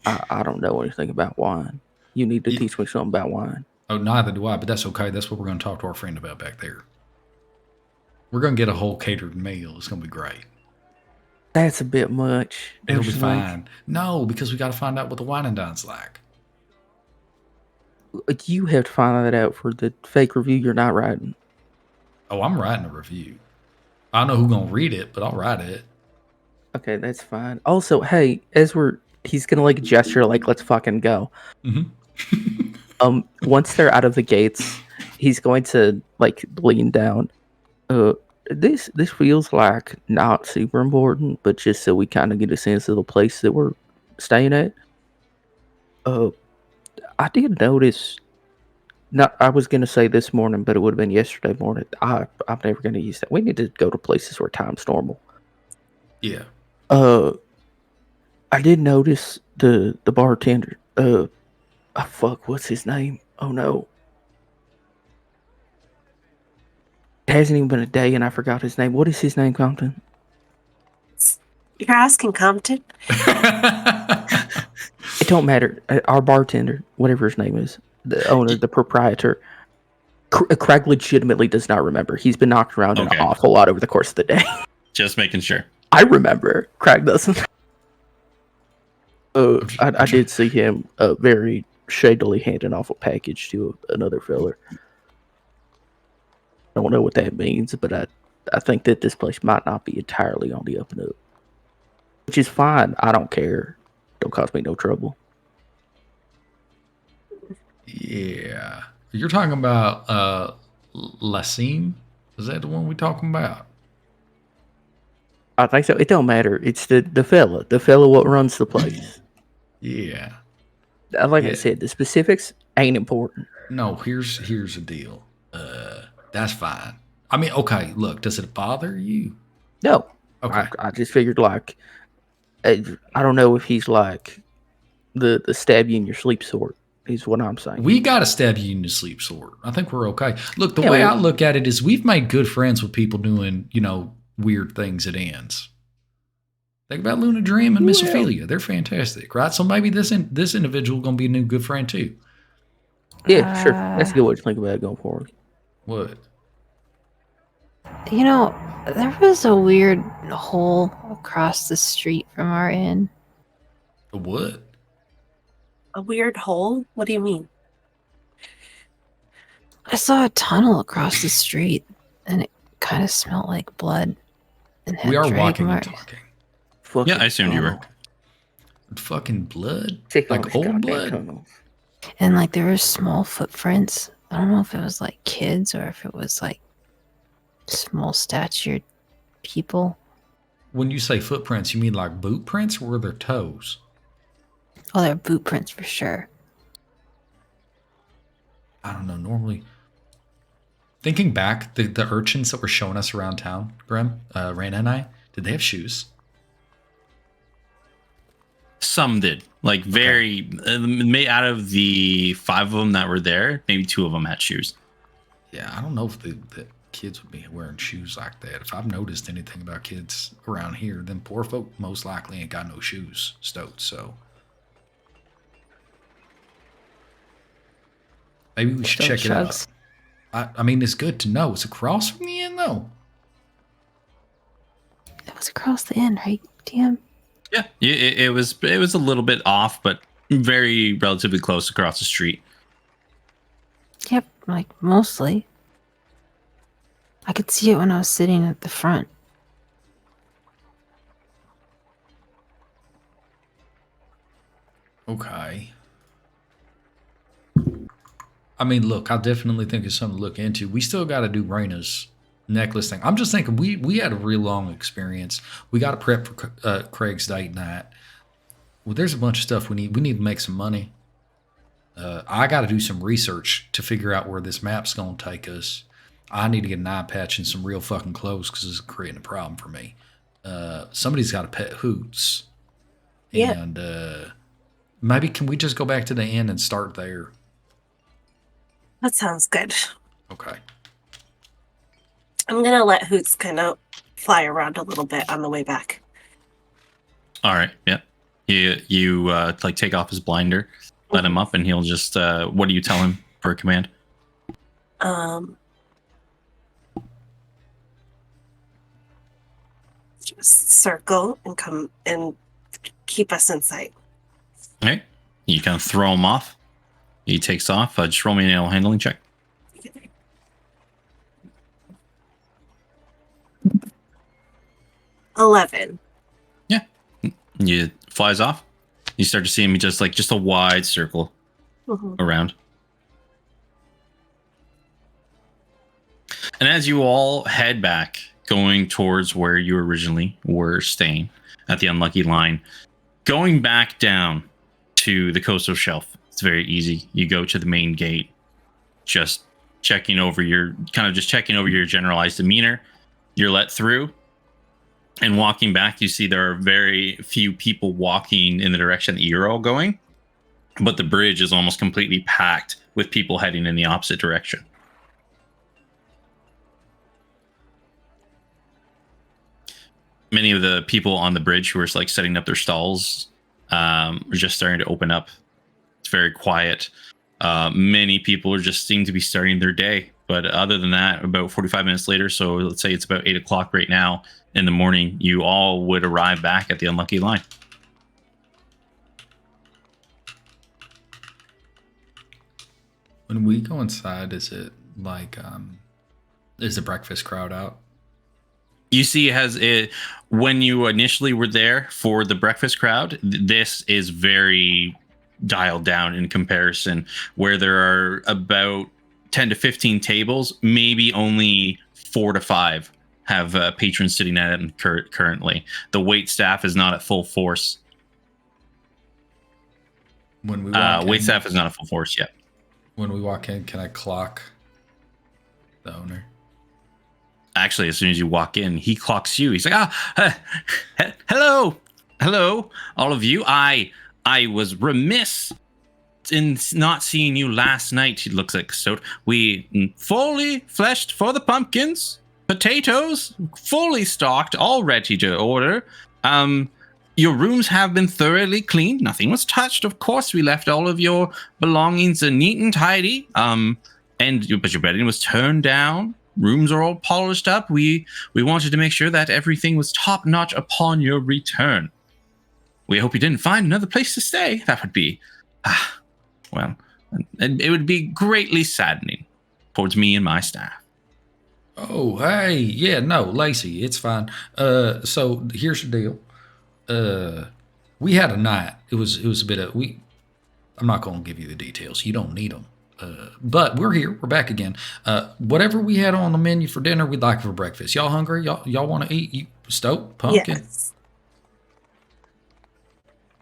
I don't know anything about wine. You need to teach me something about wine. Oh, neither do I, but that's okay. That's what we're going to talk to our friend about back there. We're going to get a whole catered meal. It's going to be great. That's a bit much. It'll be It's like, fine. No, because we got to find out what the wine and dine's like. you have to find that out for the fake review you're not writing. Oh, I'm writing a review. I don't know who's going to read it, but I'll write it. Okay, that's fine. Also, hey, he's gonna like gesture like let's fucking go. Once they're out of the gates, he's going to like lean down. This feels like not super important, but just so we kind of get a sense of the place that we're staying at. I did notice. Not, I was gonna say this morning, but it would have been yesterday morning. I'm never gonna use that. We need to go to places where time's normal. Yeah. I did notice the bartender. Fuck, what's his name? Oh no. It hasn't even been a day and I forgot his name. What is his name, Compton? You're asking Compton? It don't matter. Our bartender, whatever his name is, the owner, the proprietor. Craig legitimately does not remember. He's been knocked around an awful lot over the course of the day. Just making sure. I remember. Craig doesn't. I did see him very shadily handing off a package to another fella. I don't know what that means, but I think that this place might not be entirely on the up and up. Which is fine. I don't care. Don't cause me no trouble. Yeah. You're talking about Lassim? Is that the one we talking about? I think so. It don't matter. It's the fella. The fella what runs the place. Yeah. Like I said, the specifics ain't important. No, here's the deal. That's fine. I mean, okay, look, does it bother you? No. Okay. I just figured like I don't know if he's like the stab you in your sleep sort is what I'm saying. We got to stab you in your sleep sort. I think we're okay. Look, the way I look at it is we've made good friends with people doing, weird things at ends. Think about Luna Dream and Miss Ophelia. They're fantastic, right? So maybe this individual going to be a new good friend too. Yeah, sure. That's a good way to think about it going forward. What? There was a weird hole across the street from our inn. A what? A weird hole? What do you mean? I saw a tunnel across the street, and it kind of smelled like blood. And We are drag walking and marks. talking. Yeah, I assumed you were. Fucking blood? Take all Like this old goddamn blood? tunnel. And there were small footprints. I don't know if it was like kids or if it was like small statured people. When you say footprints, you mean like boot prints or were there toes? Oh, they're boot prints for sure. I don't know. Normally, thinking back, the urchins that were showing us around town, Grim, Raina and I, did they have shoes? Some did. Like very, out of the 5 of them that were there, maybe 2 of them had shoes. Yeah, I don't know if the kids would be wearing shoes like that. If I've noticed anything about kids around here, then poor folk most likely ain't got no shoes stowed. So maybe we should check it out. I mean, it's good to know. It's across from the inn, though. It was across the inn, right, DM? Yeah, it was a little bit off, but very relatively close across the street. Yep, mostly. I could see it when I was sitting at the front. Okay. I mean, look, I definitely think it's something to look into. We still got to do Raina's necklace thing. I'm just thinking we had a real long experience. We got to prep for Craig's date night. Well, there's a bunch of stuff we need. We need to make some money. I got to do some research to figure out where this map's going to take us. I need to get an eye patch and some real fucking clothes because this is creating a problem for me. Somebody's got to pet Hoots. Yeah. And maybe can we just go back to the inn and start there? That sounds good. Okay. I'm gonna let Hoots kind of fly around a little bit on the way back. All right. Yeah. You take off his blinder, let him up, and he'll just. What do you tell him for a command. Just circle and come and keep us in sight. Okay. You kind of throw him off. He takes off. Just roll me an animal handling check. 11. Yeah. You flies off. You start to see him just a wide circle around. And as you all head back, going towards where you originally were staying at the Unlucky Line, going back down to the coastal shelf, it's very easy. You go to the main gate, just checking over your generalized demeanor. You're let through. And walking back, you see there are very few people walking in the direction that you're all going, but the bridge is almost completely packed with people heading in the opposite direction. Many of the people on the bridge who are like setting up their stalls are just starting to open up. It's very quiet. Many people seem to be starting their day. But other than that, about 45 minutes later, so let's say it's about 8 o'clock right now in the morning, you all would arrive back at the Unlucky Line. When we go inside, is it like, is the breakfast crowd out? You see, when you initially were there for the breakfast crowd, this is very dialed down in comparison, where there are about 10 to 15 tables, maybe only 4 to 5 have patrons sitting at it currently. The wait staff is not at full force. When we walk wait staff is not at full force yet. When we walk in, can I clock the owner? Actually, as soon as you walk in, he clocks you. He's like, hello, all of you. I was remiss in not seeing you last night. He looks like Stoat. We fully fleshed for the pumpkins, potatoes, fully stocked, all ready to order. Your rooms have been thoroughly cleaned. Nothing was touched. Of course, we left all of your belongings neat and tidy. But your bedding was turned down. Rooms are all polished up. We wanted to make sure that everything was top notch upon your return. We hope you didn't find another place to stay. That would be, well, it would be greatly saddening towards me and my staff. Oh, hey, yeah, no, Lacey, it's fine. So here's the deal. We had a night. It was a bit of I'm not going to give you the details. You don't need them. But we're here. We're back again. Whatever we had on the menu for dinner, we'd like for breakfast. Y'all hungry? Y'all want to eat? Stoat? Pumpkin? Yes.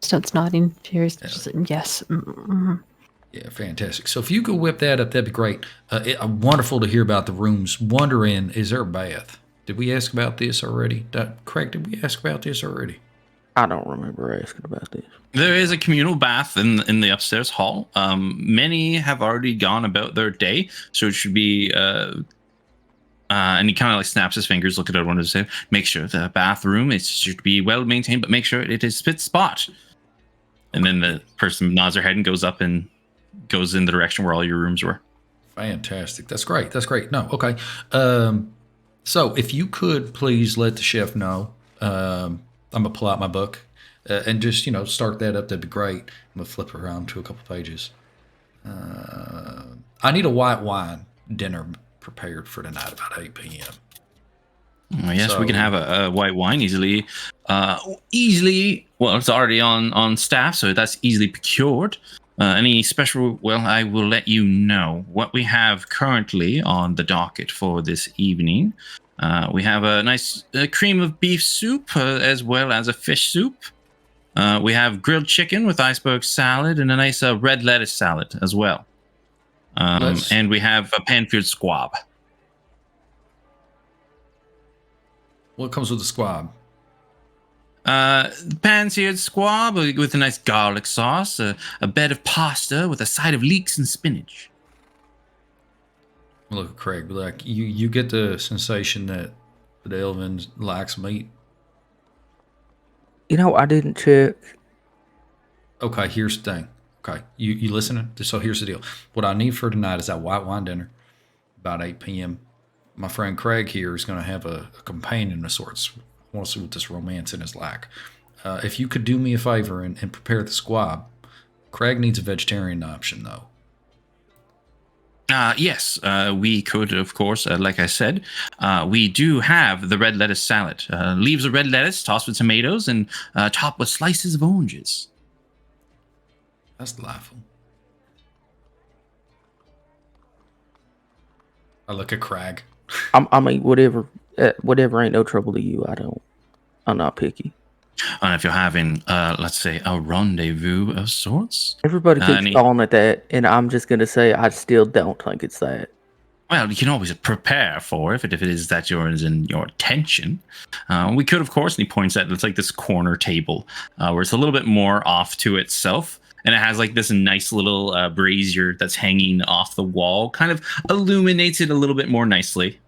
Stoat's nodding. Cheers. Yes. Mm-hmm. Yeah, fantastic. So if you could whip that up, that'd be great. Wonderful to hear about the rooms. Wondering, is there a bath? Did we ask about this already? Craig, did we ask about this already? I don't remember asking about this. There is a communal bath in the upstairs hall. Many have already gone about their day, so it should be. And he kind of like snaps his fingers, look at everyone and say, "Make sure the bathroom should be well maintained, but make sure it is fit spot." And then the person nods their head and goes up and goes in the direction where all your rooms were. Fantastic. That's great. That's great. No, okay. So if you could please let the chef know. I'm going to pull out my book and just, start that up. That'd be great. I'm going to flip around to a couple pages. I need a white wine dinner prepared for tonight about 8 p.m. Yes, we can have a white wine easily. Well, it's already on staff, so that's easily procured. Any special, well, I will let you know what we have currently on the docket for this evening. We have a nice cream of beef soup, as well as a fish soup. We have grilled chicken with iceberg salad and a nice red lettuce salad as well. And we have a pan-seared squab. What comes with the squab? Pan-seared squab with a nice garlic sauce, a bed of pasta with a side of leeks and spinach. Look, Craig, like you get the sensation that the Elvin likes meat. I didn't check. Okay, here's the thing. Okay. You listening? So here's the deal. What I need for tonight is that white wine dinner about 8 p.m. My friend Craig here is going to have a companion of sorts. I want to see what this romance in is like. If you could do me a favor and prepare the squab, Craig needs a vegetarian option, though. Yes, we could, of course, like I said, we do have the red lettuce salad. Leaves of red lettuce tossed with tomatoes and topped with slices of oranges. That's delightful. I look at Craig. I mean, whatever ain't no trouble to you. I'm not picky. And if you're having, let's say, a rendezvous of sorts. Everybody keeps calling it that, and I'm just gonna say I still don't think it's that. Well, you can always prepare for it if it is that you're in your attention. We could, of course, and he points at it's like this corner table where it's a little bit more off to itself. And it has like this nice little brazier that's hanging off the wall, kind of illuminates it a little bit more nicely.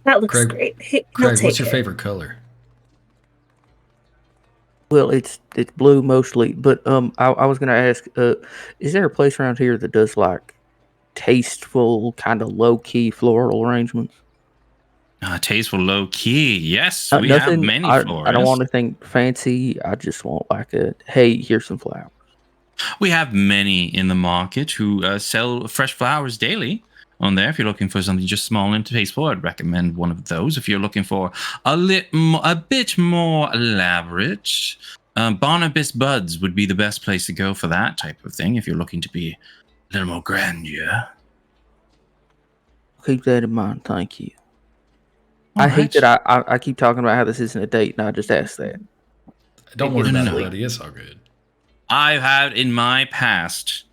That looks Craig, great. Hey, Craig, what's your favorite color? Well, it's blue mostly, but I was gonna ask, is there a place around here that does like tasteful, kind of low key floral arrangements? Tasteful, low key. Yes, we have many florists. I don't want anything fancy. I just want like hey, here's some flowers. We have many in the market who sell fresh flowers daily on there. If you're looking for something just small and tasteful, I'd recommend one of those. If you're looking for a bit more elaborate, Barnabas Buds would be the best place to go for that type of thing. If you're looking to be a little more grandeur. Keep that in mind. Thank you. I hate that I keep talking about how this isn't a date, and I just asked that. Don't worry about it, buddy. It's all good. I've had in my past,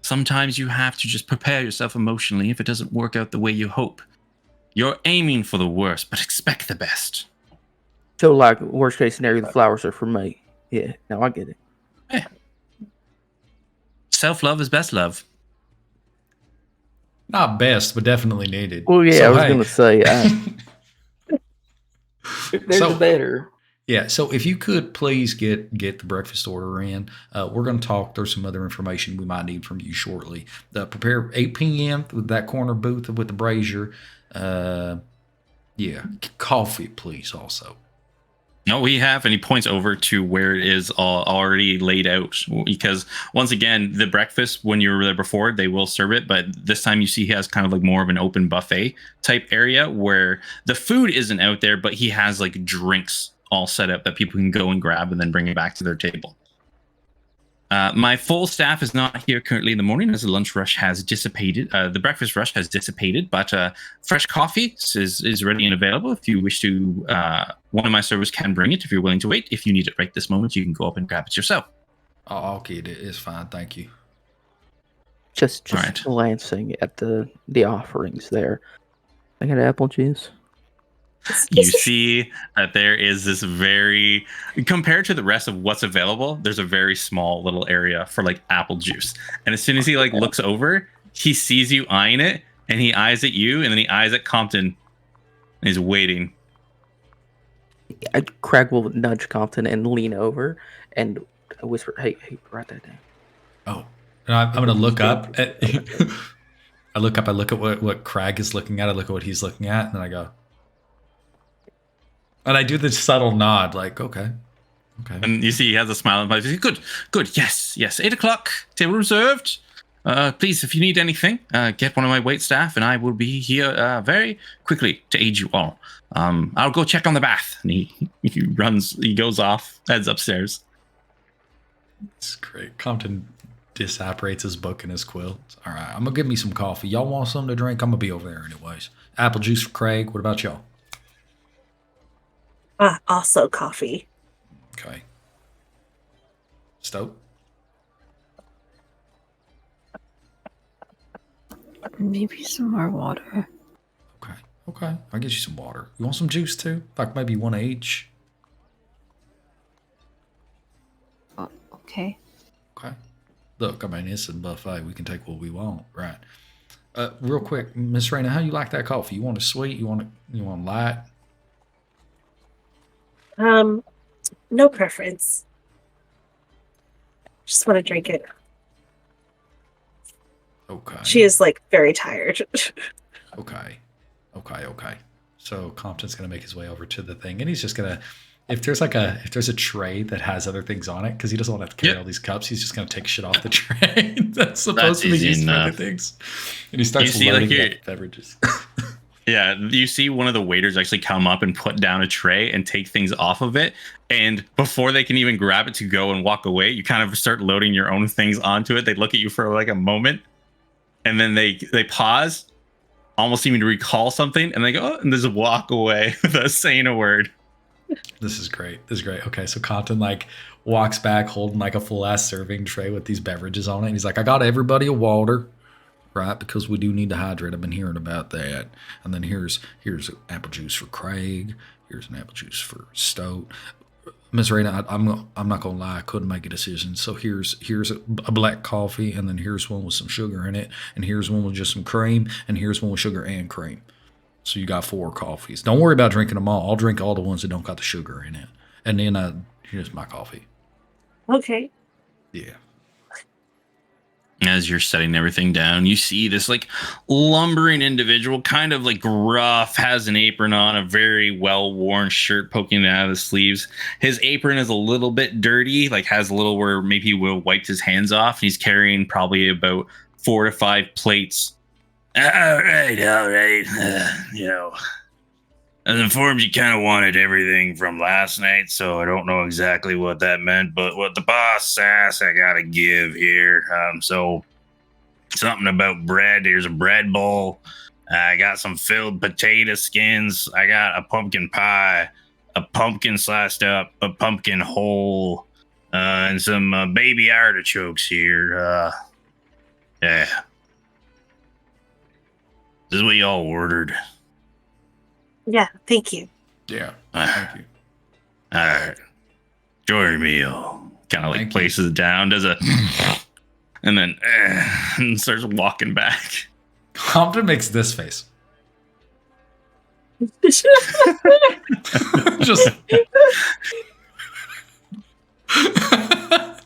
sometimes you have to just prepare yourself emotionally if it doesn't work out the way you hope. You're aiming for the worst, but expect the best. So, like, worst case scenario, the flowers are for me. Yeah, no, I get it. Yeah. Self-love is best love. Not best, but definitely needed. Well, yeah, I was going to say. There's better. Yeah, so if you could please get the breakfast order in, we're going to talk. There's some other information we might need from you shortly. Prepare 8 p.m. with that corner booth with the brazier. Yeah, coffee, please, also. No, we have, and he points over to where it is already laid out. Because once again, the breakfast, when you were there before, they will serve it. But this time you see he has kind of like more of an open buffet type area where the food isn't out there, but he has like drinks all set up that people can go and grab and then bring it back to their table. My full staff is not here currently in the morning as the lunch rush has dissipated. The breakfast rush has dissipated, but fresh coffee is ready and available. If you wish to, one of my servers can bring it if you're willing to wait. If you need it right this moment, you can go up and grab it yourself. I'll get it. It's fine. Thank you. Just right. Glancing at the offerings there. I got apple juice. You see that there is this very, compared to the rest of what's available, there's a very small little area for like apple juice. And as soon as he like looks over, he sees you eyeing it, and he eyes at you, and then he eyes at Compton, and he's waiting. Craig will nudge Compton and lean over and whisper, "Hey, write that down." Oh, I'm going to look up. I look up. I look at what Craig is looking at. I look at what he's looking at, and then I go. And I do the subtle nod, like, okay. And you see he has a smile on his face. Good, yes. 8 o'clock, table reserved. Please, if you need anything, get one of my wait staff, and I will be here very quickly to aid you all. I'll go check on the bath. And he goes off, heads upstairs. It's great. Compton disapparates his book and his quill. All right, I'm going to give me some coffee. Y'all want something to drink? I'm going to be over there anyways. Apple juice for Craig. What about y'all? Also coffee. Okay. Stoke? Maybe some more water. Okay. I'll get you some water. You want some juice too? Like maybe one of each? Okay. Okay. Look, I mean, it's a buffet. We can take what we want, right? Real quick, Miss Raina, how you like that coffee? You want it sweet? You want light? No preference. Just want to drink it. Okay. She is like very tired. Okay. So Compton's gonna make his way over to the thing, and he's just gonna, if there's a tray that has other things on it, because he doesn't want to have to carry all these cups, he's just gonna take shit off the tray that's supposed to be easy used for other enough. things, and he starts You see, like, loading here- up beverages. Yeah, you see one of the waiters actually come up and put down a tray and take things off of it. And before they can even grab it to go and walk away, you kind of start loading your own things onto it. They look at you for like a moment, and then they pause, almost seeming to recall something, and they go, oh, and just walk away without saying a word. This is great. Okay, so Compton like walks back holding like a full ass serving tray with these beverages on it, and he's like, I got everybody a water. Right, because we do need to hydrate. I've been hearing about that. And then here's apple juice for Craig. Here's an apple juice for Stoat. Miss Raina, I'm not gonna lie, I couldn't make a decision. So here's a black coffee, and then here's one with some sugar in it, and here's one with just some cream, and here's one with sugar and cream. So you got 4 coffees. Don't worry about drinking them all. I'll drink all the ones that don't got the sugar in it. And then here's my coffee. Okay. Yeah. As you're setting everything down, you see this like lumbering individual, kind of like rough, has an apron on, a very well-worn shirt poking out of the sleeves. His apron is a little bit dirty, like has a little where maybe he will wiped his hands off. And he's carrying probably about 4 to 5 plates. All right. I was informed you kind of wanted everything from last night, so I don't know exactly what that meant, but what the boss asked, I gotta give here. So something about bread. Here's a bread bowl. I got some filled potato skins. I got a pumpkin pie, a pumpkin sliced up, a pumpkin whole, and some baby artichokes here. Yeah. This is what y'all ordered. Yeah, thank you. Yeah. Thank you. All right. Enjoy your meal. Kind of like Thank you. places it down, does a, and then and starts walking back. Compton makes this face. Just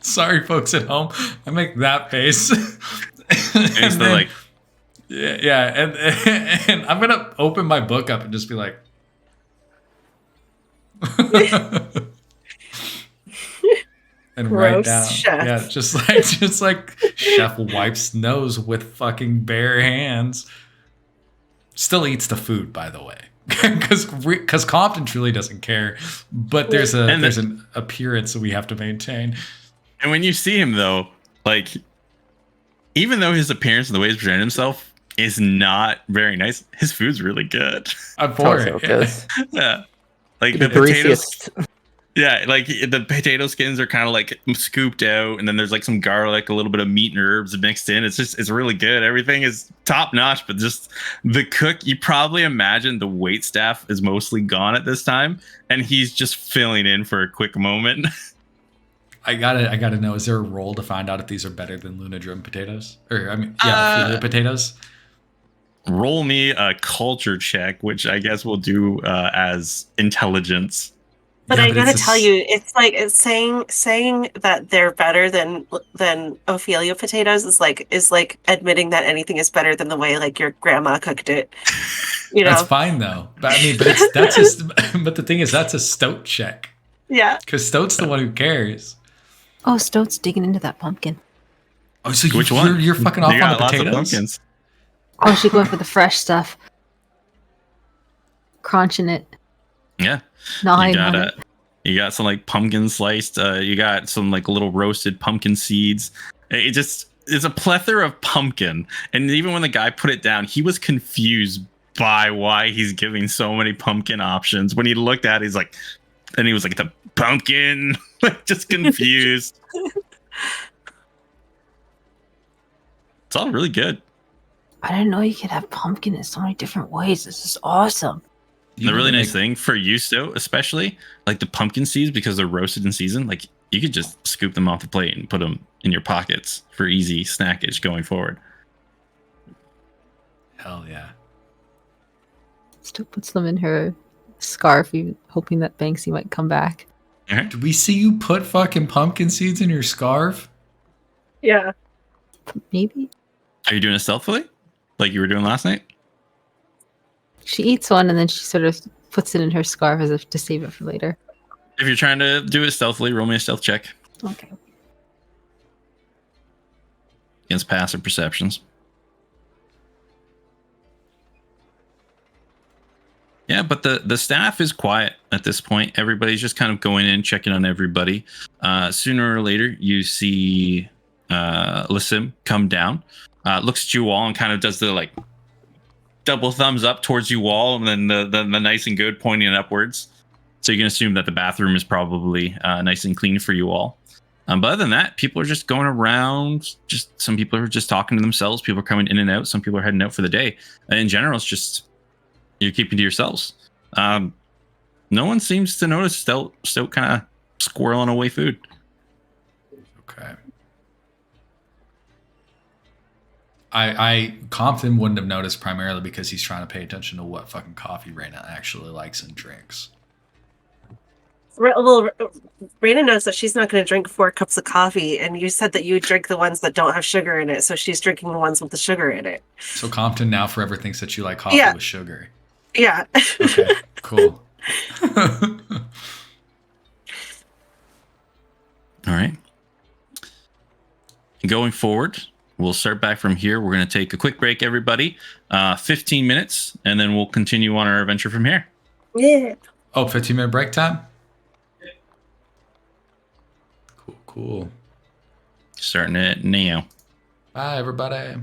sorry, folks at home. I make that face. And so like, yeah, and I'm gonna open my book up and just be like, and write Gross, down, chef. yeah, just like chef wipes nose with fucking bare hands. Still eats the food, by the way, because Compton truly doesn't care, but there's an appearance that we have to maintain. and when you see him though, like, even though his appearance and the way he's presented himself is not very nice, his food's really good. I'm for it. Because Yeah. Like the the potatoes. greasiest. Yeah, like the potato skins are kind of like scooped out, and then there's like some garlic, a little bit of meat and herbs mixed in. It's really good. Everything is top notch, but just the cook, you probably imagine the wait staff is mostly gone at this time, and he's just filling in for a quick moment. I gotta know, is there a roll to find out if these are better than Luna Drum potatoes? Or Ophelia potatoes? Roll me a culture check, which I guess we'll do as intelligence. But Yeah, I gotta it's tell you, it's saying that they're better than Ophelia potatoes is like admitting that anything is better than the way like your grandma cooked it. You know? That's fine though. But I mean, that's just. But the thing is, that's a Stoat check Yeah. because Stoat's the one who cares. Oh, Stoat's digging into that pumpkin. Oh, so Which one? You're fucking off You on got the lots of potatoes. pumpkins. Oh, she's going for the fresh stuff. Crunching it. Yeah. Gnawing on it. You got some like pumpkin sliced. You got some like little roasted pumpkin seeds. It's a plethora of pumpkin. And even when the guy put it down, he was confused by why he's giving so many pumpkin options. When he looked at it, he's like, and he was like, the pumpkin, just confused. It's all really good. I didn't know you could have pumpkin in so many different ways. This is awesome. The really nice thing for you, Sto, especially like the pumpkin seeds, because they're roasted in season, like you could just scoop them off the plate and put them in your pockets for easy snackage going forward. Hell yeah. Still puts them in her scarf, hoping that Banksy might come back. Did we see you put fucking pumpkin seeds in your scarf? Yeah. Maybe. Are you doing it stealthily, like you were doing last night? She eats one and then she sort of puts it in her scarf as if to save it for later. If you're trying to do it stealthily, roll me a stealth check Okay. against passive perceptions. Yeah, but the staff is quiet at this point. Everybody's just kind of going in, checking on everybody. Sooner or later, you see Lissim come down, looks at you all, and kind of does the like double thumbs up towards you all, and then the nice and good pointing upwards. So you can assume that the bathroom is probably nice and clean for you all. But other than that, people are just going around. Just some people are just talking to themselves. People are coming in and out. Some people are heading out for the day. In general, it's just you're keeping to yourselves. No one seems to notice Stout kind of squirreling away food. Okay. Compton wouldn't have noticed primarily because he's trying to pay attention to what fucking coffee Raina actually likes and drinks. Well, Raina knows that she's not going to drink 4 cups of coffee, and you said that you drink the ones that don't have sugar in it, so she's drinking the ones with the sugar in it. So Compton now forever thinks that you like coffee with sugar. Yeah. Okay, cool. All right. Going forward, we'll start back from here. We're going to take a quick break, everybody. 15 minutes, and then we'll continue on our adventure from here. Yeah. Oh, 15-minute break time? Cool. Starting it now. Bye, everybody.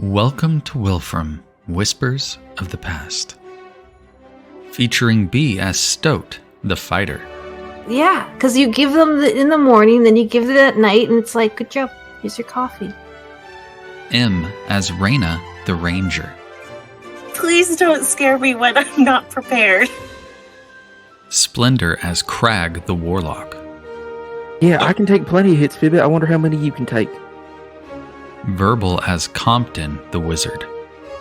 Welcome to Wilfrem, Whispers of the Past. Featuring B as Stoat, the fighter. Yeah, because you give them in the morning, then you give them at night, and it's like, good job, here's your coffee. M as Reyna, the ranger. Please don't scare me when I'm not prepared. Splendor as Crag, the warlock. Yeah, I can take plenty of hits, Fibbit. I wonder how many you can take. Verbal as Compton, the wizard.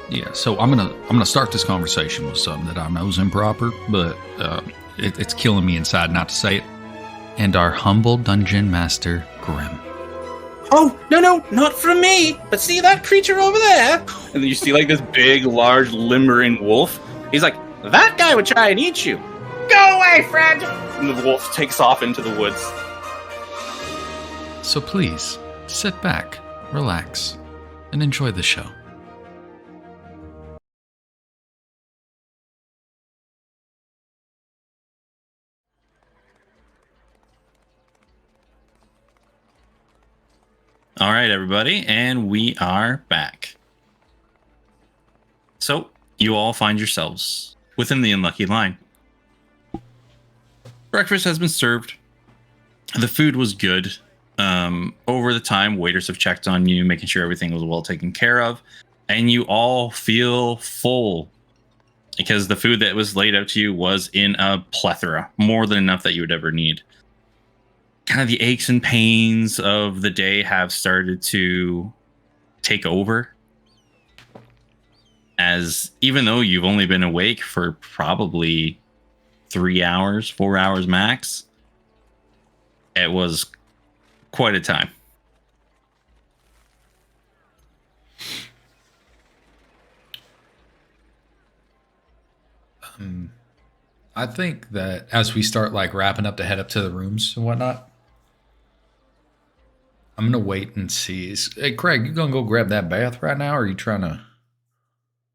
Yeah, so I'm gonna start this conversation with something that I know is improper, but it's killing me inside not to say it. And our humble dungeon master, Grim. Oh, no, not from me. But see that creature over there? And then you see like this big, large, limbering wolf. He's like, that guy would try and eat you. Go away, friend! And the wolf takes off into the woods. So please, sit back, relax, and enjoy the show. All right, everybody, and we are back. So, you all find yourselves within the unlucky line. Breakfast has been served. The food was good. Over the time, waiters have checked on you, making sure everything was well taken care of, and you all feel full because the food that was laid out to you was in a plethora, more than enough that you would ever need. Kind of the aches and pains of the day have started to take over, as even though you've only been awake for probably 3 hours, 4 hours max, it was quite a time. I think that as we start like wrapping up to head up to the rooms and whatnot, I'm gonna wait and see. Hey, Craig, you gonna go grab that bath right now, or are you trying to?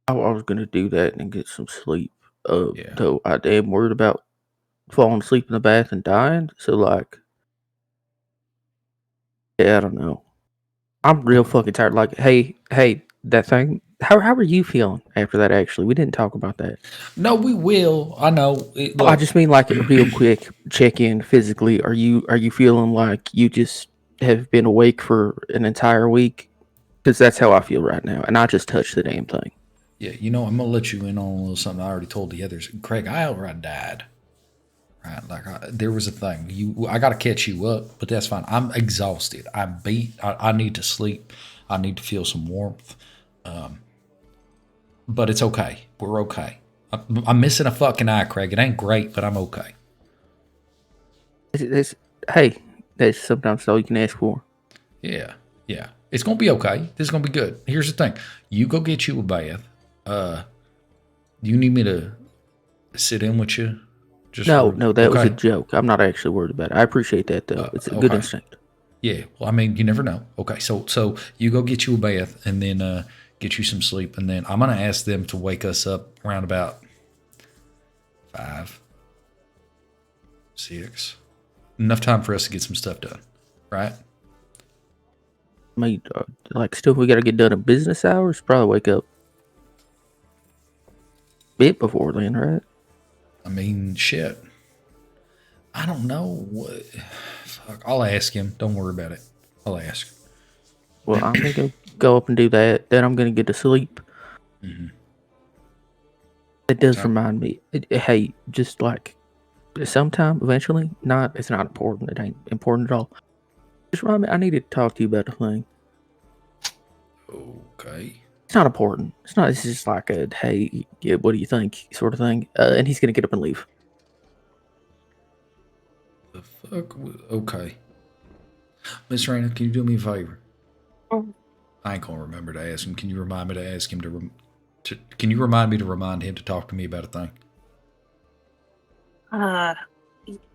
I was gonna do that and get some sleep. Yeah. Though I am worried about falling asleep in the bath and dying. So like, yeah, I don't know. I'm real fucking tired. Like, hey, that thing. How are you feeling after that? Actually, we didn't talk about that. No, we will. I know. I just mean like a real quick check in physically. Are you feeling like you just have been awake for an entire week? Because that's how I feel right now, and I just touched the damn thing. Yeah, I'm gonna let you in on a little something I already told the others. Craig, I outright died. Right, like there was a thing. I got to catch you up, but that's fine. I'm exhausted. I'm beat. I need to sleep. I need to feel some warmth. But it's okay. We're okay. I'm missing a fucking eye, Craig. It ain't great, but I'm okay. Hey, that's sometimes all you can ask for. Yeah. It's gonna be okay. This is gonna be good. Here's the thing. You go get you a bath. You need me to sit in with you? No, that was a joke. I'm not actually worried about it. I appreciate that though. It's a good instinct. Yeah. Well, I mean, you never know. Okay. So you go get you a bath and then get you some sleep, and then I'm gonna ask them to wake us up around about 5, 6. Enough time for us to get some stuff done, right? I mean, like, still, we got to get done in business hours. Probably wake up a bit before then, right? I mean, shit. I don't know. Fuck, I'll ask him. Don't worry about it. I'll ask. Well, I'm going to go up and do that. Then I'm going to get to sleep. Mm-hmm. It does remind me. Hey, just like sometime eventually. It's not important. It ain't important at all. Just remind me. I need to talk to you about the thing. Okay. It's not important. It's not. It's just like a hey, yeah, what do you think, sort of thing. And he's gonna get up and leave. The fuck? Okay. Miss Reyna, can you do me a favor? I ain't gonna remember to ask him. Can you remind me to ask him to? Can you remind me to remind him to talk to me about a thing?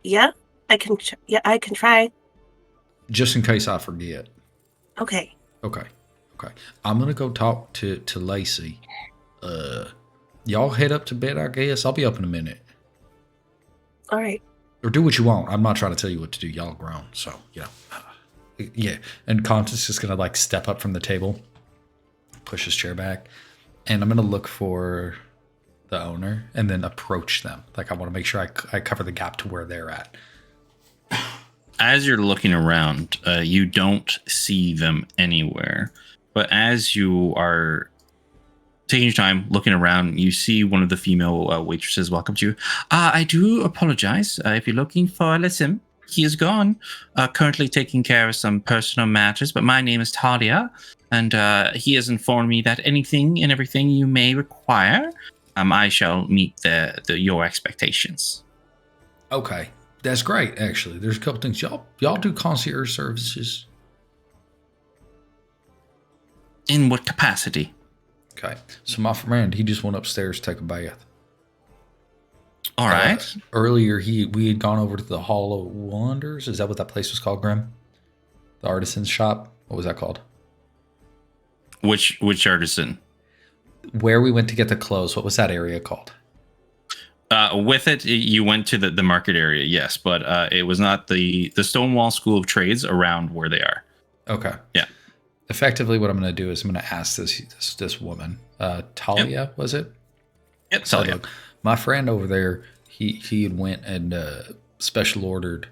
Yeah, I can. I can try. Just in case I forget. Okay. I'm gonna go talk to Lacey. Y'all head up to bed, I guess. I'll be up in a minute. All right. Or do what you want. I'm not trying to tell you what to do. Y'all grown, so yeah. And Constance is gonna like step up from the table, push his chair back, and I'm gonna look for the owner and then approach them. Like I want to make sure I cover the gap to where they're at. As you're looking around, you don't see them anywhere. But as you are taking your time looking around, you see one of the female waitresses welcome to you. I do apologize. If you're looking for Alyssum, he is gone, currently taking care of some personal matters. But my name is Talia, and he has informed me that anything and everything you may require, I shall meet your expectations. Okay, that's great. Actually, there's a couple things. Y'all do concierge services. In what capacity? Okay, so my friend, he just went upstairs to take a bath. All right. Earlier, we had gone over to the Hall of Wonders. Is that what that place was called, Grim? The artisan's shop. What was that called? Which artisan? Where we went to get the clothes. What was that area called? With it, you went to the market area, yes, but it was not the Stonewall School of Trades around where they are. Okay. Yeah. Effectively, what I'm going to do is I'm going to ask this woman, Talia, was it? Yep, So Talia. look, my friend over there, he had went and special ordered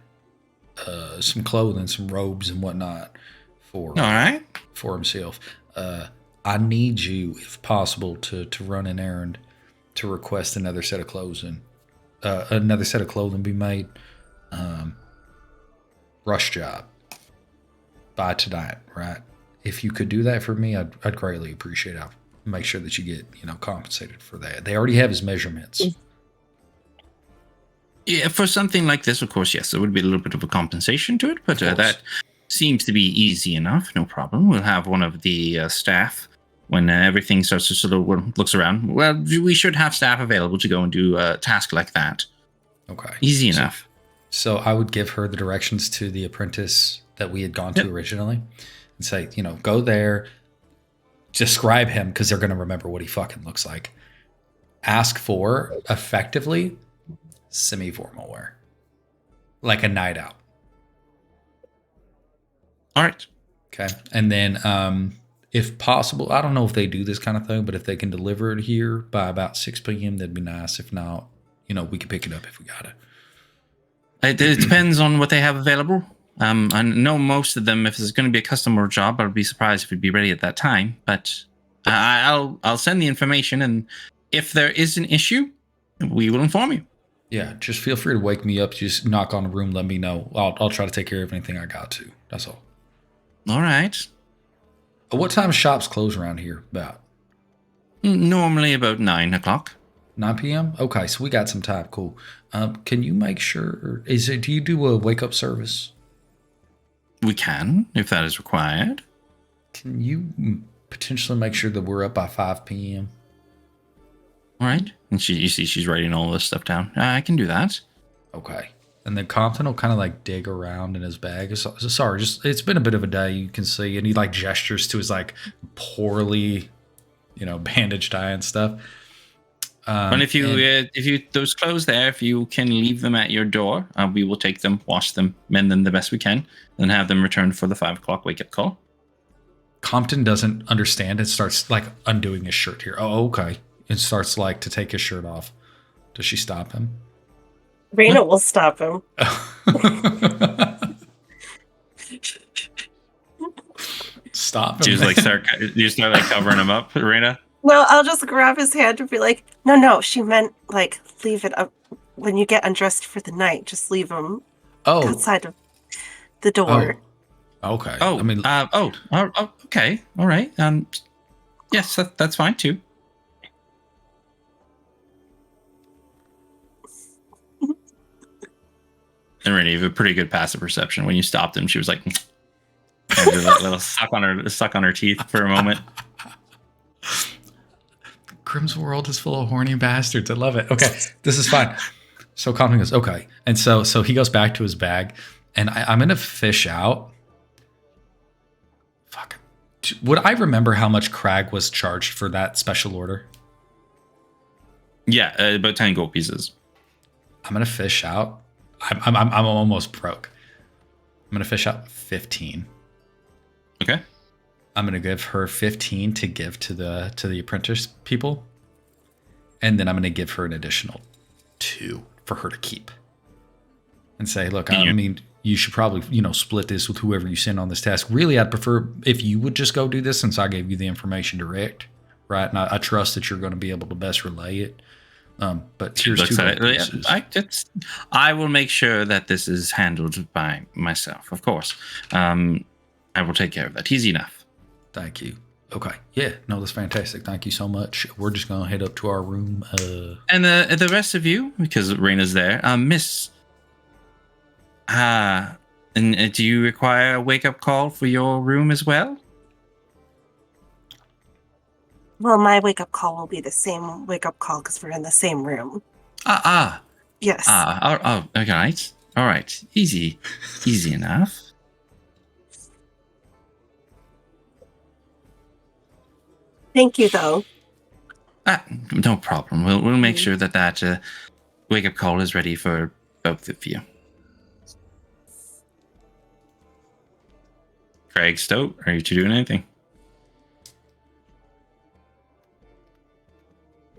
some clothing, some robes and whatnot for All right. for himself. I need you, if possible, to run an errand to request another set of clothing be made. Rush job by tonight, right? If you could do that for me, I'd greatly appreciate it. I'll make sure that you get, compensated for that. They already have his measurements. Yeah, for something like this, of course, yes, there would be a little bit of a compensation to it, but that seems to be easy enough. No problem. We'll have one of the staff when everything starts to sort of looks around. Well, we should have staff available to go and do a task like that. Okay. Easy enough. So I would give her the directions to the apprentice that we had gone to originally and say, go there, describe him because they're going to remember what he fucking looks like. Ask for, effectively, semi-formal wear. Like a night out. All right. Okay. And then, if possible, I don't know if they do this kind of thing, but if they can deliver it here by about 6 p.m., that'd be nice. If not, we can pick it up if we got it. It depends on what they have available. I know most of them, if it's going to be a customer job, I'd be surprised if it'd be ready at that time. But I'll send the information, and if there is an issue, we will inform you. Yeah, just feel free to wake me up. Just knock on the room, let me know. I'll try to take care of anything I got to. That's all. All right. What time shops close around here? About? Normally about 9 o'clock. 9 p.m.? Okay, so we got some time. Cool. Can you make sure, do you do a wake-up service? We can, if that is required. Can you potentially make sure that we're up by 5 p.m.? All right. And you see she's writing all this stuff down. I can do that. Okay. And then Compton will kind of like dig around in his bag. Sorry, it's been a bit of a day, you can see. And he like gestures to his like poorly, bandaged eye and stuff. And if you those clothes there, if you can leave them at your door, we will take them, wash them, mend them the best we can, and have them returned for the 5 o'clock wake up call. Compton doesn't understand and starts like undoing his shirt here. Oh, okay. And starts like to take his shirt off. Does she stop him? Raina will stop him. Stop him. She was like, you start like covering him up, Raina? No, I'll just grab his hand and be like, no, she meant like leave it up when you get undressed for the night. Just leave him outside of the door. Oh, okay. Oh, okay. All right. Yes, that's fine too. And Raina, you have a pretty good passive perception. When you stopped him, she was like, a little suck on her teeth for a moment. Grimm's world is full of horny bastards. I love it. Okay, this is fine. So Compton goes, okay. And so he goes back to his bag, and I'm going to fish out. Fuck. Would I remember how much Crag was charged for that special order? Yeah, about 10 gold pieces. I'm going to fish out. I'm almost broke. I'm going to fish out 15. Okay. I'm gonna give her 15 to give to the apprentice people, and then I'm gonna give her an additional 2 for her to keep. And say, look, I mean, you should probably, split this with whoever you send on this task. Really, I'd prefer if you would just go do this, since I gave you the information direct, right? And I trust that you're going to be able to best relay it. But here's 2 gold pieces. I will make sure that this is handled by myself, of course. I will take care of that. Easy enough. Thank you. Okay. Yeah. No, that's fantastic. Thank you so much. We're just going to head up to our room. And the rest of you, because Raina's there, Miss... and do you require a wake-up call for your room as well? Well, my wake-up call will be the same wake-up call because we're in the same room. Yes. All right. All right. Easy enough. Thank you, though. No problem. We'll make sure that wake-up call is ready for both of you. Craig, Stoat, are you two doing anything?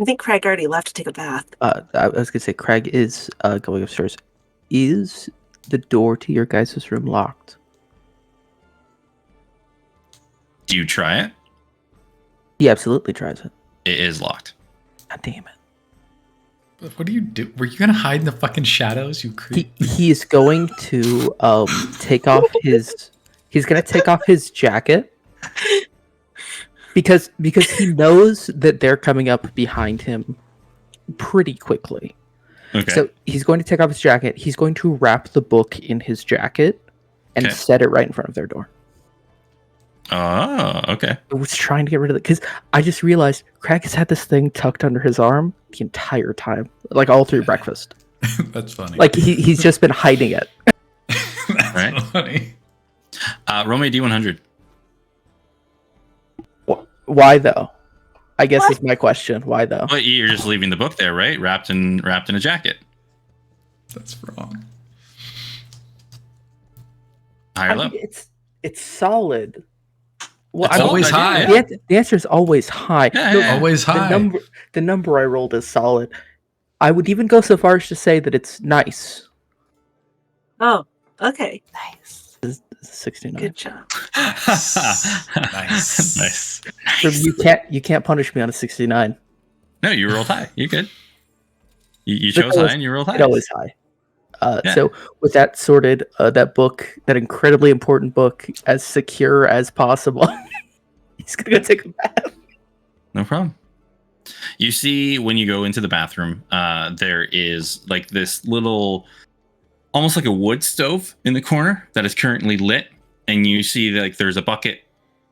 I think Craig already left to take a bath. I was gonna say Craig is going upstairs. Is the door to your guys' room locked? Do you try it? He absolutely tries it. It is locked. God damn it. What do you do? Were you going to hide in the fucking shadows, you creep? He is going to take off his... He's going to take off his jacket because he knows that they're coming up behind him pretty quickly. Okay. So he's going to take off his jacket. He's going to wrap the book in his jacket and set it right in front of their door. Oh, okay. I was trying to get rid of it because I just realized Craig has had this thing tucked under his arm the entire time, like all through breakfast. That's funny. Like he's just been hiding it. That's right. Funny. Roll me a D100. Why though? I guess is my question. Why though? Well, you're just leaving the book there, right? Wrapped in a jacket. That's wrong. High or low? It's solid. Well, It's always high. The answer is always high. Yeah. Always high. The number I rolled is solid. I would even go so far as to say that it's nice. Oh, okay. Nice. This is 69. Good job. Nice. Nice. So you can't punish me on a 69. No, you rolled high. You're good. You chose high and you rolled high. It always high. Yeah. So with that sorted, that book, that incredibly important book, as secure as possible, he's gonna go take a bath. No problem. You see when you go into the bathroom, there is like this little, almost like a wood stove in the corner that is currently lit, and you see that, like, there's a bucket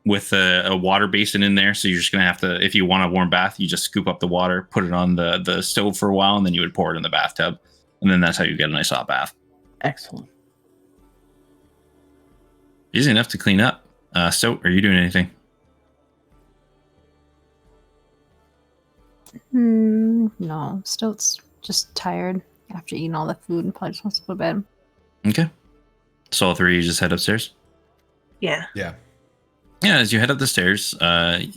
with a water basin in there. So you're just gonna have to, if you want a warm bath, you just scoop up the water, put it on the stove for a while, and then you would pour it in the bathtub. And then that's how you get a nice hot bath. Excellent. Easy enough to clean up. So, are you doing anything? No, Stoat's just tired after eating all the food and probably just wants to go to bed. Okay. So all three, you just head upstairs? Yeah. Yeah. Yeah, as you head up the stairs,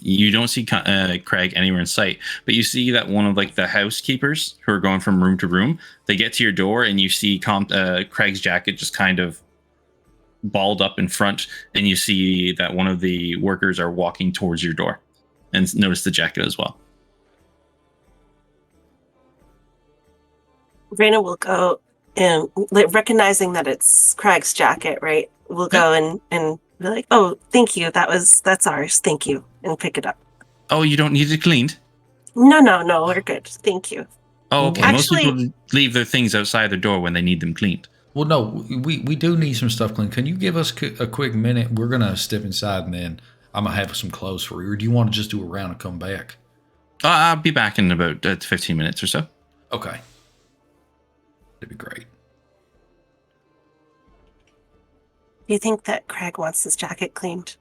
you don't see Craig anywhere in sight, but you see that one of like the housekeepers who are going from room to room, they get to your door and you see Craig's jacket just kind of balled up in front, and you see that one of the workers are walking towards your door, and notice the jacket as well. Raina will go and, like, recognizing that it's Craig's jacket, right? We'll go and be like, "Oh, thank you. That's ours. Thank you," and pick it up. Oh, you don't need it cleaned? No, we're good. Thank you. Oh, okay. Actually, most people leave their things outside their door when they need them cleaned. Well, no, we do need some stuff cleaned. Can you give us a quick minute? We're going to step inside and then I'm going to have some clothes for you. Or do you want to just do a round and come back? I'll be back in about 15 minutes or so. Okay. That'd be great. Do you think that Craig wants his jacket cleaned?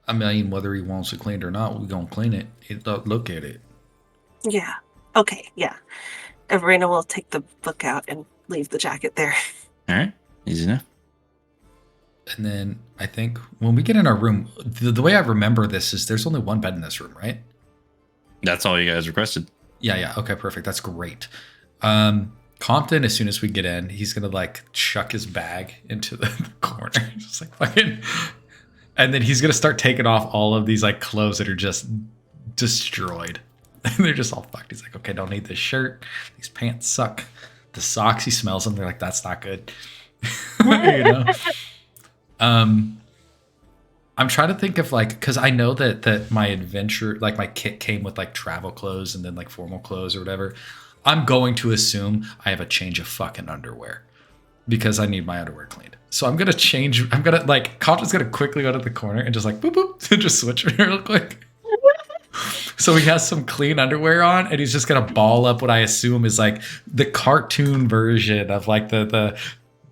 I mean, whether he wants it cleaned or not, we're going to clean it. Look at it. Yeah. Okay, yeah. And Raina will take the book out and leave the jacket there. All right. Easy enough. And then I think when we get in our room, the way I remember this is there's only one bed in this room, right? That's all you guys requested. Yeah. Okay, perfect. That's great. Compton, as soon as we get in, he's gonna like chuck his bag into the corner. Just like fucking, and then he's gonna start taking off all of these like clothes that are just destroyed. And they're just all fucked. He's like, okay, don't need this shirt. These pants suck. The socks, he smells them. They're like, that's not good. You know? I'm trying to think of like, because I know that my adventure, like my kit came with like travel clothes and then like formal clothes or whatever. I'm going to assume I have a change of fucking underwear because I need my underwear cleaned. So I'm gonna change. I'm gonna like, Compton's gonna quickly go to the corner and just like boop boop and just switch real quick. So he has some clean underwear on, and he's just gonna ball up what I assume is like the cartoon version of like the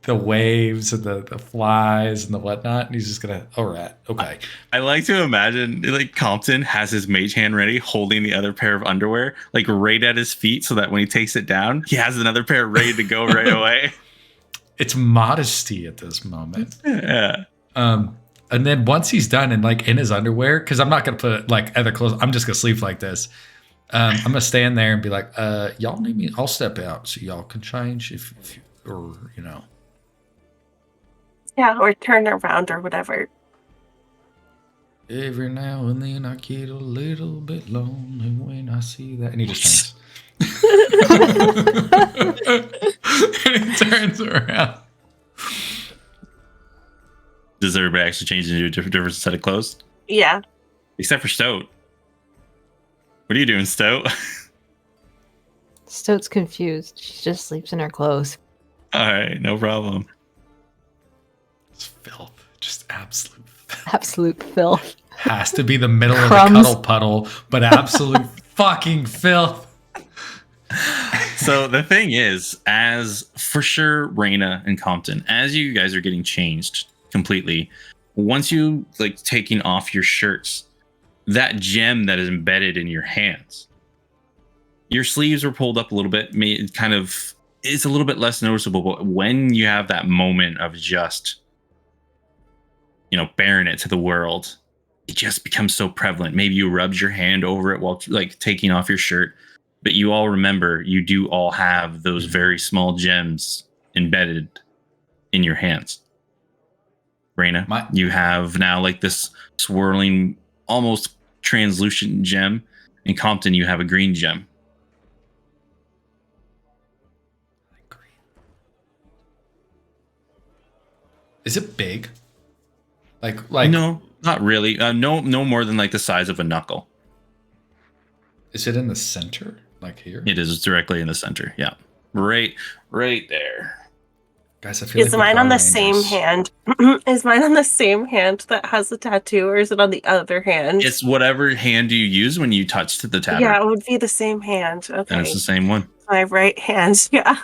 waves and the flies and the whatnot, and he's just gonna, all right, okay. I like to imagine like Compton has his mage hand ready, holding the other pair of underwear like right at his feet, so that when he takes it down, he has another pair ready to go right away. It's modesty at this moment. Yeah. And then once he's done and like in his underwear, because I'm not gonna put like other clothes, I'm just gonna sleep like this. I'm gonna stand there and be like, y'all need me, I'll step out so y'all can change if you, or you know. Yeah, or turn around or whatever. Every now and then I get a little bit lonely when I see that. And he just turns. And he turns around. Does everybody actually change into a different set of clothes? Yeah. Except for Stoat. What are you doing, Stoat? Stoat's confused. She just sleeps in her clothes. All right, no problem. It's filth. Just absolute filth. Absolute filth. Has to be the middle of Crumbs. the cuddle puddle, but absolute fucking filth. So the thing is, as for sure, Raina and Compton, as you guys are getting changed completely, once you like taking off your shirts, that gem that is embedded in your hands, your sleeves were pulled up a little bit, kind of, it's a little bit less noticeable, but when you have that moment of just, you know, bearing it to the world, it just becomes so prevalent. Maybe you rubbed your hand over it while like taking off your shirt, but you all remember you do all have those very small gems embedded in your hands. Raina, you have now like this swirling, almost translucent gem. In Compton, you have a green gem. Is it big? Like No, not really. No more than like the size of a knuckle. Is it in the center? Like here? It is directly in the center. Yeah, right there. Guys, I feel Is like mine we're on the Power same Rangers. hand? Is mine on the same hand that has the tattoo, or is it on the other hand? It's whatever hand you use when you touch to the tabard. Yeah, it would be the same hand. Okay. And it's the same one. My right hand. Yeah.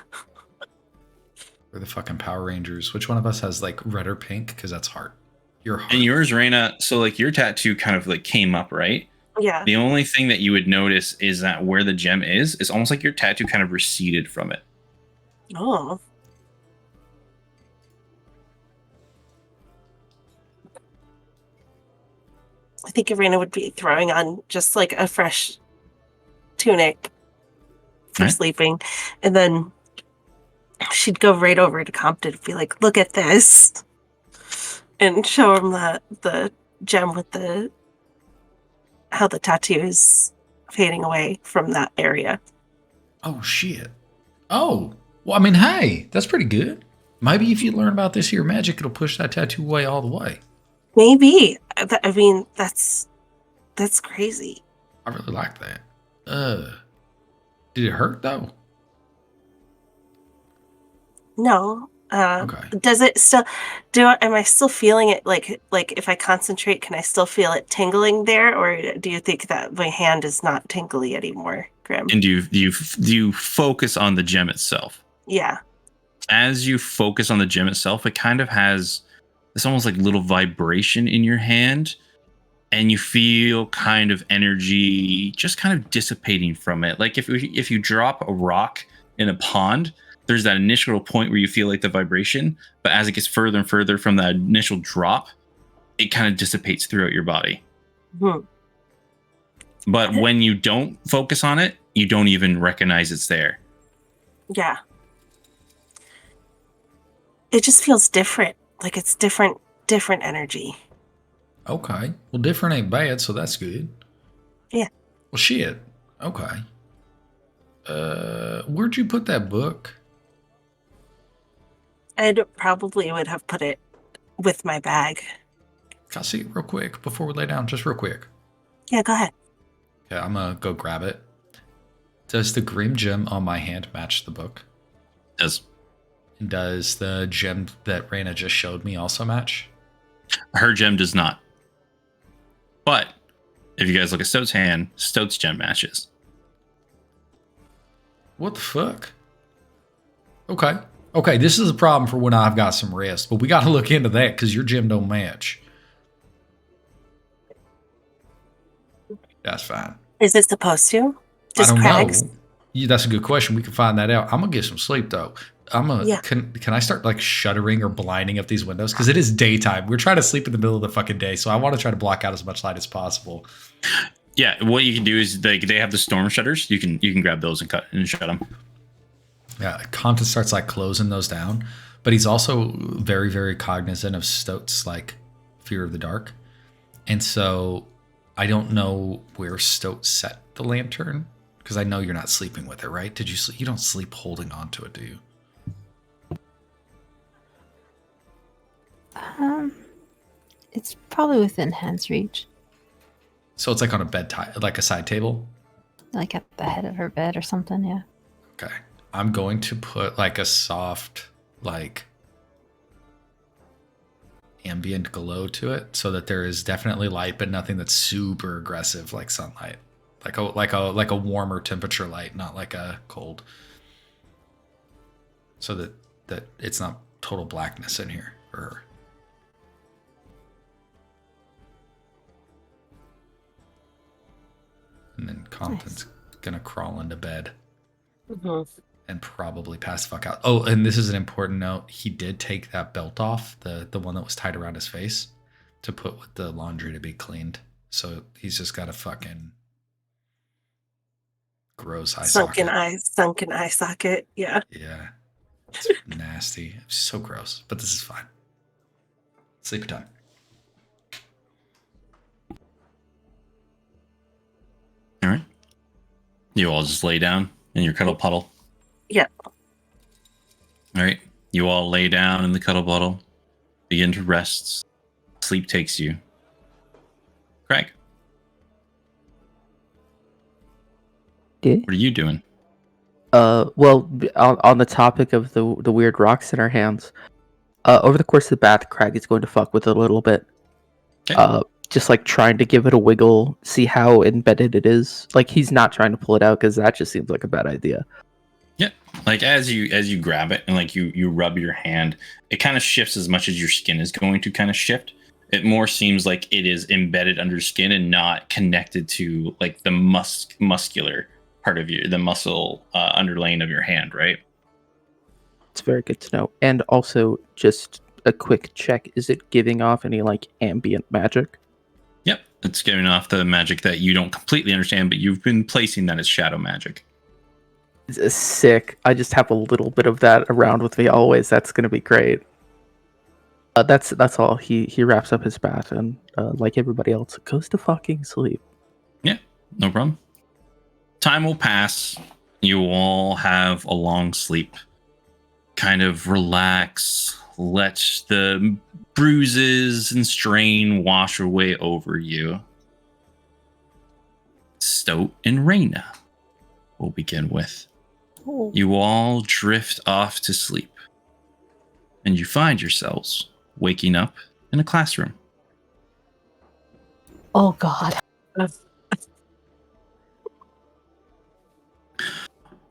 We're the fucking Power Rangers. Which one of us has like red or pink? Because that's heart. Your heart. And yours, Raina, so like your tattoo kind of like came up, right? Yeah. The only thing that you would notice is that where the gem is almost like your tattoo kind of receded from it. Oh. I think Irina would be throwing on just like a fresh tunic for Right. sleeping. And then she'd go right over to Compton and be like, look at this. And show him the gem with how the tattoo is fading away from that area. Oh shit. Oh. Well, I mean, hey, that's pretty good. Maybe if you learn about this here magic, it'll push that tattoo away all the way. Maybe. I mean, that's crazy. I really like that. Did it hurt though? No. Okay. Does it still am I still feeling it like if I concentrate, can I still feel it tingling there, or do you think that my hand is not tingly anymore, Grim? And do you focus on the gem itself? Yeah. As you focus on the gem itself, it kind of has this almost like little vibration in your hand, and you feel kind of energy just kind of dissipating from it. Like if you drop a rock in a pond, there's that initial point where you feel like the vibration, but as it gets further and further from that initial drop, it kind of dissipates throughout your body. Hmm. But when you don't focus on it, you don't even recognize it's there. Yeah. It just feels different. Like it's different energy. Okay. Well, different ain't bad, so that's good. Yeah. Well, shit. Okay. Where'd you put that book? I'd probably would have put it with my bag. Can I see it real quick before we lay down? Just real quick. Yeah, go ahead. Okay, I'm gonna go grab it. Does the Grim gem on my hand match the book? Does the gem that Raina just showed me also match? Her gem does not. But if you guys look at Stoat's hand, Stoat's gem matches. What the fuck? Okay. Okay, this is a problem for when I've got some rest, but we got to look into that because your gem don't match. That's fine. Is it supposed to? Just I don't crags? know. Yeah, that's a good question. We can find that out. I'm gonna get some sleep though. Yeah. Can I start like shuttering or blinding up these windows? Because it is daytime. We're trying to sleep in the middle of the fucking day, so I want to try to block out as much light as possible. Yeah, what you can do is they have the storm shutters. You can grab those and cut and shut them. Yeah, Compton starts like closing those down, but he's also very, very cognizant of Stoat's like fear of the dark, and so I don't know where Stoat set the lantern because I know you're not sleeping with it, right? Did you sleep? You don't sleep holding on to it, do you? It's probably within hand's reach, So it's like on a bed like a side table. like at the head of her bed or something. Yeah. Okay. I'm going to put like a soft, like ambient glow to it so that there is definitely light, but nothing that's super aggressive like sunlight. Like a warmer temperature light, not like a cold. So that it's not total blackness in here for her. And then Compton's gonna crawl into bed. Mm-hmm. And probably pass the fuck out. Oh, and this is an important note. He did take that belt off, the one that was tied around his face, to put with the laundry to be cleaned. So he's just got a fucking gross eye socket. Sunken eye socket. Yeah. Yeah. It's nasty. It's so gross. But this is fine. Sleep time. All right. You all just lay down in your cuddle puddle. Yeah. All right. You all lay down in the cuddle puddle, begin to rest. Sleep takes you. Craig, Yeah. what are you doing? Well, on the topic of the weird rocks in our hands, over the course of the bath, Craig is going to fuck with it a little bit. Okay. Just like trying to give it a wiggle, see how embedded it is. Like he's not trying to pull it out because that just seems like a bad idea. Yeah. Like as you grab it and like you rub your hand, it kind of shifts as much as your skin is going to kind of shift. It more seems like it is embedded under skin and not connected to like the muscular part of the muscle underlaying of your hand, right? It's very good to know. And also, just a quick check: is it giving off any like ambient magic? Yep. It's giving off the magic that you don't completely understand, but you've been placing that as shadow magic. It's sick. I just have a little bit of that around with me always. That's gonna be great. That's all. He wraps up his bath and like everybody else goes to fucking sleep. Yeah, no problem. Time will pass. You all have a long sleep. Kind of relax. Let the bruises and strain wash away over you. Stoat and Raina we'll begin with. Oh. You all drift off to sleep. And you find yourselves waking up in a classroom. Oh God.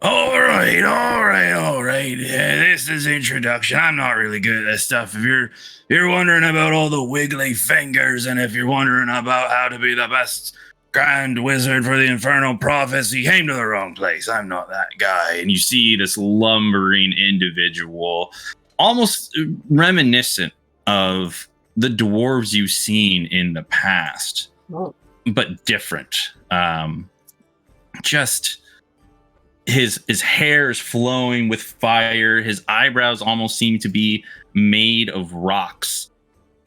All right. Yeah, this is introduction. I'm not really good at this stuff. If you're wondering about all the wiggly fingers, and if you're wondering about how to be the best Grand Wizard for the Infernal Prophets, you came to the wrong place. I'm not that guy. And you see this lumbering individual, almost reminiscent of the dwarves you've seen in the past, but different. Just his hair is flowing with fire. His eyebrows almost seem to be made of rocks.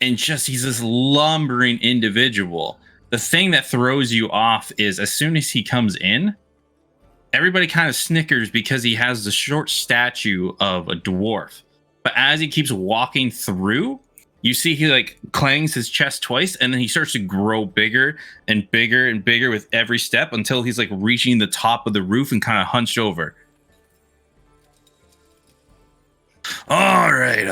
And just he's this lumbering individual. The thing that throws you off is as soon as he comes in, everybody kind of snickers because he has the short stature of a dwarf. But as he keeps walking through, you see he like clangs his chest twice, and then he starts to grow bigger and bigger and bigger with every step until he's like reaching the top of the roof and kind of hunched over. All right.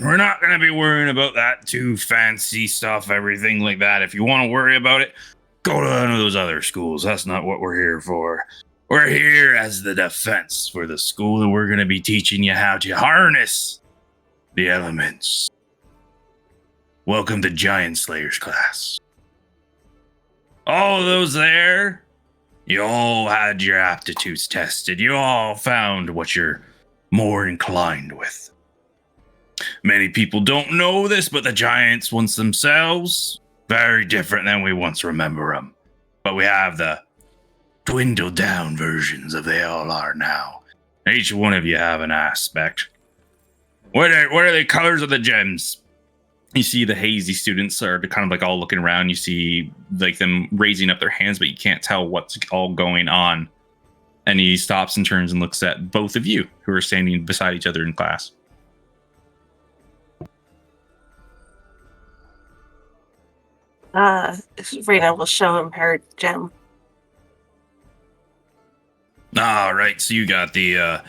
We're not going to be worrying about that too fancy stuff, everything like that. If you want to worry about it, go to one of those other schools. That's not what we're here for. We're here as the defense for the school, and we're going to be teaching you how to harness the elements. Welcome to Giant Slayers class. All those there, you all had your aptitudes tested. You all found what you're more inclined with. Many people don't know this, but the giants once themselves, very different than we once remember them. But we have the dwindled down versions of they all are now. Each one of you have an aspect. What are the colors of the gems? You see the hazy students are kind of like all looking around. You see like them raising up their hands, but you can't tell what's all going on. And he stops and turns and looks at both of you who are standing beside each other in class. Raina will show him her gem. All right, so you got the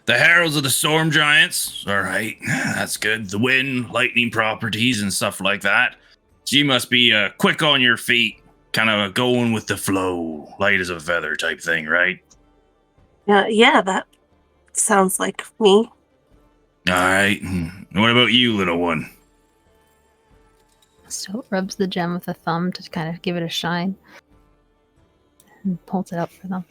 Heralds of the Storm Giants. All right, that's good. The wind, lightning properties and stuff like that. So you must be quick on your feet, kind of going with the flow, light as a feather type thing, right? Yeah, that sounds like me. All right. What about you, little one? So it rubs the gem with a thumb to kind of give it a shine and holds it up for them.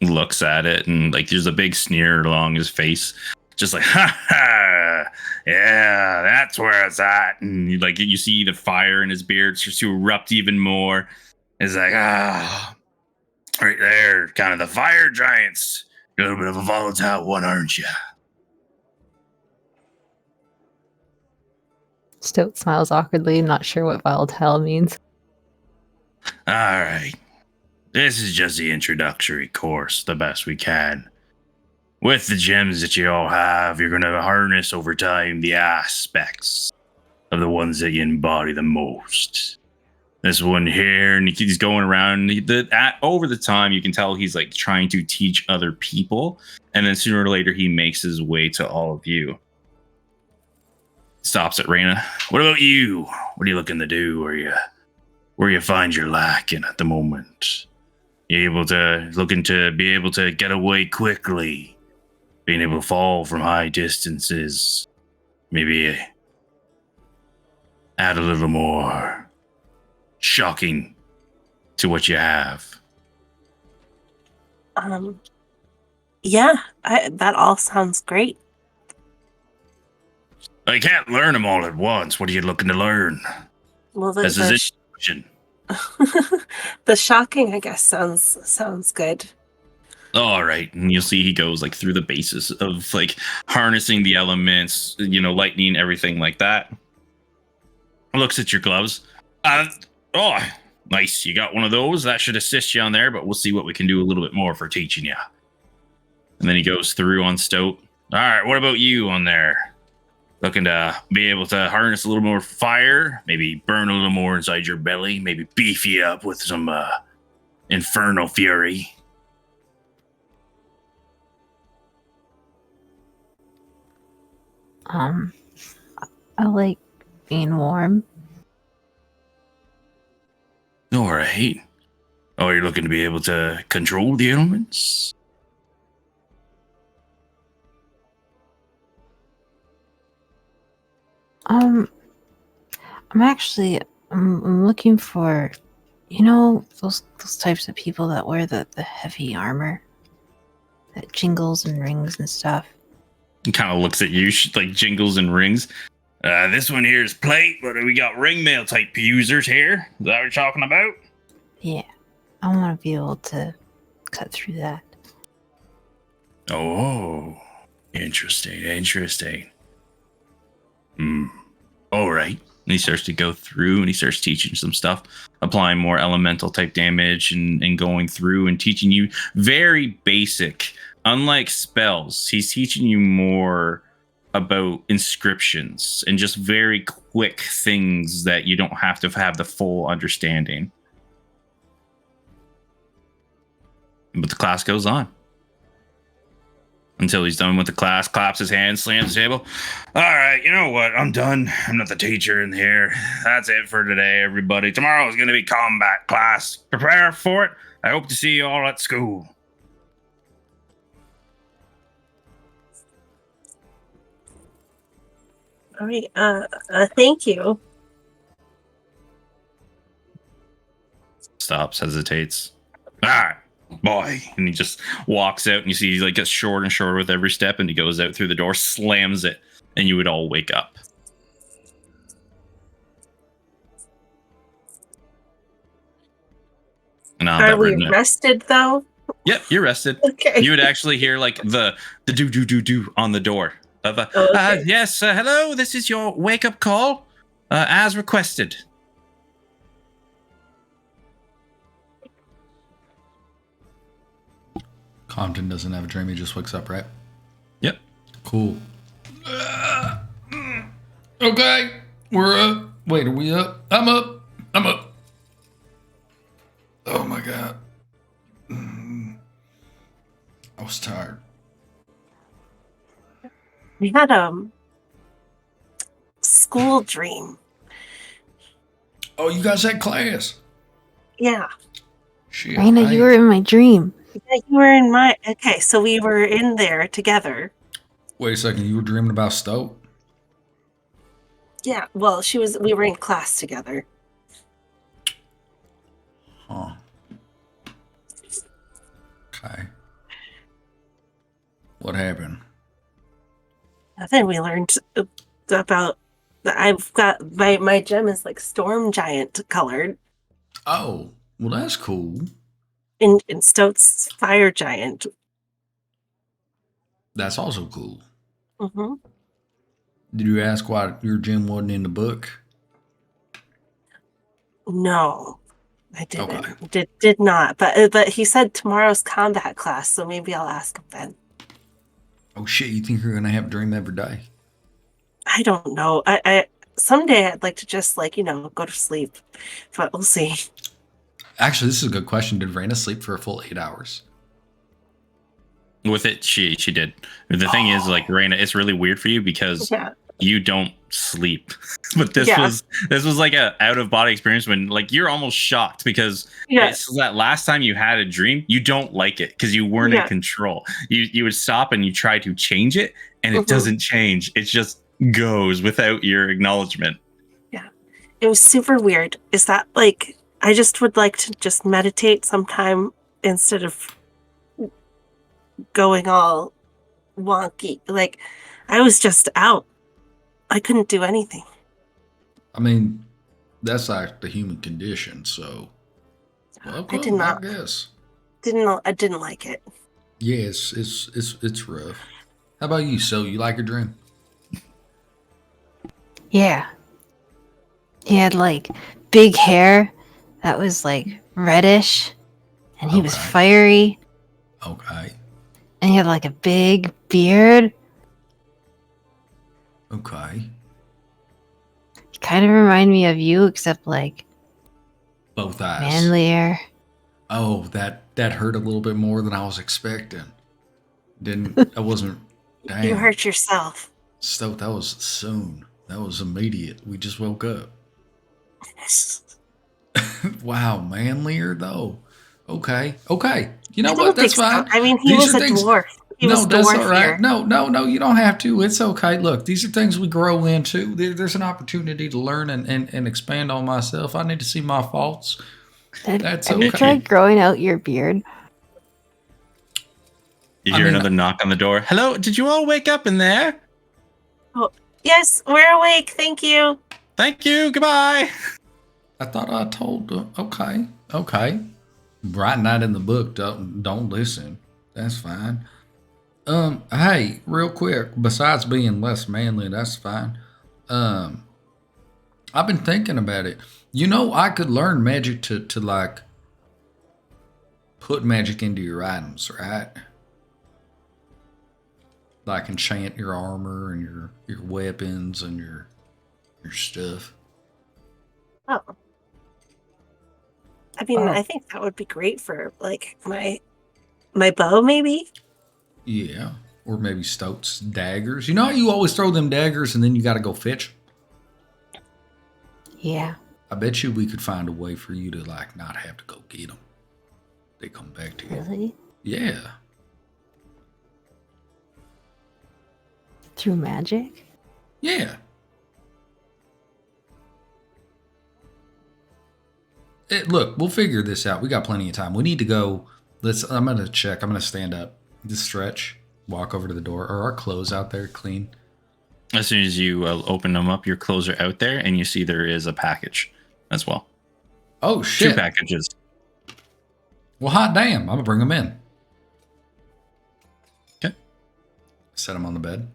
Looks at it and like there's a big sneer along his face, just like ha ha, yeah, that's where it's at. And you see the fire in his beard starts to erupt even more. It's like right there, kind of the fire giants. You're a little bit of a volatile one, aren't you? Stoat smiles awkwardly, not sure what volatile means. All right. This is just the introductory course, the best we can. With the gems that you all have, you're going to harness over time the aspects of the ones that you embody the most. This one here, and he's going around. Over the time, you can tell he's like trying to teach other people, and then sooner or later, he makes his way to all of you. Stops at Raina. What about you? What are you looking to do? Where you find you're lacking at the moment? You looking to be able to get away quickly, being able to fall from high distances, maybe add a little more shocking to what you have. Yeah, that all sounds great. I can't learn them all at once. What are you looking to learn? Well, This is introduction. the shocking, I guess, sounds good. All right, and you'll see he goes like through the basis of like harnessing the elements, lightning, everything like that. Looks at your gloves. Oh, nice. You got one of those. That should assist you on there, but we'll see what we can do a little bit more for teaching you. And then he goes through on Stoat. All right, what about you on there? Looking to be able to harness a little more fire, maybe burn a little more inside your belly, maybe beef you up with some infernal fury. I like being warm. All right. Oh, you're looking to be able to control the elements? I'm looking for, You know those types of people that wear the heavy armor that jingles and rings and stuff? He kind of looks at you, like jingles and rings. This one here is plate, but we got ringmail type users here. Is that what you're talking about? Yeah. I want to be able to cut through that. Oh, interesting. All right. And he starts to go through and he starts teaching some stuff, applying more elemental type damage and going through and teaching you very basic. Unlike spells, he's teaching you more about inscriptions and just very quick things that you don't have to have the full understanding. But the class goes on. Until he's done with the class, claps his hands, slams the table. All right, you know what? I'm done. I'm not the teacher in here. That's it for today, everybody. Tomorrow is going to be combat class. Prepare for it. I hope to see you all at school. All right. Thank you. Stops, hesitates. All right, boy. And he just walks out and you see he like gets shorter and shorter with every step and he goes out through the door, slams it, and you would all wake up. And Are we rested though? Yep, you're rested. Okay. You would actually hear like the do on the door. Okay. Yes, hello, this is your wake up call, as requested. Compton doesn't have a dream. He just wakes up, right? Yep. Cool. Okay, we're up. Wait, are we up? I'm up. Oh my God. I was tired. We had school dream. Oh, you guys had class? Yeah. Shit. Raina, you were in my dream. Yeah, you were in my. Okay, so we were in there together. Wait a second. You were dreaming about Stoke? Yeah. Well, we were in class together. Huh. Okay. What happened? Nothing. We learned about. I've got my gem is like storm giant colored. Oh, well, that's cool. In Stoat's fire giant. That's also cool. Mm-hmm. Did you ask why your gem wasn't in the book? No, I didn't. Okay. Did not. But he said tomorrow's combat class, so maybe I'll ask him then. Oh shit! You think you're gonna have a dream every day? I don't know. I someday I'd like to just go to sleep, but we'll see. Actually, this is a good question. Did Raina sleep for a full 8 hours? With it, she did. The thing is, like, Raina, it's really weird for you because you don't sleep. But this was like a out of body experience when like you're almost shocked because it's that last time you had a dream, you don't like it because you weren't in control. You would stop and you try to change it and it doesn't change. It just goes without your acknowledgement. Yeah. It was super weird. Is that like I just would like to just meditate sometime instead of going all wonky. Like I was just out. I couldn't do anything. I mean, that's like the human condition. So, well, I did not. I guess. I didn't like it. Yes, it's rough. How about you? So, you like your dream? Yeah. He had like big hair that was like reddish, and he was fiery. Okay. And he had like a big beard. Okay. He kind of reminded me of you, except like both eyes. Manlier. Oh, that hurt a little bit more than I was expecting. I wasn't. Damn. You hurt yourself. Stoke, that was soon. That was immediate. We just woke up. Wow, manlier though. Okay. You know what? That's fine. So. I mean, he was a dwarf. That's all right. No, you don't have to. It's okay. Look, these are things we grow into. There's an opportunity to learn and expand on myself. I need to see my faults. That's Have you okay. tried growing out your beard? You I hear mean- another knock on the door. Hello, did you all wake up in there? Yes, we're awake. Thank you. Thank you. Goodbye. I thought I told. Okay. Writing that in the book. Don't listen. That's fine. Hey, real quick. Besides being less manly, that's fine. I've been thinking about it. You know, I could learn magic to like put magic into your items, right? Like enchant your armor and your weapons and your stuff. Oh. I mean, Oh. I think that would be great for like my bow, maybe. Yeah. Or maybe Stoat's daggers. You know how you always throw them daggers and then you got to go fetch? Yeah. I bet you we could find a way for you to like not have to go get them. They come back to you. Really? Yeah. Through magic? Yeah. Look, we'll figure this out. We got plenty of time. We need to go. I'm going to check. I'm going to stand up, just stretch, walk over to the door. Are our clothes out there clean? As soon as you open them up, your clothes are out there, and you see there is a package as well. Oh, shit. 2 packages. Well, hot damn. I'm going to bring them in. Okay. Set them on the bed.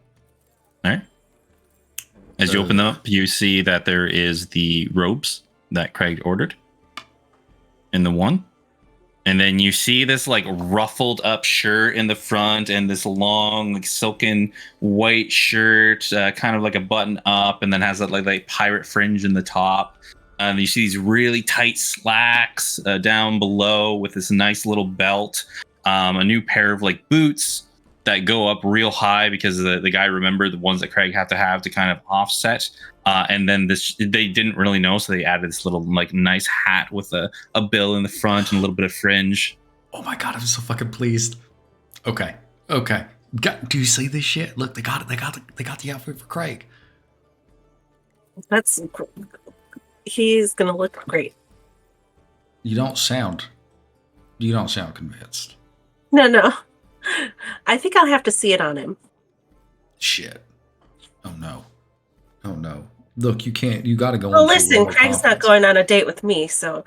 All right. As you open them up, you see that there is the robes that Craig ordered in the one. And then you see this like ruffled up shirt in the front and this long like silken white shirt, kind of like a button up, and then has that like pirate fringe in the top. And you see these really tight slacks down below with this nice little belt, a new pair of like boots that go up real high because the guy remembered the ones that Craig had to have to kind of offset. And then this, they didn't really know, so they added this little like nice hat with a bill in the front and a little bit of fringe. Oh my god, I'm so fucking pleased. Okay. Do you see this shit? Look, they got it. They got the outfit for Craig. He's gonna look great. You don't sound convinced. No. I think I'll have to see it on him. Shit. Oh no. Look, you can't. You got to go. Well, into it listen, with Craig's not confidence. going on a date with me, so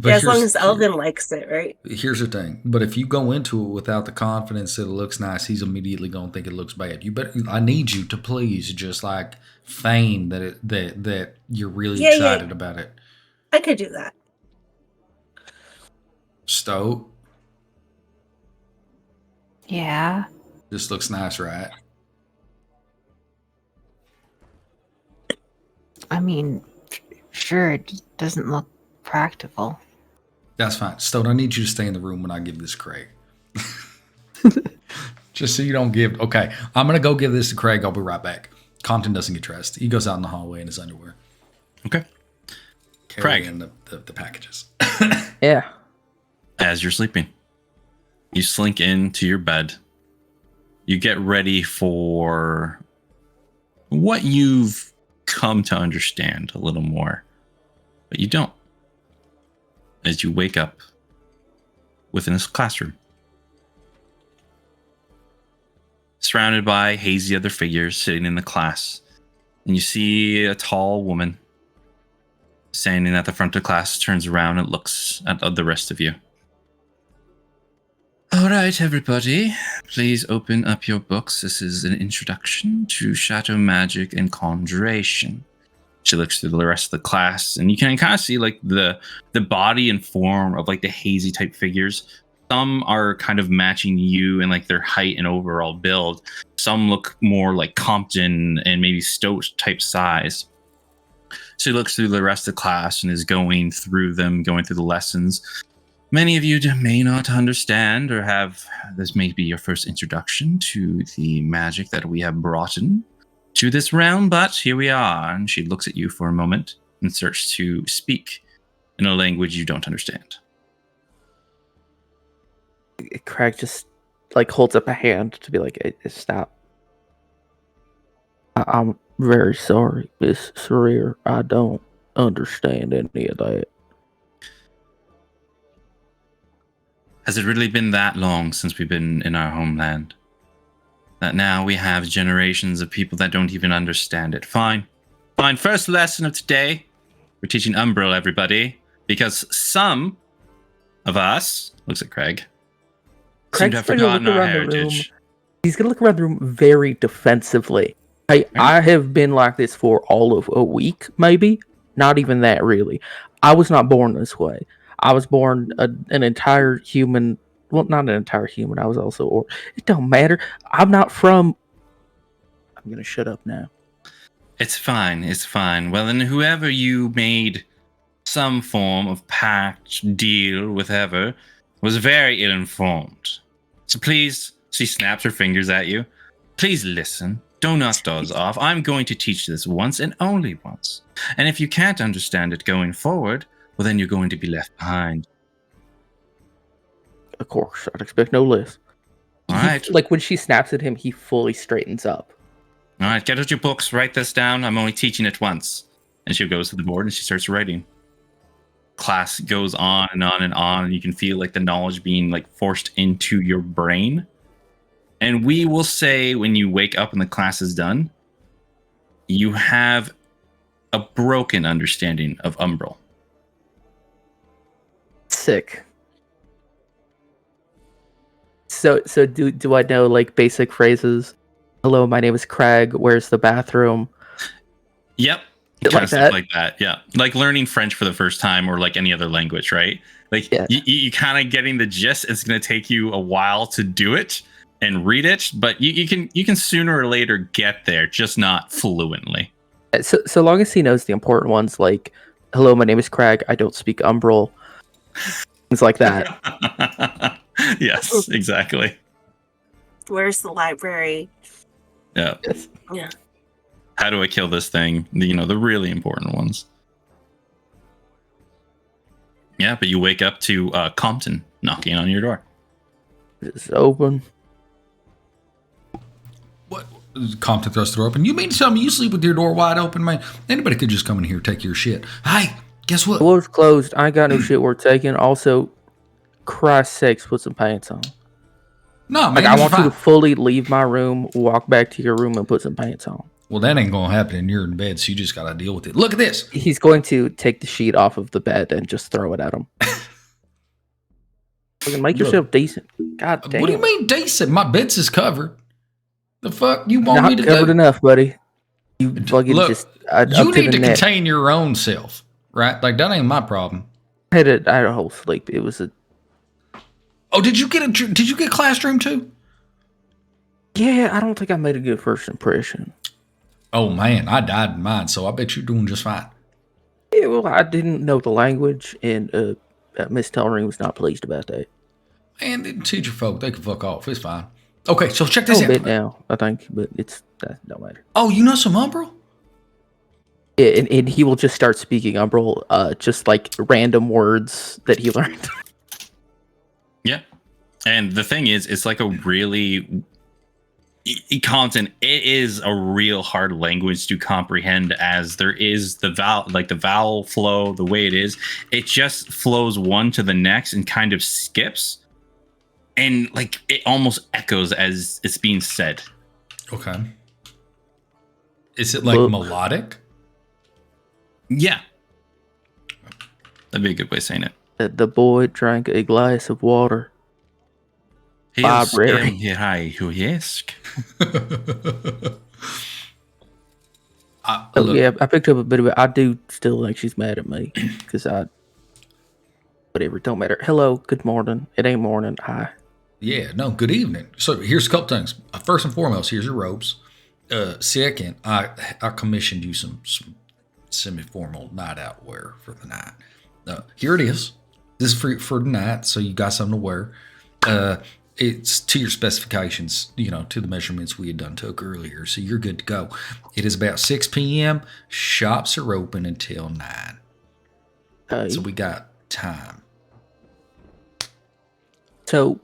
But yeah, as long here's- as Elvin likes it, right? Here's the thing. But if you go into it without the confidence that it looks nice, he's immediately going to think it looks bad. I need you to please just like feign that you're really excited about it. I could do that. Stoat, Yeah. this looks nice, right? I mean, sure, it just doesn't look practical. That's fine. Stoat, I need you to stay in the room when I give this Craig. Just so you don't give. Okay, I'm going to go give this to Craig. I'll be right back. Compton doesn't get dressed. He goes out in the hallway in his underwear. Okay. Carrying Craig. the packages. Yeah. As you're sleeping, you slink into your bed. You get ready for what you've come to understand a little more, but you don't. As you wake up within this classroom, surrounded by hazy other figures sitting in the class, and you see a tall woman standing at the front of class, turns around and looks at the rest of you. All right, everybody, please open up your books. This is an introduction to shadow magic and conjuration. She looks through the rest of the class, and you can kind of see like the body and form of like the hazy type figures. Some are kind of matching you in like their height and overall build. Some look more like Compton and maybe Stoat type size. She looks through the rest of the class and is going through the lessons. Many of you may not understand or have, this may be your first introduction to the magic that we have brought in to this realm, but here we are. And she looks at you for a moment and starts to speak in a language you don't understand. Craig just like holds up a hand to be like, stop. I'm very sorry, Miss Sarir. I don't understand any of that. Has it really been that long since we've been in our homeland? That now we have generations of people that don't even understand it. Fine. First lesson of today, we're teaching Umbral, everybody, because some of us, looks at Craig, seem to have forgotten our heritage. He's going to look around the room very defensively. I have been like this for all of a week, maybe. Not even that, really. I was not born this way. I was born an entire human. Well, not an entire human. I was also, or it don't matter. I'm not from. I'm going to shut up now. It's fine. Well, then whoever you made some form of pact, deal with ever, was very ill-informed. So please, she snaps her fingers at you. Please listen. Do not doze off. I'm going to teach this once and only once. And if you can't understand it going forward, well, then you're going to be left behind. Of course, I'd expect no less. All right. Like when she snaps at him, he fully straightens up. All right, get out your books, write this down. I'm only teaching it once. And she goes to the board and she starts writing. Class goes on and on and on, and you can feel like the knowledge being like forced into your brain. And we will say when you wake up and the class is done, you have a broken understanding of Umbral. Sick. So do I know like basic phrases? Hello, my name is Craig. Where's the bathroom? Yep. Kind of stuff like that. Yeah. Like learning French for the first time or like any other language, right? Like you kind of getting the gist. It's going to take you a while to do it and read it, but you can sooner or later get there, just not fluently. So long as he knows the important ones, like hello, my name is Craig. I don't speak Umbral. Things like that. Yes, exactly. Where's the library? Yeah. Yes. Yeah. How do I kill this thing? The really important ones. Yeah, but you wake up to Compton knocking on your door. It's open. What? Compton throws the door open. You mean to tell me you sleep with your door wide open, man? Anybody could just come in here and take your shit. Hey, guess what? The door's closed. I ain't got no shit worth taking. Also, Christ's sakes, put some pants on. No, man. Like, I want you to fully leave my room, walk back to your room, and put some pants on. Well, that ain't going to happen, and you're in bed, so you just got to deal with it. Look at this. He's going to take the sheet off of the bed and just throw it at him. Make yourself decent. God damn. What do you mean decent? My bed's is covered. The fuck you want Not me to covered do? enough, buddy. You fucking Look, just you need to contain your own self, right? Like, that ain't my problem. I had a whole sleep. It was a... Oh, did you get classroom too? Yeah, I don't think I made a good first impression. Oh man, I died in mine, so I bet you're doing just fine. Yeah, well, I didn't know the language, and Miss Tellering was not pleased about that. Man, the teacher folk, they can fuck off. It's fine. Okay, so check this A out. bit now, I think, but that don't matter. Oh, you know some Umbral? Yeah, and he will just start speaking Umbral, just like random words that he learned. Yeah. And the thing is, it's like a really... Compton, it is a real hard language to comprehend, as there is the vowel flow, the way it is. It just flows one to the next and kind of skips. And like it almost echoes as it's being said. Okay. Is it like melodic? Yeah. That'd be a good way of saying it. The boy drank a glass of water. Library. Yeah, I picked up a bit of it. I do still think she's mad at me because whatever, don't matter. Hello, good morning. It ain't morning. Hi. Yeah, no, good evening. So here's a couple things. First and foremost, here's your robes. Second, I commissioned you some semi-formal night out wear for the night. Here it is. This is for the night, so you got something to wear. It's to your specifications, to the measurements we had took earlier, so you're good to go. It is about 6 p.m. Shops are open until 9. So we got time. So,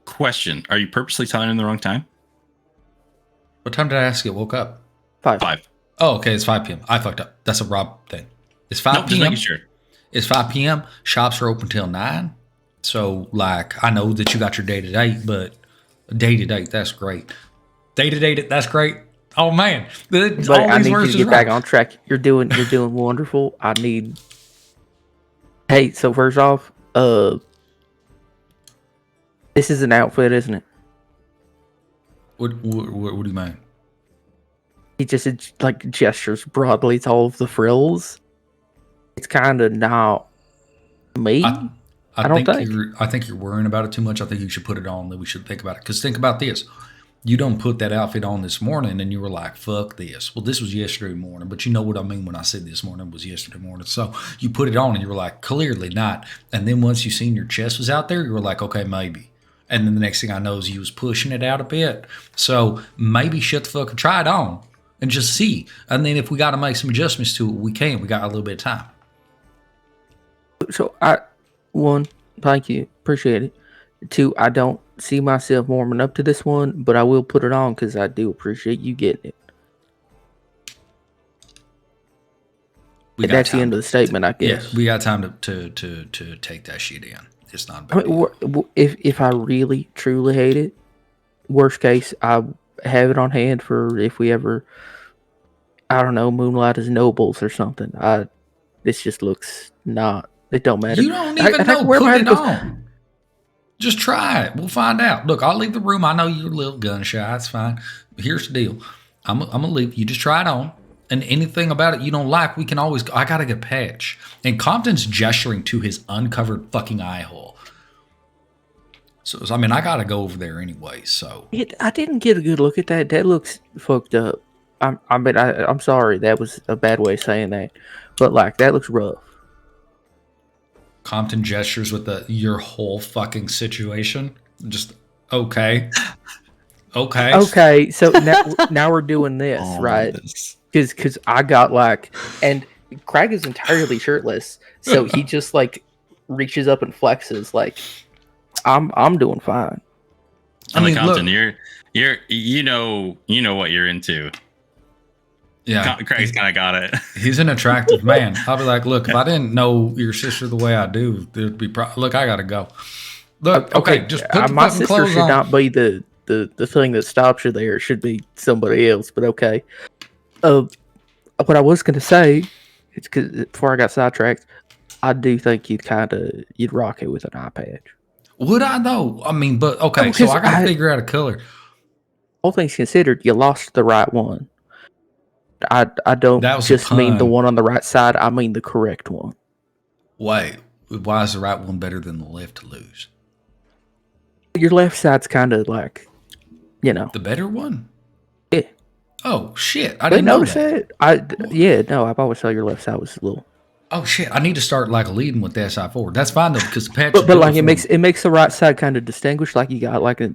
question: are you purposely telling him the wrong time? What time did I ask you? Woke up? 5. Oh, okay, it's 5 p.m. I fucked up. That's a Rob thing. It's 5 p.m. Just making sure. It's 5 p.m. Shops are open till 9. So, like, I know that you got your day to date, but day to date, that's great. Day to date, that's great. Oh man, But all I these need you words to is get back right. on track. You're doing wonderful. I need. Hey, so first off, this is an outfit, isn't it? What do you mean? He just like gestures broadly to all of the frills. It's kind of not me. I don't think. I think you're worrying about it too much. I think you should put it on. That we should think about it. Because think about this: you don't put that outfit on this morning, and you were like, "Fuck this." Well, this was yesterday morning, but you know what I mean when I said this morning was yesterday morning. So you put it on, and you were like, "Clearly not." And then once you seen your chest was out there, you were like, "Okay, maybe." And then the next thing I know is you was pushing it out a bit. So maybe shut the fuck and try it on and just see. And then if we got to make some adjustments to it, we can. We got a little bit of time. So one, thank you, appreciate it. Two, I don't see myself warming up to this one, but I will put it on because I do appreciate you getting it. That's the end of the statement, I guess. Yeah, we got time to take that shit in. It's not a big deal. If I really truly hate it, worst case, I have it on hand for if we ever, I don't know, moonlight as nobles or something. This just looks not. It don't matter. You don't even know. Put it on. Just try it. We'll find out. Look, I'll leave the room. I know you're a little gun shy. It's fine. But here's the deal. I'm gonna leave. You just try it on. And anything about it you don't like, we can always. I gotta get a patch. And Compton's gesturing to his uncovered fucking eye hole. So I mean, I gotta go over there anyway. So I didn't get a good look at that. That looks fucked up. I'm sorry. That was a bad way of saying that. But like, that looks rough. Compton gestures with your whole fucking situation. Just okay. Okay. So now we're doing this, right? Because I got like, and Craig is entirely shirtless, so he just like reaches up and flexes like, I'm doing fine. I mean, Compton, you're you know what you're into. Yeah, Craig's kind of got it. He's an attractive man. I'll be like, look, if I didn't know your sister the way I do, there'd be look, I gotta go. Look, okay, just put the my fucking sister clothes should on. not be the thing that stops you there. It should be somebody else. But okay. What I was gonna say, it's because before I got sidetracked, I do think you'd rock it with an eye patch. Would I though? I mean, but okay, so I gotta figure out a color. All things considered, you lost the right one. I don't just mean the one on the right side. I mean the correct one. Wait, why is the right one better than the left to lose? Your left side's kind of like, the better one. Yeah. Oh shit! I didn't notice that. I've always thought your left side was a little. Oh shit! I need to start like leading with the SI forward. That's fine though because the patch. But like it makes the right side kind of distinguished. Like you got like a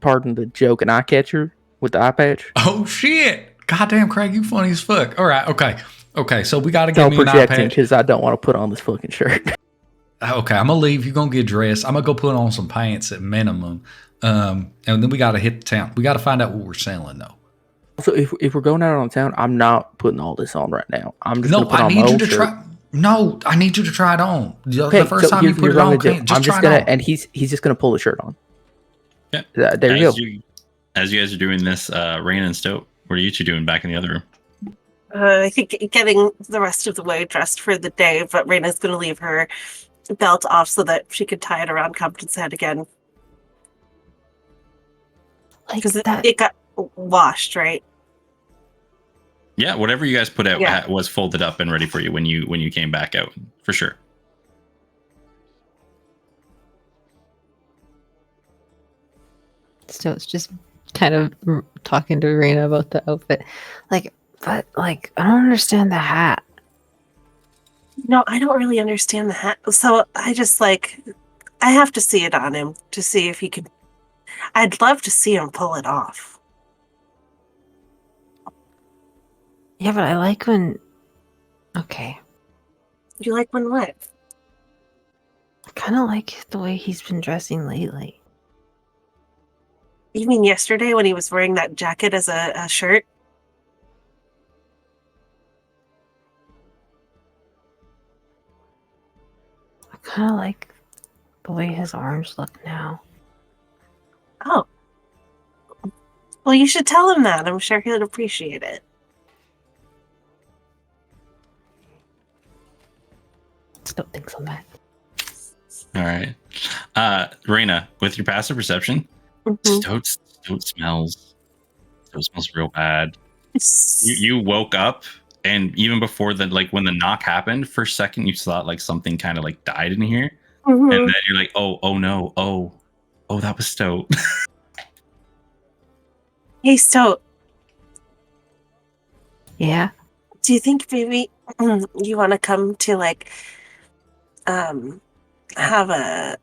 pardon the joke, an eye catcher with the eye patch. Oh shit! Goddamn, Craig, you funny as fuck. All right, okay. So we got to get me an eye patch because I don't want to put on this fucking shirt. Okay, I'm gonna leave. You're gonna get dressed. I'm gonna go put on some pants at minimum, and then we got to hit the town. We got to find out what we're selling though. So if we're going out on town, I'm not putting all this on right now. I'm just gonna put on my old shirt. No, I need you to try it on. The first time you put it on, just try it on. And he's just gonna pull the shirt on. Yeah. There you go. As you guys are doing this, Rain and Stoat, what are you two doing back in the other room? I think getting the rest of the way dressed for the day, but Raina's going to leave her belt off so that she could tie it around Compton's head again. Because it got washed, right? Yeah, whatever you guys put out was folded up and ready for you when you came back out, for sure. So it's just kind of talking to Raina about the outfit. But I don't understand the hat. No, I don't really understand the hat. So I just I have to see it on him to see if he can. I'd love to see him pull it off. Yeah, but I like when. Okay. You like when what? I kind of like the way he's been dressing lately. You mean yesterday when he was wearing that jacket as a shirt? I kind of like the way his arms look now. Oh. Well, you should tell him that. I'm sure he'll appreciate it. Don't think so, Matt. All right. Raina, with your passive perception, Stoat smells real bad. You woke up, and even before when the knock happened, for a second you thought like something kind of like died in here. And then you're like, oh no, oh that was Stoat. Hey, Stoat. Yeah. Do you think maybe you want to come to like have a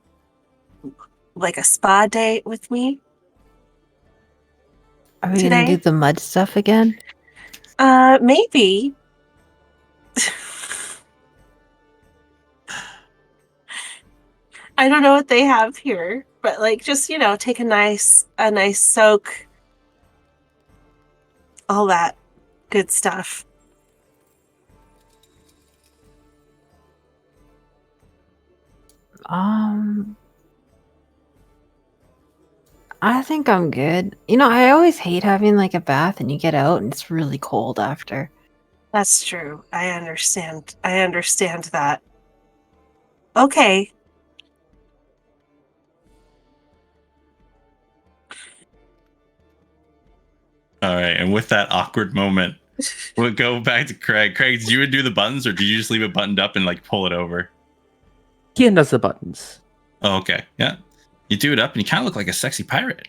spa date with me? Are we today? gonna do the mud stuff again? Maybe. I don't know what they have here, but like just, take a nice soak. All that good stuff. I think I'm good. I always hate having like a bath and you get out and it's really cold after. That's true. I understand. I understand that. Okay. All right, and with that awkward moment, we'll go back to Craig. Craig, did you do the buttons, or did you just leave it buttoned up and like pull it over? He does the buttons. Oh, okay, yeah. You do it up, and you kind of look like a sexy pirate.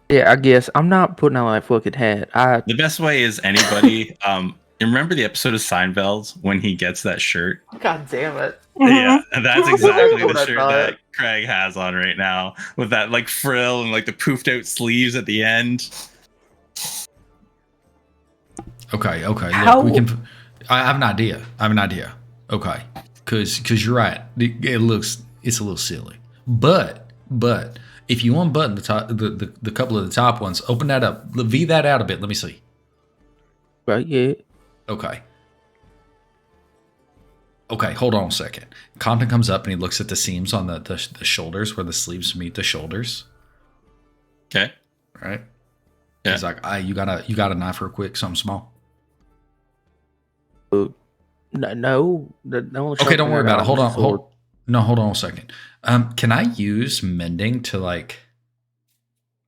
Yeah, I guess I'm not putting on my fucking head. The best way is anybody. You remember the episode of Seinfeld when he gets that shirt? God damn it! Yeah, and that's exactly What the I shirt thought. that Craig has on right now, with that like frill and like the poofed out sleeves at the end. Okay. How- Look, we can. I have an idea. Okay, because you're right. It's a little silly, but if you unbutton the top, the couple of the top ones, open that up, V that out a bit. Let me see. Right? Yeah. Okay, hold on a second. Compton comes up and he looks at the seams on the shoulders where the sleeves meet the shoulders. Okay. Right. Yeah. He's like, you got a knife real quick, something small. No. Okay, don't worry about it. Hold on a second. Can I use mending to like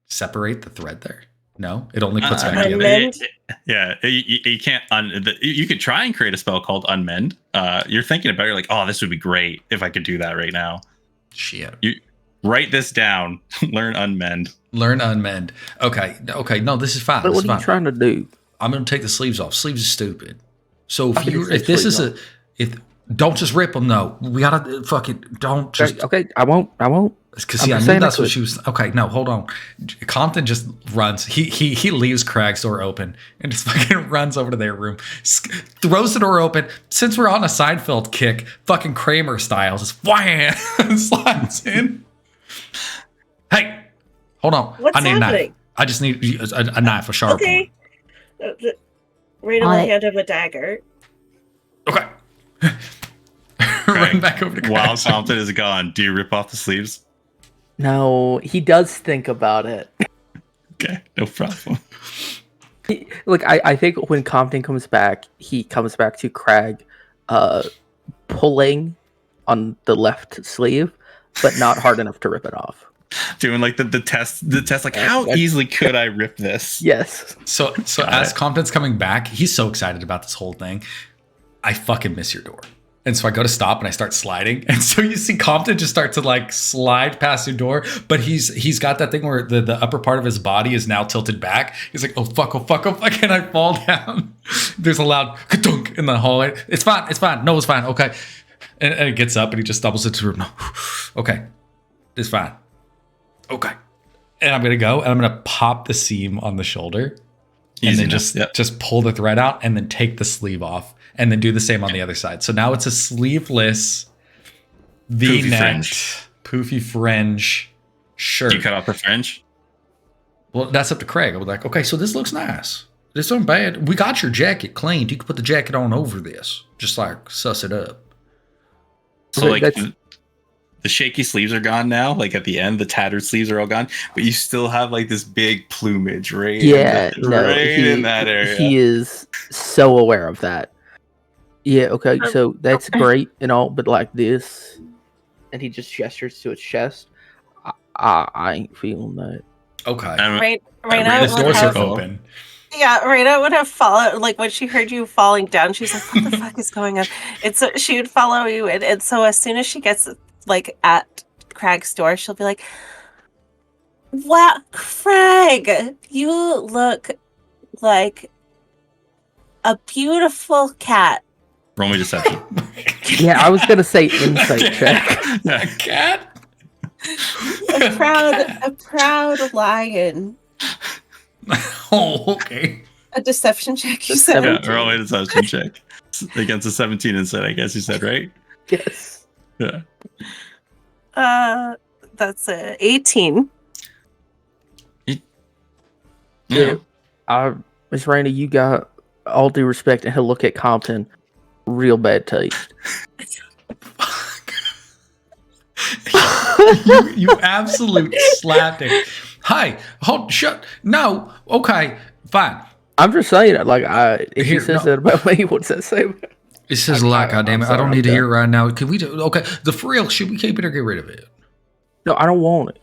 separate the thread there? No, it only puts back together. Unmend? Yeah, you can't. You could try and create a spell called Unmend. You're thinking about it, you're like, oh, this would be great if I could do that right now. Shit. You write this down. Learn Unmend. Learn Unmend. Okay. No, this is fine. But This what is are you fine. trying to do? I'm gonna take the sleeves off. Sleeves is stupid. So I think if it's this is sleeves don't just rip them though. We gotta fucking don't just. Okay, I won't. Because I'm see, I just knew saying that's I what could. she was. Okay, no, hold on. Compton just runs. He leaves Craig's door open and just fucking runs over to their room, throws the door open. Since we're on a Seinfeld kick, fucking Kramer style, just wham, slides in. Hey, hold on. What's I need a knife. happening? I just need a knife, a sharp Okay. Raina will I- hand him a dagger. one. Okay. Run back over to Craig. While Compton is gone, do you rip off the sleeves? No, he does think about it. Okay, no problem. Look, I think when Compton comes back, he comes back to Craig pulling on the left sleeve, but not hard enough to rip it off. Doing like the test, like how easily could I rip this? Yes. So as Compton's coming back, he's so excited about this whole thing. I fucking miss your door. And so I go to stop and I start sliding. And so you see Compton just start to like slide past your door, but he's got that thing where the upper part of his body is now tilted back. He's like, oh fuck, and I fall down. There's a loud ka-dunk in the hallway. It's fine. No, it's fine. Okay. And he gets up and he just stumbles into the room. No. Okay. It's fine. Okay. And I'm gonna go and I'm gonna pop the seam on the shoulder. And Easy then enough, just pull the thread out and then take the sleeve off and then do the same on the other side. So now it's a sleeveless V-necked poofy fringe shirt. Do you cut off the fringe? Well, that's up to Craig. I was like, okay, so this looks nice. This isn't bad. We got your jacket cleaned. You can put the jacket on over this. Just like suss it up. So Okay, like, that's- the shaky sleeves are gone now. Like at the end, the tattered sleeves are all gone, but you still have like this big plumage, right? Yeah, no, right in that area. he is so aware of that. Yeah, okay, so that's great and all, but like this, and he just gestures to his chest. I ain't feeling that. Okay. Raina The would doors have, are open. yeah, Raina would have followed, like when she heard you falling down, she's like, what the fuck is going on? And so she would follow you in. And so as soon as she gets like at Craig's door, she'll be like, wow, Craig, you look like a beautiful cat. Roll me deception. Yeah, I was gonna say insight check. A cat? A proud lion. Oh, okay. A deception check, you said? Yeah, roll me a deception check against a 17 instead. I guess you said, right? Yes. Yeah. That's a 18. Yeah. Miss Raina, you got all due respect, and he'll look at Compton. Real bad taste. you absolute slapdick. Hi, hold, shut. No, okay, fine. I'm just saying, like, if he Here, says no. that about me, what's that say? It says a lot, goddammit. I sorry, don't I'm need to done. hear it right now. Can we do okay? The frill, should we keep it or get rid of it? No, I don't want it.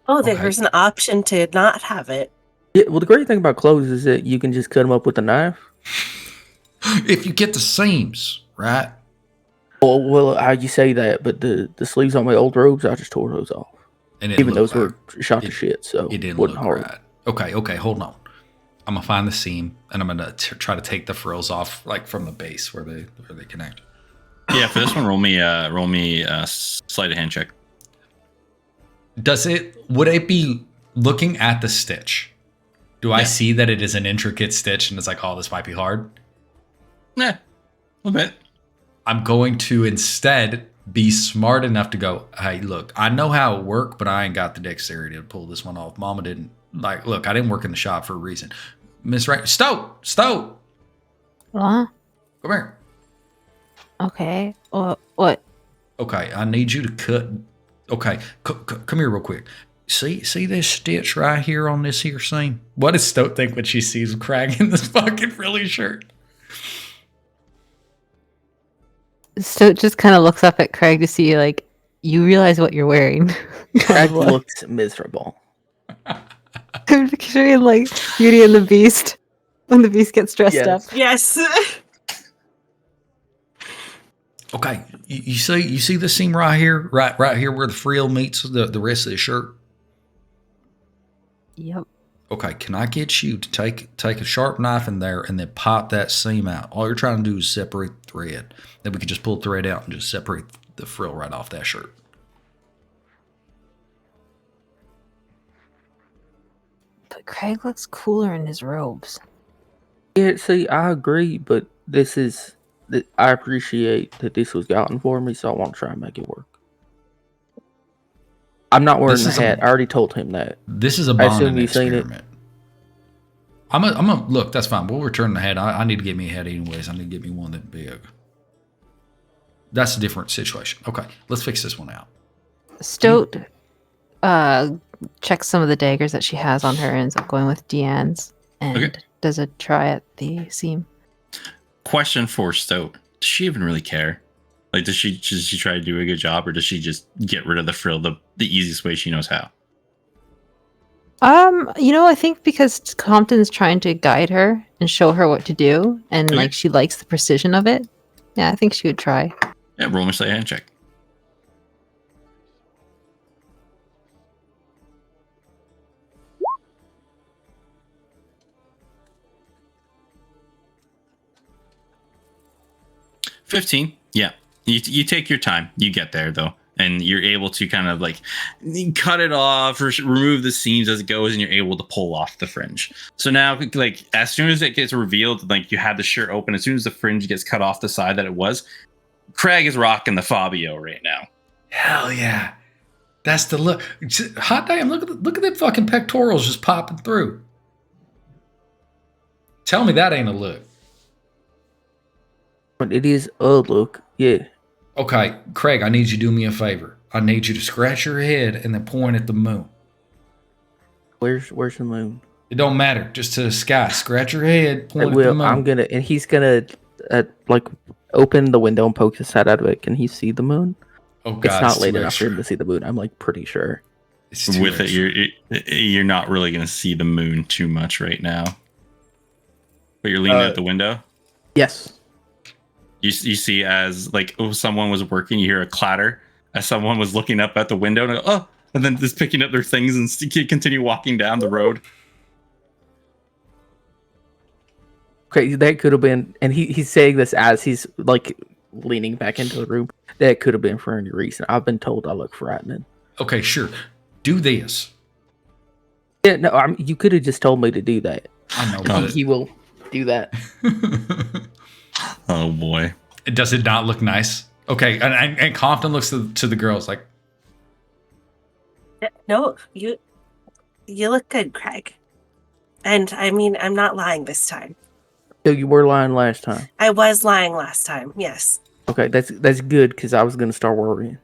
Oh, Okay. there's an option to not have it. Yeah, well, the great thing about clothes is that you can just cut them up with a knife. If you get the seams, right? Well, how you say that? But the sleeves on my old robes, I just tore those off. And Even those were shot to it- shit, so it didn't wasn't look hard. right. Okay, hold on. I'm gonna find the seam and I'm gonna try to take the frills off, like from the base where they connect. Yeah, for this one, roll me a sleight of hand check. Would it be looking at the stitch? Do I Yeah. see that it is an intricate stitch and it's like, oh, this might be hard? Yeah, a little bit. I'm going to instead be smart enough to go, hey, look, I know how it worked, but I ain't got the dexterity to pull this one off. Mama didn't. Like, look, I didn't work in the shop for a reason. Miss Ray, Stowe, What? come here. Okay. What? Okay, I need you to cut. Okay, come here real quick. See this stitch right here on this here seam? What does Stowe think when she sees Crag in this fucking frilly shirt? Stoat just kind of looks up at Craig to see, like, you realize what you're wearing. Craig looks miserable. I'm picturing, like, Beauty and the Beast when the Beast gets dressed Yes. up. Yes. Okay, you see the seam right here, right here where the frill meets the rest of the shirt. Yep. Okay, can I get you to take a sharp knife in there and then pop that seam out? All you're trying to do is separate the thread. Then we can just pull the thread out and just separate the frill right off that shirt. But Craig looks cooler in his robes. Yeah, see, I agree, but I appreciate that this was gotten for me, so I want to try and make it work. I'm not wearing the hat. I already told him that. This is a I assume bonding you've seen it. experiment. I'm a look. That's fine. We'll return the hat. I need to get me a hat anyways. I need to get me one that big. That's a different situation. Okay, let's fix this one out. Stoat checks some of the daggers that she has on her and ends up going with Deanne's and Okay. does a try at the seam. Question for Stowe: does she even really care? Like, does she try to do a good job, or does she just get rid of the frill the easiest way she knows how? I think because Compton's trying to guide her and show her what to do, and Okay. like she likes the precision of it. Yeah, I think she would try. Yeah, roll me a sleight of hand check. $15. Yeah, you take your time. You get there though, and you're able to kind of like cut it off or remove the seams as it goes, and you're able to pull off the fringe. So now, like, as soon as it gets revealed, like you had the shirt open, as soon as the fringe gets cut off the side that it was, Craig is rocking the Fabio right now. Hell yeah, that's the look. Hot damn! Look at them fucking pectorals just popping through. Tell me that ain't a look. But it is a look, yeah. Okay, Craig, I need you to do me a favor. I need you to scratch your head and then point at the moon. Where's the moon? It don't matter. Just to the sky. Scratch your head, point at the moon. And he's gonna like open the window and poke his head out of it. Can he see the moon? Oh God, it's not late enough for him to see the moon. I'm like pretty sure. With it, you're not really gonna see the moon too much right now. But you're leaning at the window. Yes. You see as like someone was working, you hear a clatter as someone was looking up at the window and then just picking up their things and continue walking down the road. Okay, that could have been, and he's saying this as he's like leaning back into the room. That could have been for any reason. I've been told I look frightening. Okay, sure. Do this. Yeah, no, you could have just told me to do that. I know, but he will do that. Oh boy. Does it not look nice? Okay, and Compton looks to the girls like, No, you look good, Craig. And I mean, I'm not lying this time. So you were lying last time. I was lying last time, yes. Okay, that's good because I was gonna start worrying.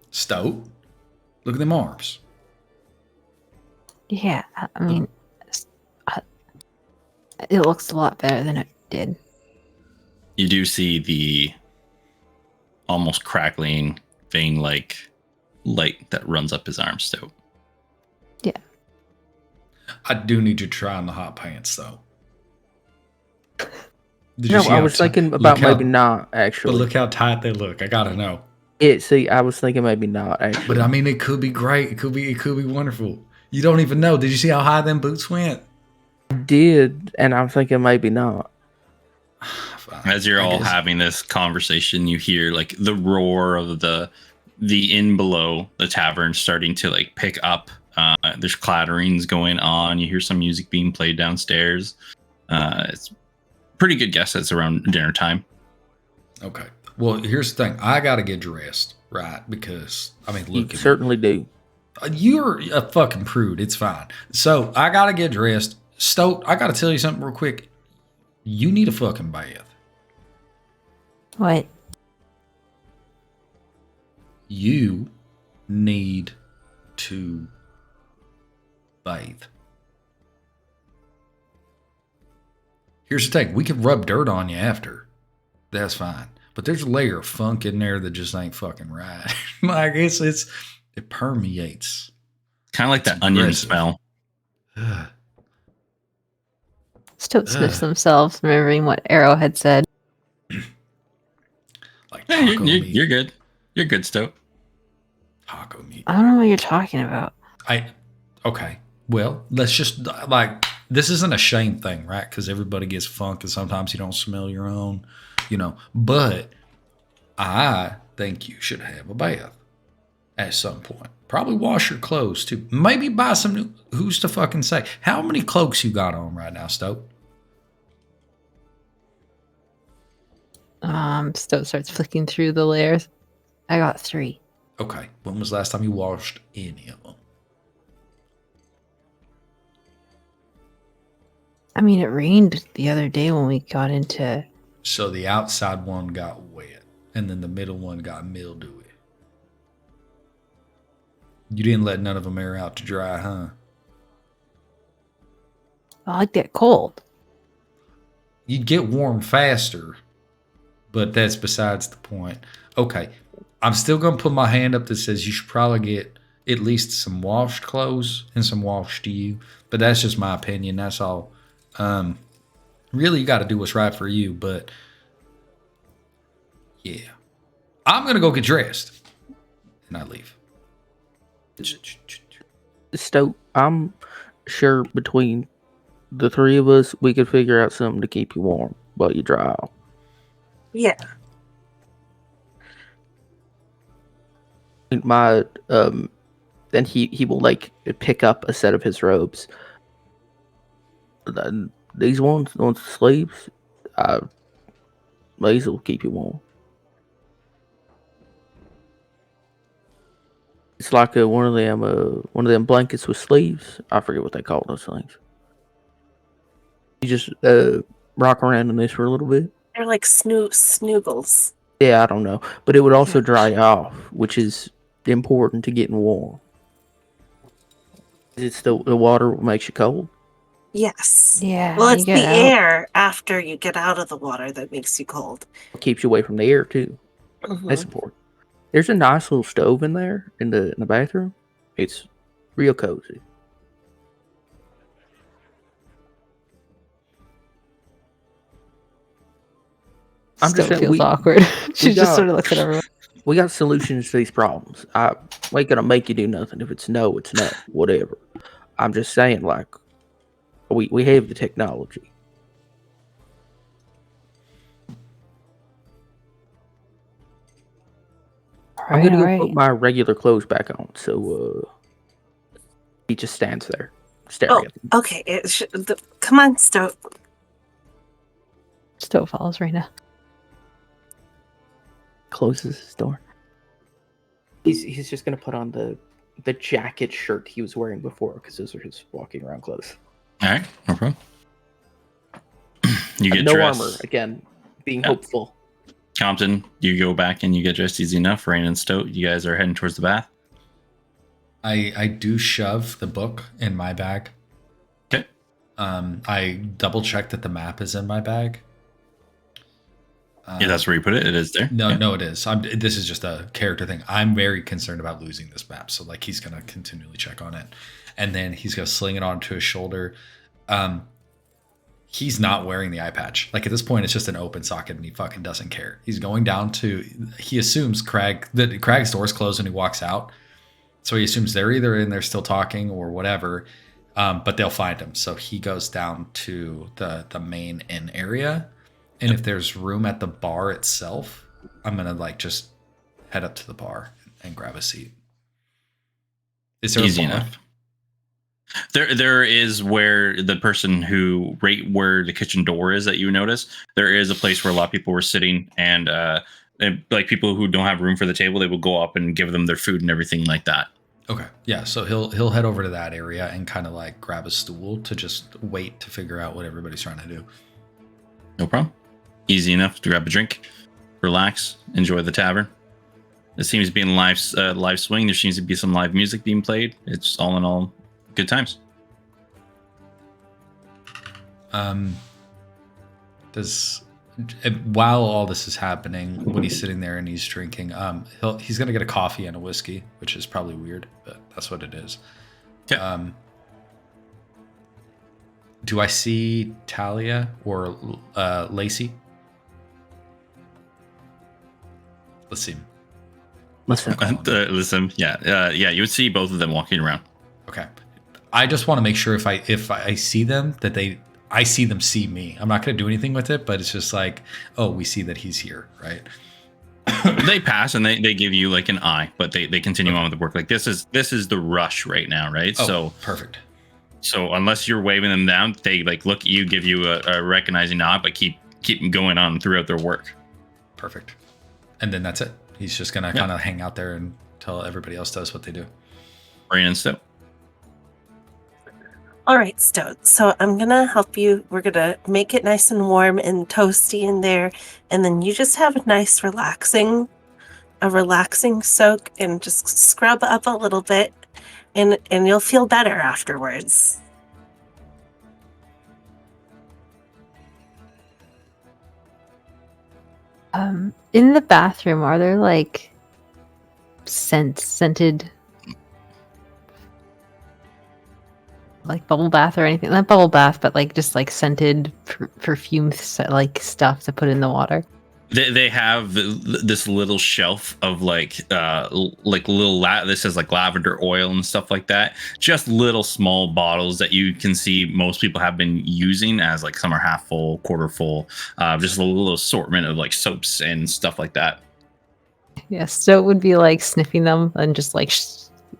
Stoat, look at them arms. Yeah, I mean, it looks a lot better than it did. You do see the almost crackling vein-like light that runs up his arm, Stoat. Yeah. I do need you to try on the hot pants, though. I was thinking about maybe not, actually. But look how tight they look. I gotta know. I was thinking maybe not, actually. But I mean, it could be great. It could be wonderful. You don't even know. Did you see how high them boots went? I did, and I'm thinking maybe not. As you're all having this conversation, you hear like the roar of the inn below the tavern starting to like pick up. There's clatterings going on. You hear some music being played downstairs. It's a pretty good guess it's around dinner time. Okay. Well, here's the thing. I got to get dressed, right? Because, I mean, look. You certainly do. You're a fucking prude. It's fine. So, I got to get dressed. Stoat, I got to tell you something real quick. You need a fucking bath. What? You need to bathe. Here's the thing. We can rub dirt on you after. That's fine. But there's a layer of funk in there that just ain't fucking right. Like it permeates. Kind of like that onion smell. Stoat sniffs themselves, remembering what Arrow had said. Like you're good. You're good, Stoat. Taco meat. I don't know what you're talking about. Okay. Well, let's just like this isn't a shame thing, right? Because everybody gets funk, and sometimes you don't smell your own, But I think you should have a bath at some point. Probably wash your clothes too. Maybe buy some new. Who's to fucking say? How many cloaks you got on right now, Stoat? Stoat starts flicking through the layers. I got 3. Okay. When was the last time you washed any of them? I mean, it rained the other day when we got into... So the outside one got wet, and then the middle one got mildewy. You didn't let none of them air out to dry, huh? I like that cold. You'd get warm faster, but that's besides the point. Okay, I'm still going to put my hand up that says you should probably get at least some washed clothes and some washed you, but that's just my opinion. That's all. Really, you got to do what's right for you, but yeah. I'm going to go get dressed, and I leave. Stoat, I'm sure between the 3 of us, we could figure out something to keep you warm while you dry off. Yeah. Then he will like pick up a set of his robes. These ones, the sleeves, these will keep you warm. It's like one of them blankets with sleeves. I forget what they call those things. You just rock around in this for a little bit. They're like snoogles. Yeah, I don't know. But it would also Yeah. dry off, which is important to getting warm. It's the water makes you cold? Yes. Yeah, Well, you it's get the out. air after you get out of the water that makes you cold. It keeps you away from the air, too. That's important. There's a nice little stove in there in the bathroom. It's real cozy. I'm Still just saying, feels awkward. She just got- sort of looks at everyone. We got solutions to these problems. I ain't gonna make you do nothing. If it's no, it's no. Whatever. I'm just saying, like, we have the technology. I'm gonna go put my regular clothes back on. So he just stands there, staring at them. Okay. Come on, Stoat. Stoat follows Raina. Closes his door. He's just gonna put on the jacket shirt he was wearing before because those are his walking around clothes. All right, no problem. You get no dressed. armor again, being hopeful. Compton, you go back and you get dressed easy enough. Rain and Stoat, you guys are heading towards the bath. I do shove the book in my bag. Okay. I double check that the map is in my bag. Yeah, that's where you put it. It is there. No, Yeah. no, it is. This is just a character thing. I'm very concerned about losing this map, so like he's gonna continually check on it, and then he's gonna sling it onto his shoulder. He's not wearing the eye patch. Like at this point, it's just an open socket, and he fucking doesn't care. He's going down to. He assumes Craig's door's closed when he walks out, so he assumes they're either in there still talking or whatever. But they'll find him, so he goes down to the main inn area. And if there's room at the bar itself, I'm gonna like just head up to the bar and grab a seat. Is there Easy a bar? enough. There is where the person who right where the kitchen door is that you notice. There is a place where a lot of people were sitting, and like people who don't have room for the table, they will go up and give them their food and everything like that. Okay, yeah. So he'll head over to that area and kind of like grab a stool to just wait to figure out what everybody's trying to do. No problem. Easy enough to grab a drink, relax, enjoy the tavern. It seems to be in live swing. There seems to be some live music being played. It's all in all good times. While all this is happening, when he's sitting there and he's drinking, he's gonna get a coffee and a whiskey, which is probably weird, but that's what it is. Okay. Do I see Talia or Lacey? Let's see. Listen, yeah, you would see both of them walking around. Okay. I just want to make sure if I see them that I see them see me. I'm not going to do anything with it, but it's just like, oh, we see that he's here, right? They pass and they give you like an eye, but they continue on with the work. Like this is the rush right now, right? Oh, so perfect. So unless you're waving them down, they like look at you, give you a recognizing nod, but keep going on throughout their work. Perfect. And then that's it. He's just gonna kind of hang out there until everybody else does what they do. Rain and Stoat. All right, Stoat. So I'm gonna help you. We're gonna make it nice and warm and toasty in there, and then you just have a nice relaxing soak and just scrub up a little bit, and you'll feel better afterwards. In the bathroom, are there like scented like bubble bath or anything? Not bubble bath, but like just like scented perfume like stuff to put in the water. They have this little shelf of like little this says like lavender oil and stuff like that. Just little small bottles that you can see most people have been using as like some are half full, quarter full. Just a little assortment of like soaps and stuff like that. Yes, so it would be like sniffing them and just like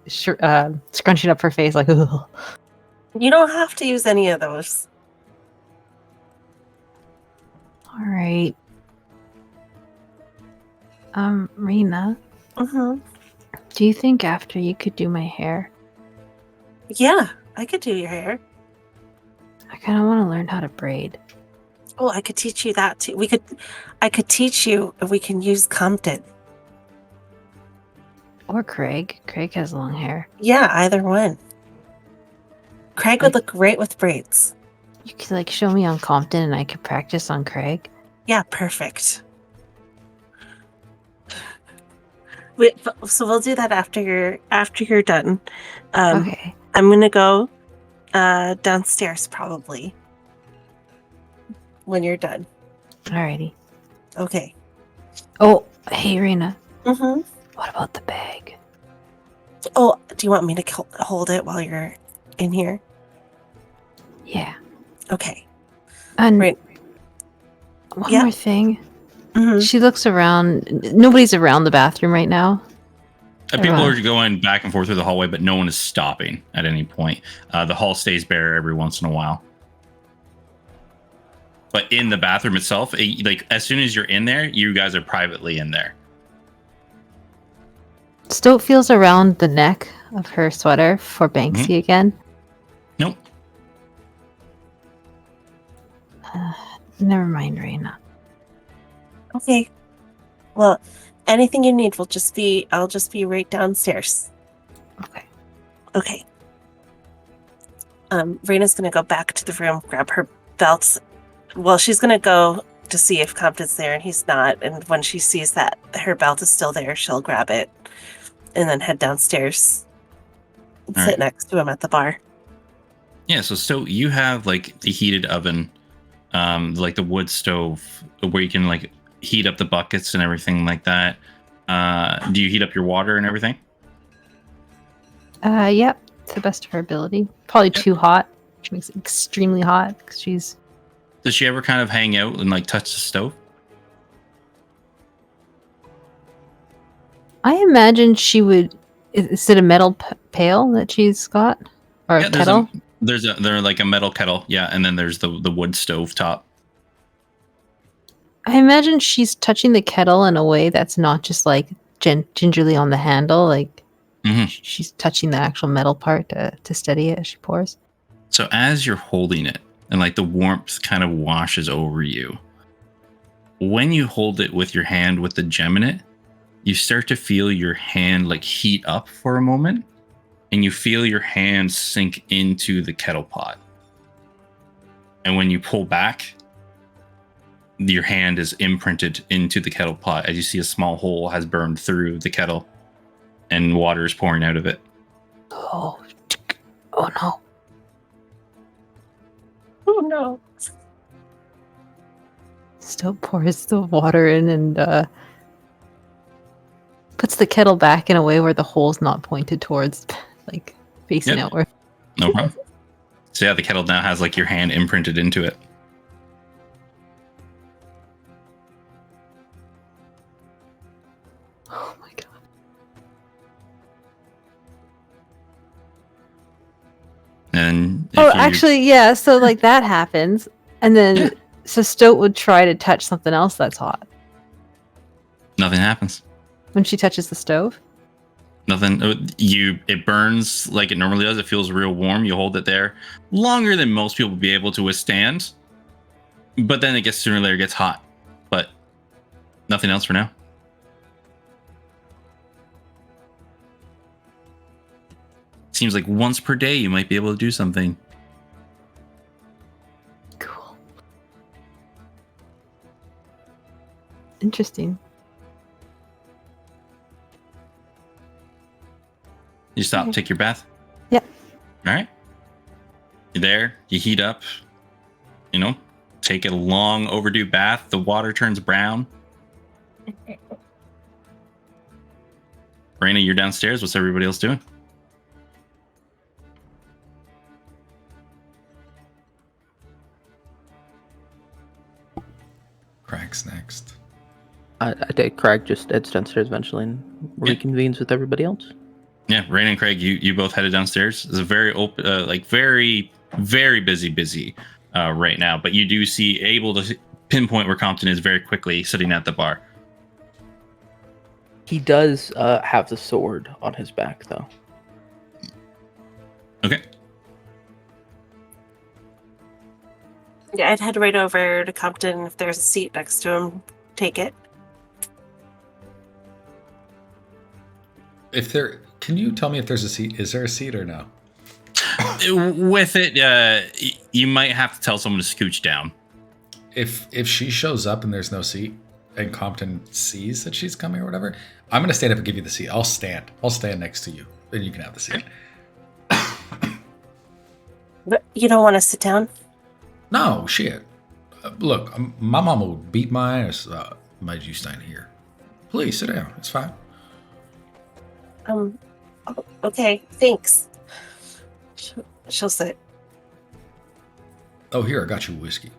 scrunching up her face like. Ugh. You don't have to use any of those. All right. Rena, do you think after you could do my hair? Yeah, I could do your hair. I kind of want to learn how to braid. Oh, I could teach you that too. I could teach you if we can use Compton. Or Craig. Craig has long hair. Yeah, either one. Craig would look great with braids. You could like show me on Compton and I could practice on Craig. Yeah, perfect. So we'll do that after you're done. Okay. I'm gonna go downstairs probably when you're done. Alrighty. Okay. Oh, hey, Raina. Mm-hmm. What about the bag? Oh, do you want me to hold it while you're in here? Yeah. Okay. And Right. one Yeah. more thing. Mm-hmm. She looks around. Nobody's around the bathroom right now. People are going back and forth through the hallway, but no one is stopping at any point. The hall stays bare every once in a while. But in the bathroom itself, like as soon as you're in there, you guys are privately in there. Stoat feels around the neck of her sweater for Banksy again. Nope. Never mind, Raina. Okay. Well, anything you need I'll just be right downstairs. Okay. Okay. Raina's gonna go back to the room, grab her belts. Well, she's gonna go to see if Compton's there and he's not. And when she sees that her belt is still there, she'll grab it and then head downstairs and sit next to him at the bar. Yeah, so you have like the heated oven, like the wood stove where you can like heat up the buckets and everything like that. Do you heat up your water and everything? Yep. To the best of her ability. Probably too hot. Which makes it extremely hot because she's. Does she ever kind of hang out and like touch the stove? I imagine she would. Is it a metal pail that she's got, or a kettle? There's like a metal kettle, yeah, and then there's the wood stove top. I imagine she's touching the kettle in a way that's not just like gingerly on the handle, like she's touching the actual metal part to steady it as she pours. So as you're holding it, and like the warmth kind of washes over you, when you hold it with your hand with the gem in it, you start to feel your hand like heat up for a moment, and you feel your hand sink into the kettle pot. And when you pull back, your hand is imprinted into the kettle pot as you see a small hole has burned through the kettle and water is pouring out of it. Oh no. Oh no. Still pours the water in and puts the kettle back in a way where the hole's not pointed towards, like, facing outward. No problem. So yeah, the kettle now has like your hand imprinted into it. Oh my god. And actually, yeah, so like that happens, and then so Stoat would try to touch something else that's hot. Nothing happens. When she touches the stove? Nothing. It burns like it normally does. It feels real warm. You hold it there longer than most people would be able to withstand. But then it gets sooner or later gets hot. But nothing else for now. Seems like once per day you might be able to do something. Cool. Interesting. You stop, take your bath? Yep. All right. You're there, you heat up, take a long overdue bath. The water turns brown. Raina, you're downstairs. What's everybody else doing? Craig's next. I think Craig just heads downstairs eventually and reconvenes with everybody else. Yeah, Raina and Craig, you both headed downstairs. It's a very open, very, very busy right now. But you do see, able to pinpoint where Compton is very quickly sitting at the bar. He does have the sword on his back, though. Okay. Yeah, I'd head right over to Compton. If there's a seat next to him, take it. Can you tell me if there's a seat? Is there a seat or no? With it, you might have to tell someone to scooch down. If she shows up and there's no seat, and Compton sees that she's coming or whatever, I'm gonna stand up and give you the seat. I'll stand next to you, and you can have the seat. But you don't want to sit down? No shit. Look, my mama would beat my ass. Made you stand here. Please sit down. It's fine. Okay, thanks. She'll sit. Oh, here, I got you whiskey.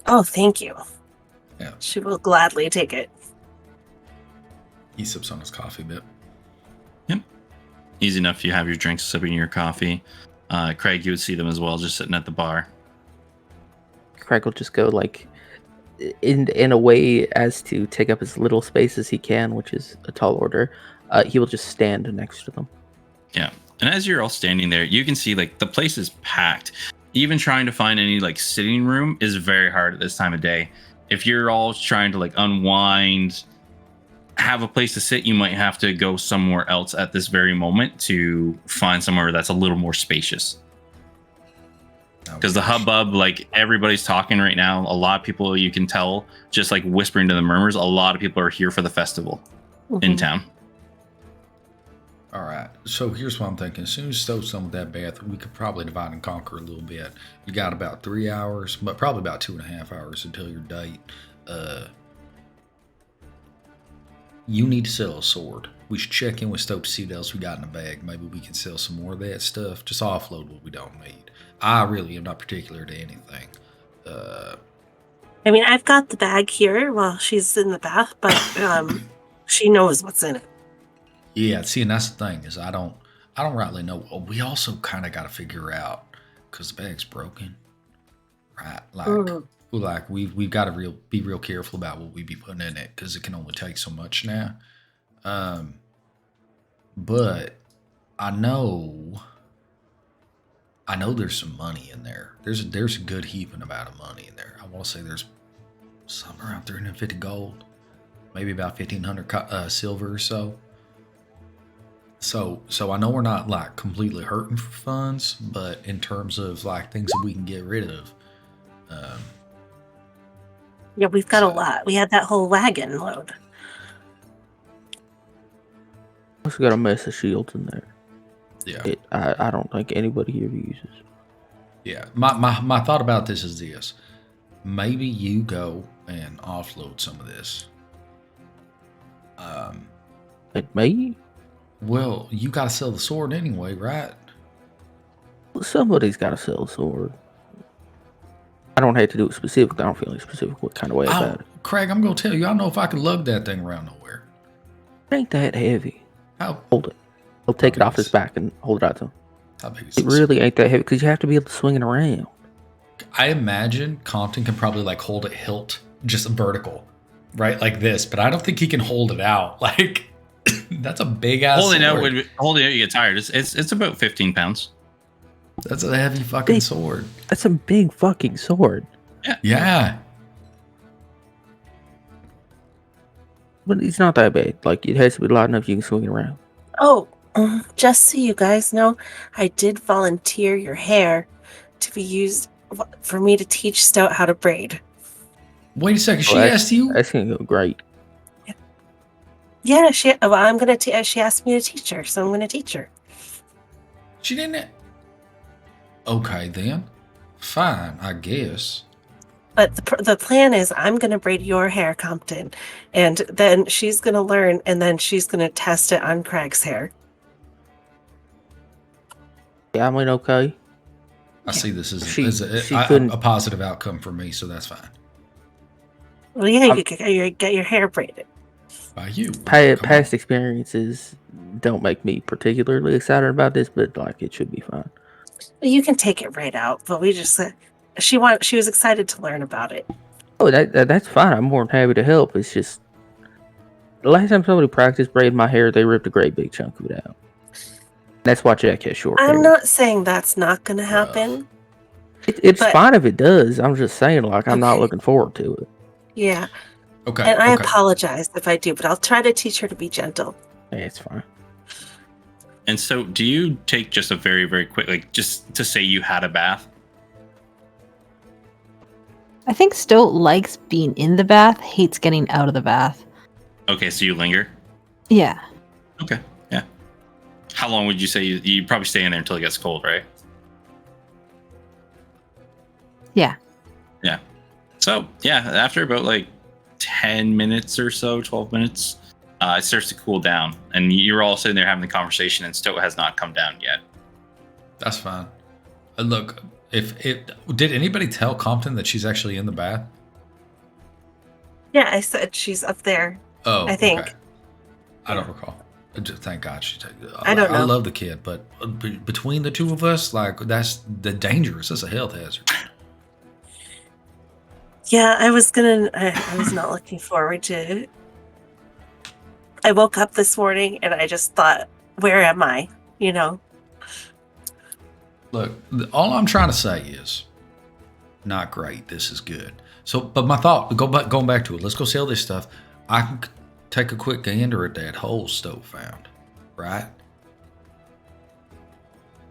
Oh, thank you. Yeah. She will gladly take it. He sips on his coffee a bit. Yep. Easy enough. You have your drinks, sipping your coffee. Craig, you would see them as well, just sitting at the bar. Craig will just go like in a way as to take up as little space as he can, which is a tall order. He will just stand next to them. Yeah. And as you're all standing there, you can see like the place is packed. Even trying to find any like sitting room is very hard at this time of day. If you're all trying to like unwind, have a place to sit, you might have to go somewhere else at this very moment to find somewhere that's a little more spacious. Because the hubbub, like everybody's talking right now, a lot of people, you can tell, just like whispering to the murmurs, a lot of people are here for the festival in town. All right. So here's what I'm thinking. As soon as Stowe's done with that bath, we could probably divide and conquer a little bit. You got about 3 hours, but probably about 2.5 hours until your date. You need to sell a sword. We should check in with Stowe to see what else we got in the bag. Maybe we can sell some more of that stuff. Just offload what we don't need. I really am not particular to anything. I mean, I've got the bag here while she's in the bath, but she knows what's in it. Yeah, see, and that's the thing is I don't rightly know. Well, we also kind of got to figure out because the bag's broken, right? Like we've got to be real careful about what we be putting in it because it can only take so much now. But I know there's some money in there. There's a good heaping amount of money in there. I want to say there's somewhere around 350 gold, maybe about 1,500 silver or so. So I know we're not like completely hurting for funds, but in terms of like things that we can get rid of, yeah, we've got a lot. We had that whole wagon load. Also got a mess of shields in there. yeah, I don't think anybody here uses. yeah. My thought about this is this: maybe you go and offload some of this. Like me? Well, you got to sell the sword anyway, right? Somebody's got to sell a sword. I don't hate to do it specific. I don't feel like specific what kind of way about it. Craig, I'm gonna tell you, I don't know if I can lug that thing around nowhere. It ain't that heavy. How Hold it. He'll take it off his back and hold it out to him. big is It this? really ain't that heavy because you have to be able to swing it around. I imagine Compton can probably like hold it hilt just vertical, right, like this. But I don't think he can hold it out. Like that's a big ass. Holding sword. out, you get tired. It's about 15 pounds. That's a heavy fucking Big. sword. That's a big fucking sword. Yeah. But it's not that bad. Like, it has to be light enough you can swing it around. Oh, just so you guys know, I did volunteer your hair to be used for me to teach Stout how to braid. Wait a second. She that's- asked you. That's going to go great. Yeah, she asked me to teach her, so I'm gonna teach her. She didn't. Okay, then. Fine, I guess. But the plan is I'm going to braid your hair, Compton, and then she's going to learn, and then she's going to test it on Craig's hair. Yeah, I mean, okay. I see this as She a couldn't- positive outcome for me, so that's fine. Well, yeah, you get your hair braided. By you. Past experiences don't make me particularly excited about this, but, like, it should be fine. You can take it right out, but we just she was excited to learn about it. Oh, that's fine. I'm more than happy to help. It's just the last time somebody practiced braiding my hair, they ripped a great big chunk of it out. That's why Jack has short hair. I'm not saying that's not going to happen, It's But- fine if it does. I'm just saying, like, I'm not Okay. looking forward to it. Yeah. Okay. And I okay. apologize if I do, but I'll try to teach her to be gentle. Hey, it's fine. And so, do you take just a very, very quick, like, just to say you had a bath? I think Stoat likes being in the bath, hates getting out of the bath. Okay, so you linger. Yeah. Okay, yeah. How long would you say you probably stay in there until it gets cold, right? Yeah. Yeah. So yeah, after about like 10 minutes or so, 12 minutes, it starts to cool down, and you're all sitting there having the conversation, and Stoat has not come down yet. That's fine. Look, if did anybody tell Compton that she's actually in the bath? Yeah, I said she's up there. Oh, I think. okay. I don't recall. Thank God she. I don't know. I love the kid, but between the two of us, like that's the dangerous. That's a health hazard. Yeah, I was not looking forward to it. I woke up this morning and I just thought, where am I? You know? Look, all I'm trying to say is, not great. This is good. So, but my thought, going back to it. Let's go sell this stuff. I can take a quick gander at that hole Stoat found, right?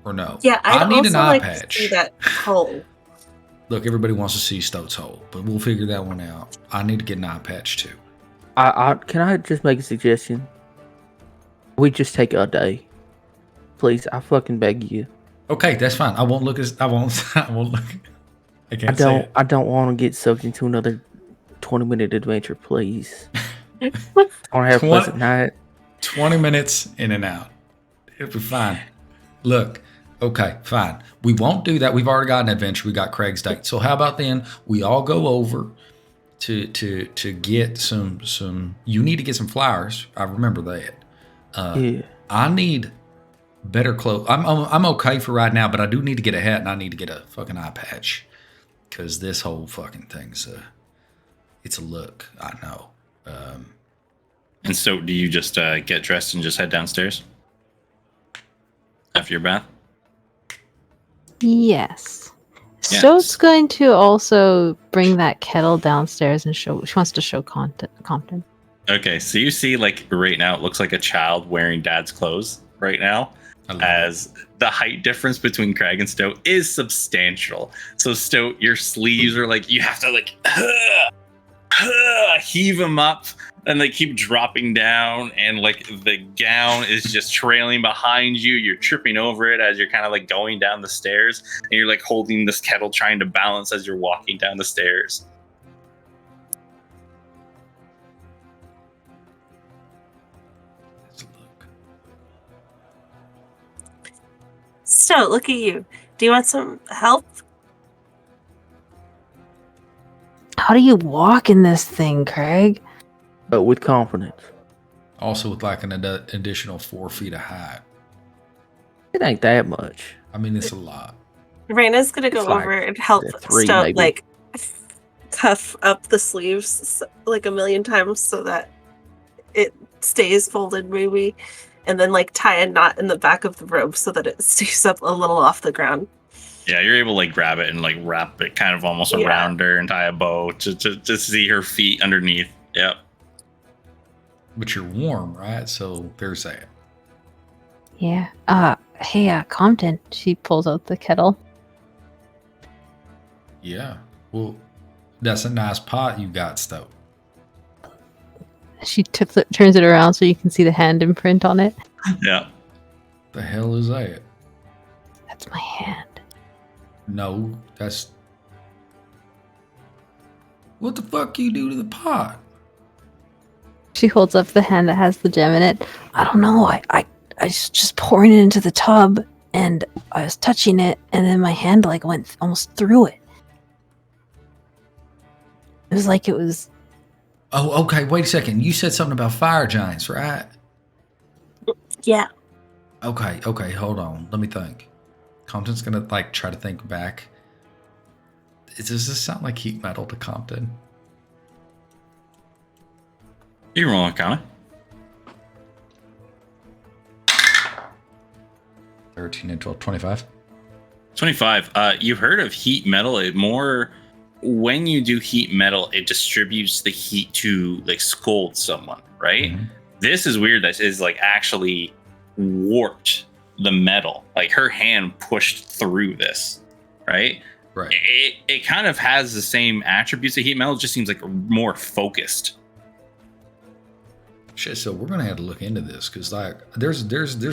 Or no? Yeah, I need an also eye like patch. to see that hole. Look, everybody wants to see Stoat's hole, but we'll figure that one out. I need to get an eye patch too. Can I just make a suggestion? We just take a day, please. I fucking beg you. Okay, that's fine. I won't look. I won't look. I can't say it. I don't want to get sucked into another 20-minute adventure, please. I want to have a pleasant night. 20 minutes in and out. It'll be fine. Look, okay, fine. We won't do that. We've already got an adventure. We got Craig's date. So how about then we all go over to get some. You need to get some flowers. I remember that. Yeah. I need better clothes. I'm okay for right now, but I do need to get a hat and I need to get a fucking eye patch because this whole fucking thing's it's a look. I know. And so, do you just get dressed and just head downstairs after your bath? Yes. Yes. Stoat's going to also bring that kettle downstairs and show. She wants to show Compton. Okay, so you see, like right now, it looks like a child wearing dad's clothes right now, I love as the height difference between Craig and Stoat is substantial. So Stoat, your sleeves are like, you have to like heave them up and they keep dropping down, and like the gown is just trailing behind you. You're tripping over it as you're kind of like going down the stairs, and you're like holding this kettle trying to balance as you're walking down the stairs. It's a look. Stoat, look at you. Do you want some help? How do you walk in this thing, Craig? But with confidence. Also with like an additional 4 feet of height. It ain't that much. I mean, it's a lot. Raina's gonna go It's like over and help a 3 Stoat maybe. like cuff up the sleeves like a million times so that it stays folded, maybe, and then like tie a knot in the back of the robe so that it stays up a little off the ground. Yeah, you're able to like grab it and like wrap it kind of almost Yeah. around her and tie a bow to see her feet underneath. Yep. But you're warm, right? So there's that. Yeah. Hey, Compton. She pulls out the kettle. Yeah. Well, that's a nice pot you got, Stoat. She turns it around so you can see the hand imprint on it. Yeah. The hell is that? That's my hand. No, that's. What the fuck you do to the pot? She holds up the hand that has the gem in it. I don't know. I was just pouring it into the tub, and I was touching it, and then my hand like went almost through it. It was like it was. Oh, okay. Wait a second. You said something about fire giants, right? Yeah. Okay. Hold on. Let me think. Compton's gonna like try to think back. Does this sound like heat metal to Compton? You roll Arcana. 13 and 12, 25. 25. You've heard of heat metal. When you do heat metal, it distributes the heat to like scald someone, right? Mhm. This is weird. That is like actually warped the metal. Like her hand pushed through this, right? Right. It kind of has the same attributes of heat metal. It just seems like more focused. Shit, so we're gonna have to look into this because like there's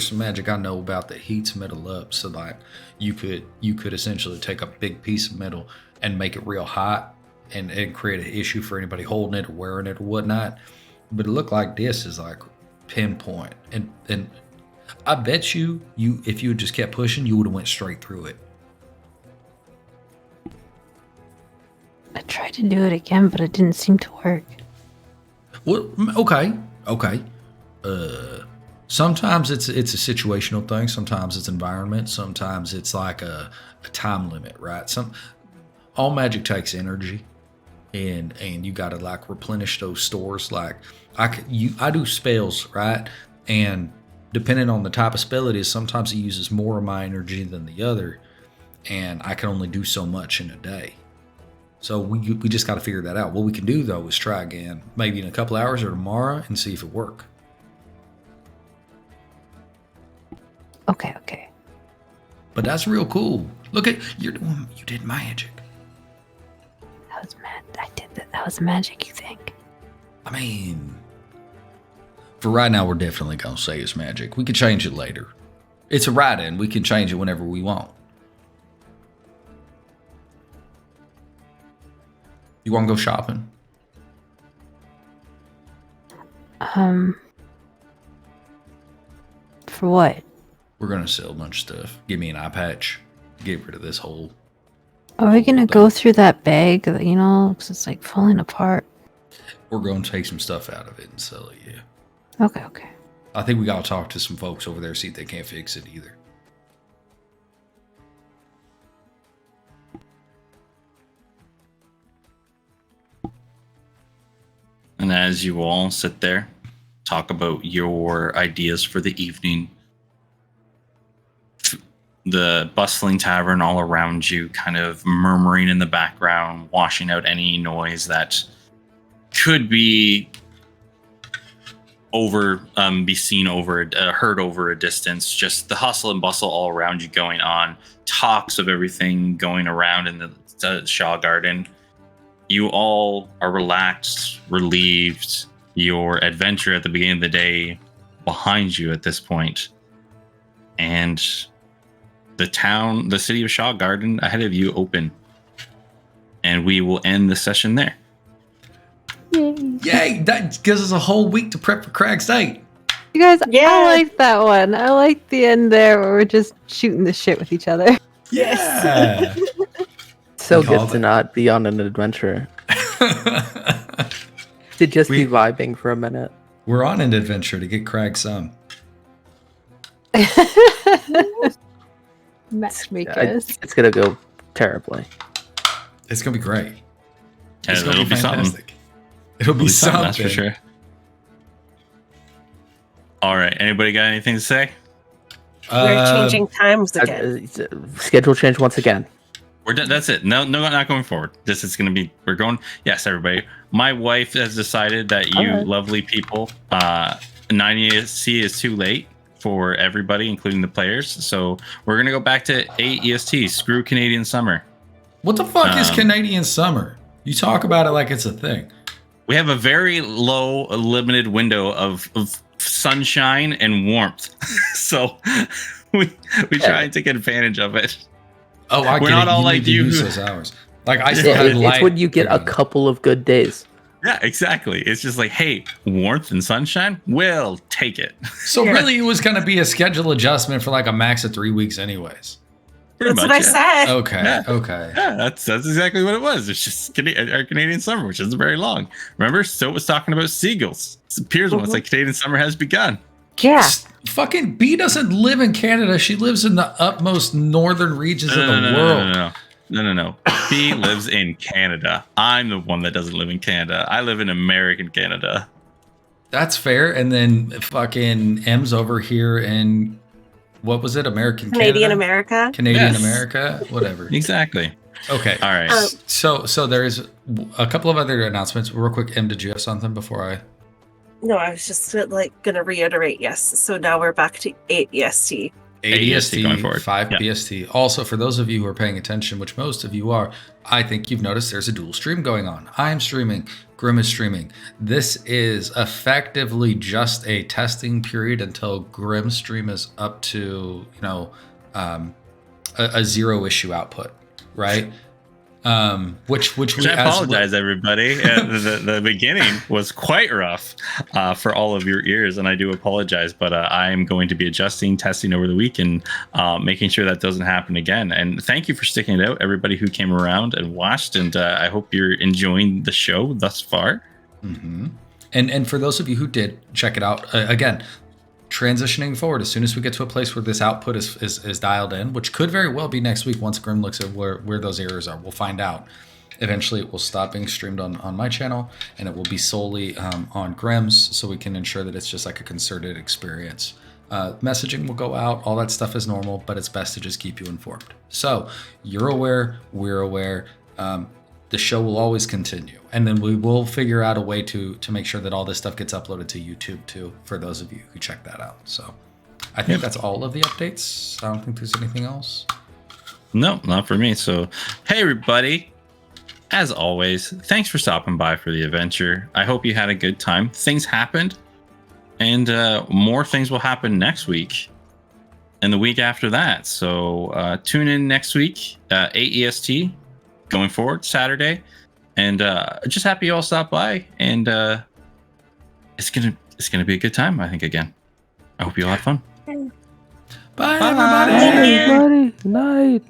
some magic I know about that heats metal up. So like you could essentially take a big piece of metal and make it real hot and create an issue for anybody holding it or wearing it or whatnot. But it looked like this is like pinpoint, and I bet you if you had just kept pushing, you would have went straight through it. I tried to do it again, but it didn't seem to work. Well, okay. Sometimes it's a situational thing. Sometimes it's environment. Sometimes it's like a time limit, right? All magic takes energy, and you got to like replenish those stores. Like I do spells, right? And depending on the type of spell it is, sometimes it uses more of my energy than the other, and I can only do so much in a day. So we just got to figure that out. What we can do though is try again, maybe in a couple hours or tomorrow, and see if it works. Okay. But that's real cool. Look at you did magic. That was mad. I did that. That was magic, you think? I mean, for right now, we're definitely gonna say it's magic. We can change it later. It's a write-in. We can change it whenever we want. You want to go shopping? For what? We're gonna sell a bunch of stuff. Give me an eye patch. Get rid of this whole. Are we gonna go through that bag? Because it's like falling apart. We're gonna take some stuff out of it and sell it. Yeah. Okay. I think we gotta talk to some folks over there, see if they can't fix it either. And as you all sit there, talk about your ideas for the evening, the bustling tavern all around you kind of murmuring in the background, washing out any noise that could be heard over a distance. Just the hustle and bustle all around you going on, talks of everything going around in the Shaw Garden. You all are relaxed, relieved. Your adventure at the beginning of the day behind you at this point, and the city of Shaw Garden ahead of you open. And we will end the session there. Yay! That gives us a whole week to prep for Crag's date. You guys, Yeah. I like that one. I like the end there where we're just shooting the shit with each other. Yeah. So We good called to it. not be on an adventure. To just be vibing for a minute. We're on an adventure to get Crag some. Matchmakers. It's gonna go terribly. It's gonna be great. And It's gonna it'll be something. fantastic. It'll be something. That's for sure. All right. Anybody got anything to say? We're changing times again. Schedule change once again. We're done. That's it. No, not going forward. This is going to be. We're going. Yes, everybody. My wife has decided that you Alright. lovely people, 9 EST is too late for everybody, including the players. So we're gonna go back to 8 EST. Screw Canadian summer. What the fuck is Um, Canadian summer? You talk about it like it's a thing. We have a very low, limited window of sunshine and warmth. So we try and take advantage of it. Oh, I We're get not it. all You like need to you. use those hours. Like I still Yeah, have It's light. when you get a couple of good days. Yeah, exactly. It's just like, hey, warmth and sunshine, we'll take it. So Yeah. really, it was going to be a schedule adjustment for like a max of 3 weeks, anyways. Pretty That's what much, I yeah. said. Okay. Yeah. Okay. Yeah, that's exactly what it was. It's just our Canadian summer, which isn't very long. Remember, Stoat was talking about seagulls. Piers was like, Canadian summer has begun. Yeah. Fucking B doesn't live in Canada. She lives in the utmost northern regions of the world. No. B lives in Canada. I'm the one that doesn't live in Canada. I live in American Canada. That's fair. And then fucking M's over here in what was it? American Canadian Canada? America. Canadian Yes. America? Whatever. Exactly. Okay. All right. So there is a couple of other announcements. Real quick, Em, did you have something before I? No, I was just gonna reiterate. Yes. So now we're back to 8 EST. 8 EST going forward. 5 Yeah. BST. Also, for those of you who are paying attention, which most of you are, I think you've noticed there's a dual stream going on. I'm streaming, Grim is streaming. This is effectively just a testing period until Grim's stream is up to, a zero issue output, right? Which I apologize, everybody. The beginning was quite rough for all of your ears, and I do apologize. But I'm going to be adjusting, testing over the week, and making sure that doesn't happen again. And thank you for sticking it out, everybody who came around and watched. And I hope you're enjoying the show thus far. Mm-hmm. And for those of you who did check it out, again, transitioning forward, as soon as we get to a place where this output is dialed in, which could very well be next week once Grim looks at where those errors are, we'll find out. Eventually it will stop being streamed on my channel, and it will be solely on Grim's, so we can ensure that it's just like a concerted experience. Messaging will go out, all that stuff is normal, but it's best to just keep you informed. So you're aware, we're aware. The show will always continue, and then we will figure out a way to make sure that all this stuff gets uploaded to YouTube too, for those of you who check that out. So I think that's all of the updates. I don't think there's anything else. No, not for me. So, hey, everybody. As always, thanks for stopping by for the adventure. I hope you had a good time. Things happened, and more things will happen next week and the week after that. So tune in next week, 8 EST. Going forward Saturday, and just happy you all stopped by, and it's gonna be a good time, I think. Again, I hope you all have fun. Bye everybody. Thank you. Everybody, night.